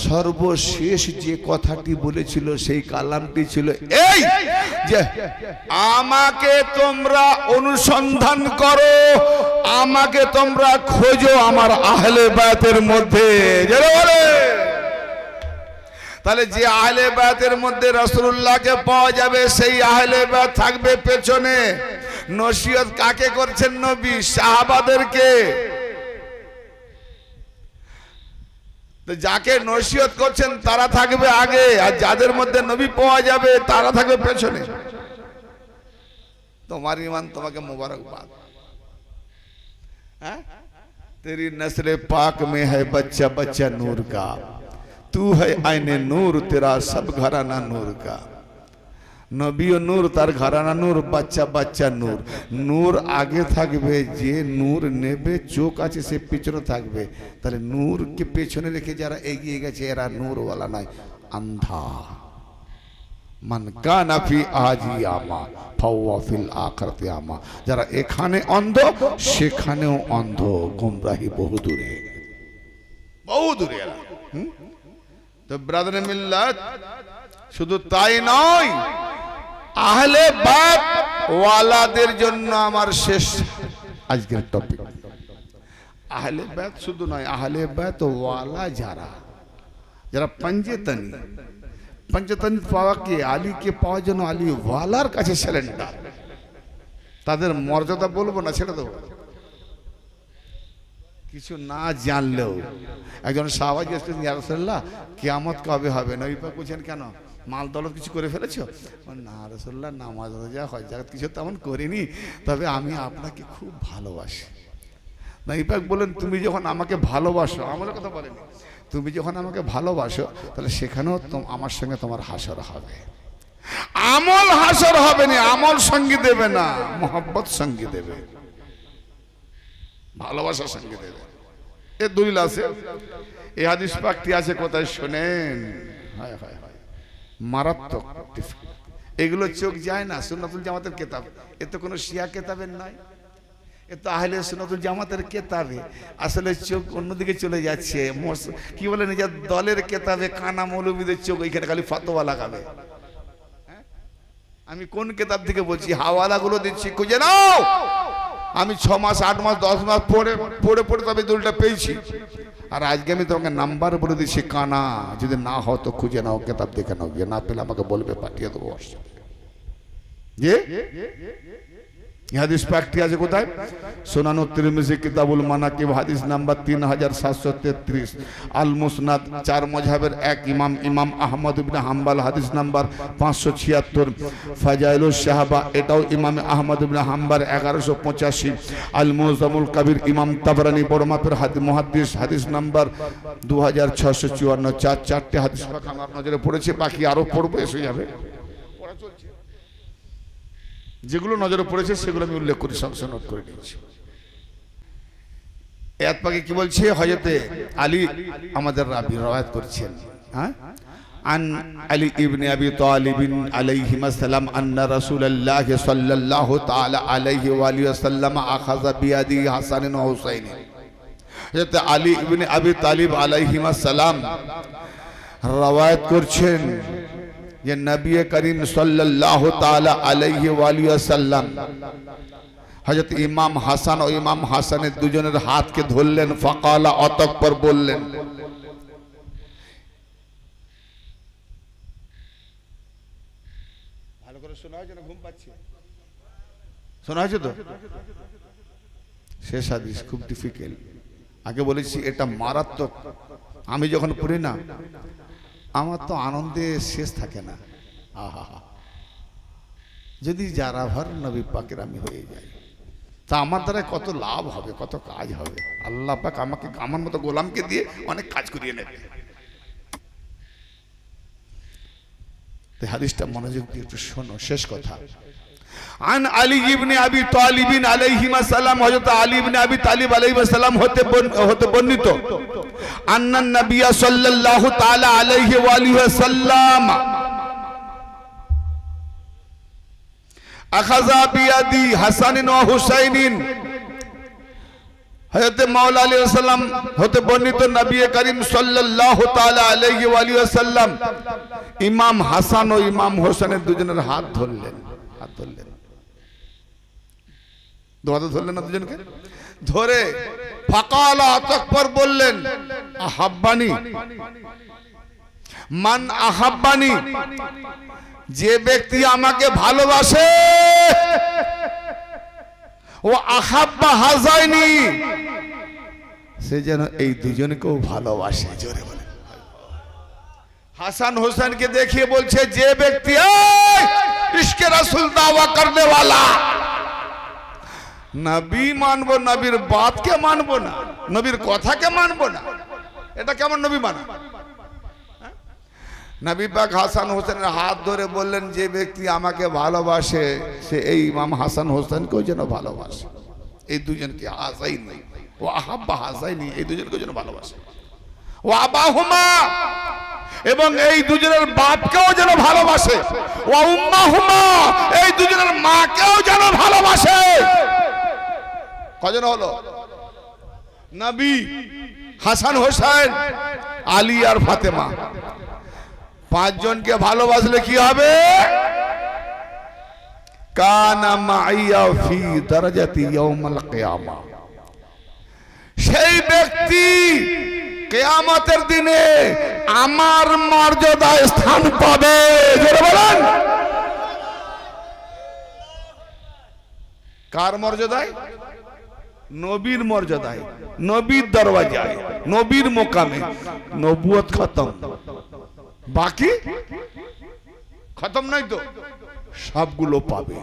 সর্বশেষ যে কথাটি বলেছিল, সেই কালামটি ছিল এই যে আমাকে তোমরা অনুসন্ধান করো, আমাকে তোমরা খোঁজো আমার আহলে বায়াতের মধ্যে। যারা বলে তাহলে যে আহলে বায়াতের মধ্যে রাসূলুল্লাহকে পাওয়া যাবে, সেই আহলে বায়াত থাকবে পেছনে। নসিহত কাকে করছেন নবী? সাহাবাদেরকে। তো যাকে নসিহত করছেন তারা থাকবে আগে, আর যাদের মধ্যে নবী পাওয়া যাবে তারা থাকবে পেছনে। তোমার ঈমান তোমাকে মোবারকবাদ। হ্যাঁ, तेरी नस्ल पाक में है बच्चा बच्चा नूर का, तू है आईने नूर, तेरा सब घराना नूर का। नबी नूर, तार घराना नूर, बच्चा बच्चा नूर। नूर आगे থাকবে, যে নূর নেবে চোখ আছে সে পিছনে থাকবে। তাহলে নূরকে পেছনে রেখে যারা এগিয়ে গেছে এরা নূরওয়ালা নয়, আন্ধা। মান কানা ফি আজি আমা ফাওয়া ফিল আখিরাতি আমা, যারা এখানে অন্ধ সেখানেও অন্ধ, গোমরাহি বহু দূরে, বহু দূরে। তো ব্রাদার মিল্লাত, শুধু তাই নয়, আহলে বাইত ওয়ালাদের জন্য আমার শেষ আজকের টপিক। আহলে বাইত শুধু নয়, আহলে বাইত ওয়ালা যারা, যারা পঞ্জতনি, পঞ্জতনি পাওয়া কে, আলীকে পাওয়ার জন্য আলী ওয়ালার কাছে সিলেন্ডার, তাদের মর্যাদা বলবো না, ছেড়ে দেবো। কিছু না জানলেও একজন সাহাবা জিজ্ঞেস করেছেন, ইয়া রাসূলুল্লাহ কিয়ামত কবে হবে? নবী পাক বলছেন, কেন মাল দৌলত কিছু করে ফেলেছো? না রাসূলুল্লাহ, নামাজ রোজা হজ যাকাত কিছু তেমন করিনি, তবে আমি আপনাকে খুব ভালোবাসি। নবী পাক বলেন, তুমি যখন আমাকে ভালোবাসো, আমলের কথা বলেনি, তুমি যখন আমাকে ভালোবাসো তাহলে সেখানেও আমার সঙ্গে তোমার হাসর হবে। আমল হাসর হবে না, আমল সঙ্গী দেবে না, মোহাব্বত সঙ্গী দেবে, ভালোবাসার সঙ্গে দেবে। এর দলিল আছে, এই হাদিস পাকটি আছে কোথায় শোনেন, হায় হায় হায়, মারাত্মক। এগুলো চোখ যায় না, সুন্নাতুল জামাতের কিতাব, এ তো কোনো শিয়া কিতাবের নয়, এ তো আহলে সুন্নাতুল জামাতের কিতাবে। আসলে চোখ অন্যদিকে চলে যাচ্ছে, কি বলে নিজের দলের কিতাবে কানা মৌলবীদের চোখ ওইখানে খালি ফতোয়া লাগাবে। আমি কোন কিতাব থেকে বলছি, হাওয়ালাগুলো দিচ্ছি, খুঁজে নাও। আমি 6 মাস 8 মাস 10 মাস পড়ে পড়ে পড়ে তবে দলটা পেয়েছি, আর আজকে আমি তোমাকে নাম্বার বলে দিচ্ছি, কানা যদি না হয় তো খুঁজে নাও, কিতাব দেখে নাও, গিয়ে না পেলে আমাকে বলবে, পাঠিয়ে দেবো যে হাদিস পাকটি আছে কোথায়? সুনান তিরমিজি কিতাবুল মানাকিব, হাদিস নাম্বার 3733, আল মুসনাদ 4 মাযহাবের এক ইমাম, ইমাম আহমদ ইবনে হাম্বল, হাদিস নাম্বার 576, ফাজাইলুস সাহাবা, এটাও ইমাম আহমদ ইবনে হাম্বল 1185, আল মুজামুল কবির, ইমাম তাবরানি বড় মাপের মুহাদ্দিস, হাদিস নাম্বার 2654। চারটে হাদিস পাক আমার নজরে পড়েছে, বাকি আরো পড়বো, এসে যাবে, পড়া চলছে। যেগুলো নজরে পড়েছে সেগুলো আমি উল্লেখ করি, সব নোট করে নিয়েছি। আয়াত পাকে কি বলছে? হযরতে আলী আমাদের রাবি রওয়ায়াত করছেন, হ্যাঁ, আন আলী ইবনে আবি তালিব আলাইহিমা সালাম আন্না রাসূলুল্লাহ সাল্লাল্লাহু তাআলা আলাইহি ওয়া আলিহি ওয়াসাল্লাম আখাযা বিয়াদি হাসান ওয়া হুসাইন। হযরতে আলী ইবনে আবি তালিব আলাইহিমা সালাম রওয়ায়াত করছেন যে নবী করিম সাল্লাল্লাহু তাআলা আলাইহি ওয়া আলিহি ওয়াসাল্লাম হযরত ইমাম হাসান ও ইমাম হাসানের দুজনের হাতকে ধরলেন, ফাকালা, অতঃপর বললেন, ভালো করে শোনা হয়েছে না? ঘুম পাচ্ছে, শোনা হয়েছে তো? শেষ হাদিস খুব ডিফিকাল্ট, আগে বলেছি এটা মারাত্মক। আমি যখন পড়ি না, আমার তো আনন্দে শেষ থাকে না। আহা, যদি যারা ভর নবী পাকের আমি হয়ে যাই, তা আমার দ্বারা কত লাভ হবে, কত কাজ হবে। আল্লাহ পাক আমাকে আমার মতো গোলামকে দিয়ে অনেক কাজ করিয়ে নেবে। হাদিসটা মনোযোগ দিয়ে একটু শোনো, শেষ কথা। আন আলী ইবনে আবি তালিব আলাইহিমা সালাম, হযরত আলী ইবনে আবি তালিব আলাইহিস সালাম হতে বর্ণিত, আন্নান নবী সাল্লাল্লাহু তাআলা আলাইহি ওয়া আলিহি ওয়াসাল্লাম আখাযা বিয়াদি হাসান ওয়া হুসাইন। হযরত মাওলা আলী সাল্লাম হতে বর্ণিত, নবী করিম সাল্লাল্লাহু তাআলা আলাইহি ওয়া আলিহি ওয়াসাল্লাম ইমাম হাসান ও ইমাম হোসেনের দুজনের হাত ধরলেন, দোয়াতে ধরলেন না, দুজনকে ধরে ফাকালা, অতঃপর বললেন, আহাব্বানি মান আহাব্বানি, যে ব্যক্তি আমাকে ভালোবাসে, ও আহাব্বা হাযাইনি, সে যেন এই দুজনকেও ভালোবাসে। জোরে বলে। হাসান হোসেনকে দেখিয়ে বলছে, যে ব্যক্তি ইশকে রাসূল দাওয়া করনে वाला, নবী মানবো, নবীর বাতকে মানবো না, নবীর কথাকে মানবো না, এটা কেমন নবী মানা? নবী পাক হাসান হোসেনের হাত ধরে বললেন, যে ব্যক্তি আমাকে ভালোবাসে সে এই ইমাম হাসান হোসেনকেও যেন ভালোবাসে। এই দুজনকে হাসাইনি ও আহাব্বা হাসাইনি, এই দুজনকে যেন ভালোবাসে। ও আবাহুমা, এবং এই দুজনের বাপকেও যেন ভালোবাসে, ওয়া উম্মাহুমা, এই দুজনের মাকেও যেন ভালোবাসে। কজন হলো? নবী, হাসান হোসেন, আলী আর ফাতেমা, পাঁচজনকে ভালোবাসলে কি হবে? কানা মাইয়া ফি দারাজাতি ইয়াউমাল কিয়ামা, সেই ব্যক্তি কিয়ামতের দিনে আমার মর্যাদায় স্থান পাবে। জোরে বলেন, কার মর্যাদায়? নবীর মর্যাদায়, নবীর দরওয়াজায়, নবীর মোকামে। নবুয়ত খতম, বাকি খতম নাই তো, সবগুলো পাবে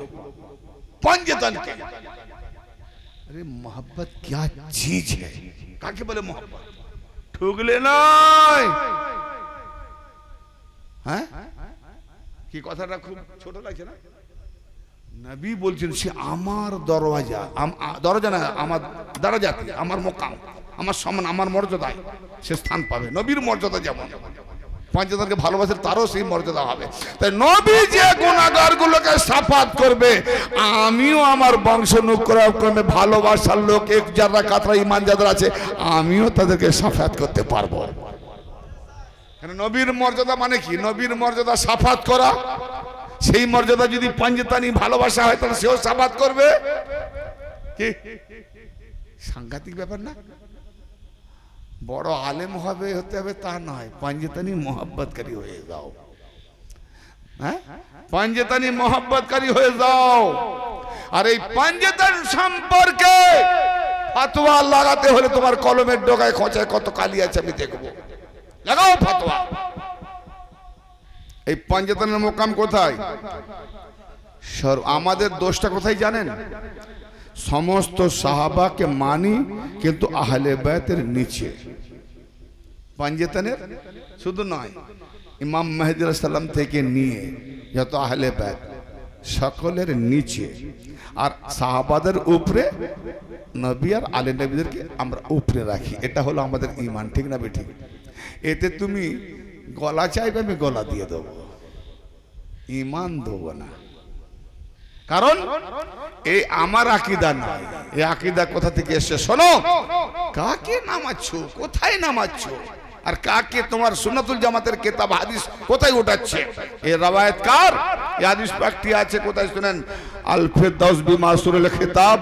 पंजतन के। अरे मोहब्बत क्या चीज है, काके बोले मोहब्बत ठुगले নাই হ্যাঁ কি কথাটা খুব ছোট লাগছে না? নবী বলছেন সে আমার দরওয়াজা, দরজা না, আমার দরজাতে, আমার মোকাম, আমার সম্মান, আমার মর্যাদায় সে স্থান পাবে। নবীর মর্যাদা যেমন পাঁচজনকে ভালোবাসে তারও সেই মর্যাদা হবে। তাই নবী যে গুনাহগারগুলোকে সাফাত করবে, আমিও আমার বংশানুক্রমে ভালোবাসার লোক এক যারা কাতরা ঈমান যাদের আছে, আমিও তাদেরকে সাফাত করতে পারবো। নবীর মর্যাদা মানে কি? নবীর মর্যাদা সাফাত করা। সেই মর্যাদা যদি পাঞ্জেতানি ভালোবাসা হয় তাহলে সেও সাফাত করবে। কি সাংঘাতিক ব্যাপার না? বড় আলেম হবে হতে হবে তা নয়, পাঞ্জেতানি মোহাব্বতকারী হয়ে যাও। হ্যাঁ, পাঞ্জেতানি মোহাব্বতকারী হয়ে যাও। আর এই পাঞ্জেতান সম্পর্কে ফতোয়া লাগাতে হলে তোমার কলমের ডগায় খোঁচায় কত কালি আছে আমি দেখবো, লাগাও ফতোয়া। এই পাঞ্জেতানের মোকাম কোথায়? আমাদের দোষটা কোথায় জানেন? সমস্ত সাহাবাকে মানি কিন্তু আহলে বাইতের নিচে। পাঞ্জেতানের শুধু নয়, ইমাম মেহেদী আলাইহিস সালাম থেকে নিয়ে যত আহলে বাইত সকলের নিচে, আর সাহাবাদের উপরে নবী আর আলে নবীদেরকে আমরা উপরে রাখি। এটা হলো আমাদের ঈমান, ঠিক না বেঠিক? এতে তুমি গলা চাইবে, আমি গলা দিয়ে দেবো, ঈমান দেবো না। কারণ এই আমার আকীদা নয়। এই আকীদা কোথা থেকে এসেছে শোনো। কাকে নামাচ্ছো, কোথায় নামাচ্ছো, আর কাকে তোমার সুন্নাতুল জামাতের কিতাব হাদিস কোথায় উঠাচ্ছে? এই রওয়ায়াত কার? এই হাদিস পাকটি আছে কোথায় শুনেন? আল ফিরদাউস বিমাসুরুল খিতাব,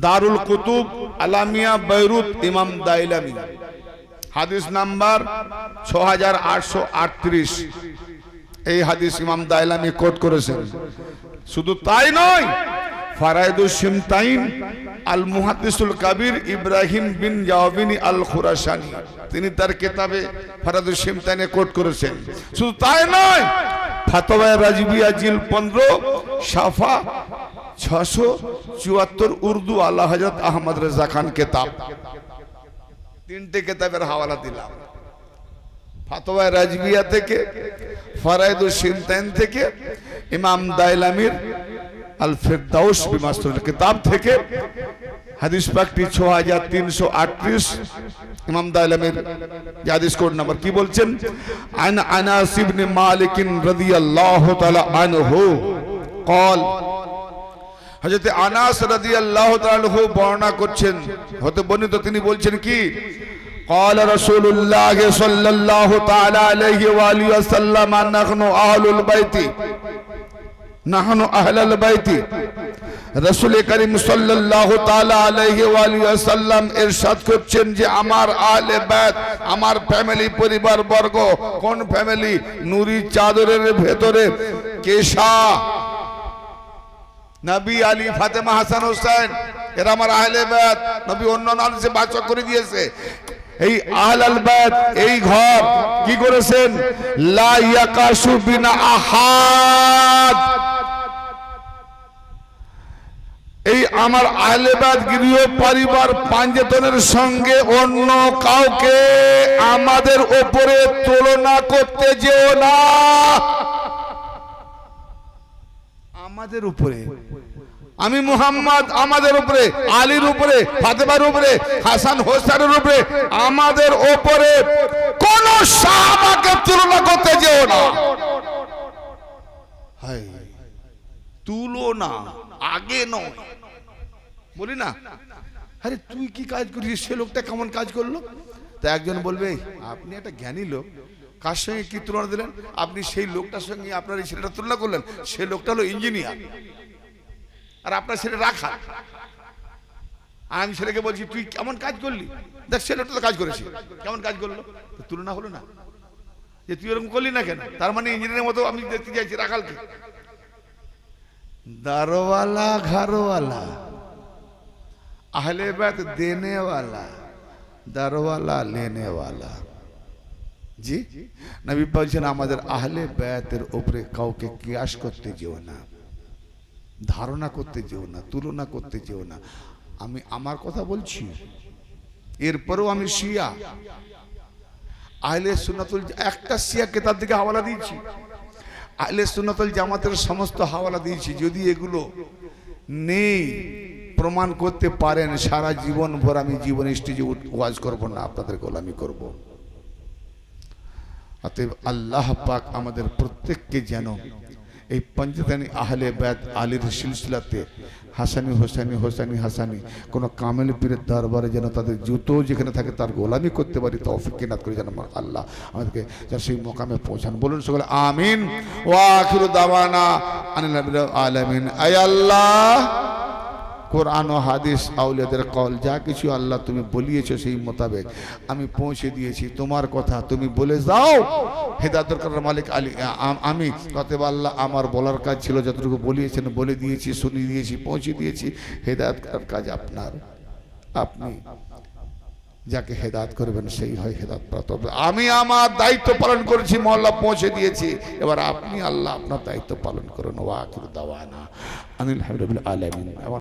দারুল কুতুব আলামিয়া বেইরুত, ইমাম দাইলামি, হাদিস নাম্বার 6838। এই হাদিস ইমাম দাইলামি কোট করেছেন। শুধু তাই নয়, ফারাইদুস সিমতাইন আল মুহাদ্দিসুল কাবীর ইব্রাহিম বিন জাওয়াবিনী আল খুরাসানি, তিনি তার কিতাবে ফারাইদুস সিমতাইনে কোট করেছেন। শুধু তাই নয়, ফাতওয়া রাজবিয়া জিল 15 সাফা 674 উর্দু আলা হযরত আহমদ রেজা খান কিতাব, তিনটে কিতাবের হাওয়ালা দিলাম। ফাতওয়া রাজবিয়া থেকে, ফারাইদুস সিমতাইন থেকে, ইমাম দাইলামির আল ফিরদাউস বিমাসুরুল কিতাব থেকে। হাদিস পাকটি 6338, ইমাম দাইলামির হাদিস কোড নাম্বার কি বলছেন? আন আনাস ইবনে মালিক রাদিয়াল্লাহু তাআলা আনহু قال, হযরত আনাস রাদিয়াল্লাহু তাআলা আনহু বর্ণনা করছেন, হতে বর্ণিত তিনি বলছেন কি? قال رسول الله صلى الله تعالى عليه وآله وسلم نحن أهل البيت نحن أهل البيت। রাসূল করিম সাল্লাল্লাহু তাআলা আলাইহি ওয়া আলিহি ওয়াসাল্লাম ইরশাদ করছেন যে আমার আহলে বাইত, আমার ফ্যামিলি, পরিবার বর্গ। কোন ফ্যামিলি? নূরি চাদরের ভেতরে কেশা, নবী, আলী, ফাতেমা, হাসান, হোসেন, এরা আমার আহলে বাইত। নবী অন্য নাম সে বাচক করে দিয়েছে। এই আহলাল বাইত, এই ঘর কি করেছেন? লা ইয়াকাশু বিনা আহাদ। এই আমার আহলে বাইত গৃহ পরিবার পাঞ্জেতনের সঙ্গে অন্য কাউকে আমাদের উপরে তুলনা করতে যেও না। আমাদের উপরে আমি মুহাম্মদ আমাদের উপরে, আলীর উপরে, ফাতেমার উপরে, হাসান হোসেনের উপরে, আমাদের উপরে কোন সাহাবাকে তুলনা করতে যেও না। হায়, তুলনা আগে নয়, বলি না, আরে তুই কি কাজ করিস, সে লোকটা কেমন কাজ করলো। তা একজন বলবে আপনি একটা জ্ঞানী লোক, কার সঙ্গে কি তুলনা দিলেন, আপনি সেই লোকটার সঙ্গে আপনার এই ছেলেটা তুলনা করলেন, সে লোকটা হলো ইঞ্জিনিয়ার আর আপনার ছেলে রাখা। আমি ছেলেকে বলছি তুই কেমন কাজ করলি, দেখ ছেলেটা তো কাজ করেছে, কেমন কাজ করলো, তুলনা হলো না, যে তুই এরকম করলি না কেন, তার মানে ইঞ্জিনিয়ারের মতো আমি দেখতে চাইছি রাখালকে। দারওয়ালা ঘরওয়ালা, আহলে বাইত দেনে वाला, দারওয়ালা লেনে वाला। জি, নবী বলছেন আমাদের আহলে বাইতের উপরে কাউকে কিয়াস করতে যেও না, ধারণা করতে যেও না, তুলনা করতে যেও না। আমি আমার কথা বলছি, এরপরেও আমি শিয়া, আহলে সুন্নাতুল, একটা শিয়া কিতাব থেকে হাওয়ালা দিয়েছি, আহলে সুন্নাতুল জামাতের সমস্ত হাওয়ালা দিয়েছি। যদি এগুলো নেই প্রমাণ করতে পারেন, সারা জীবন ভর আমি জীবন স্টেজে ওয়াজ করব না, আপনাদের গোলামি করব। অতএব আল্লাহ পাক আমাদের প্রত্যেককে যেন এই পঞ্চদানি আহলে বাইত আলীর সিলসিলাতে হাসানি হোসেনি, হোসেনি হাসানি, কোনো কামেল পীরের দরবারে যেন তাদের জুতো যেখানে থাকে তার গোলামি করতে পারি, তৌফিক কিনাত করে যেন আল্লাহ আমাদেরকে যেন সেই মোকামে পৌঁছান। বলুন সকলে আমিন। ওয়া আখিরু দাওয়ানা আনিল আলামিন। আয় আল্লাহ, কোরআন ও হাদিস আউলিয়াদের কওল যা কিছু আল্লাহ তুমি বলিয়েছো সেই মোতাবেক আমি পৌঁছে দিয়েছি। তোমার কথা তুমি বলে যাও, হেদায়েতের করার মালিক আলী আমি। অতএব আল্লাহ আমার বলার কাজ ছিল, যতটুকু বলিয়েছেন বলে দিয়েছি, শুনিয়ে দিয়েছি, পৌঁছে দিয়েছি। হেদায়েত করার কাজ আপনার, আপনি যাকে হেদায়েত করবেন সেই হয় হেদায়েত প্রাপ্ত। আমি আমার দায়িত্ব পালন করেছি, মহল্লা পৌঁছে দিয়েছি, এবার আপনি আল্লাহ আপনার দায়িত্ব পালন করুন। ওয়া আখিরু দাওয়ানা আনিল হামদুলিল্লাহি আলামিন।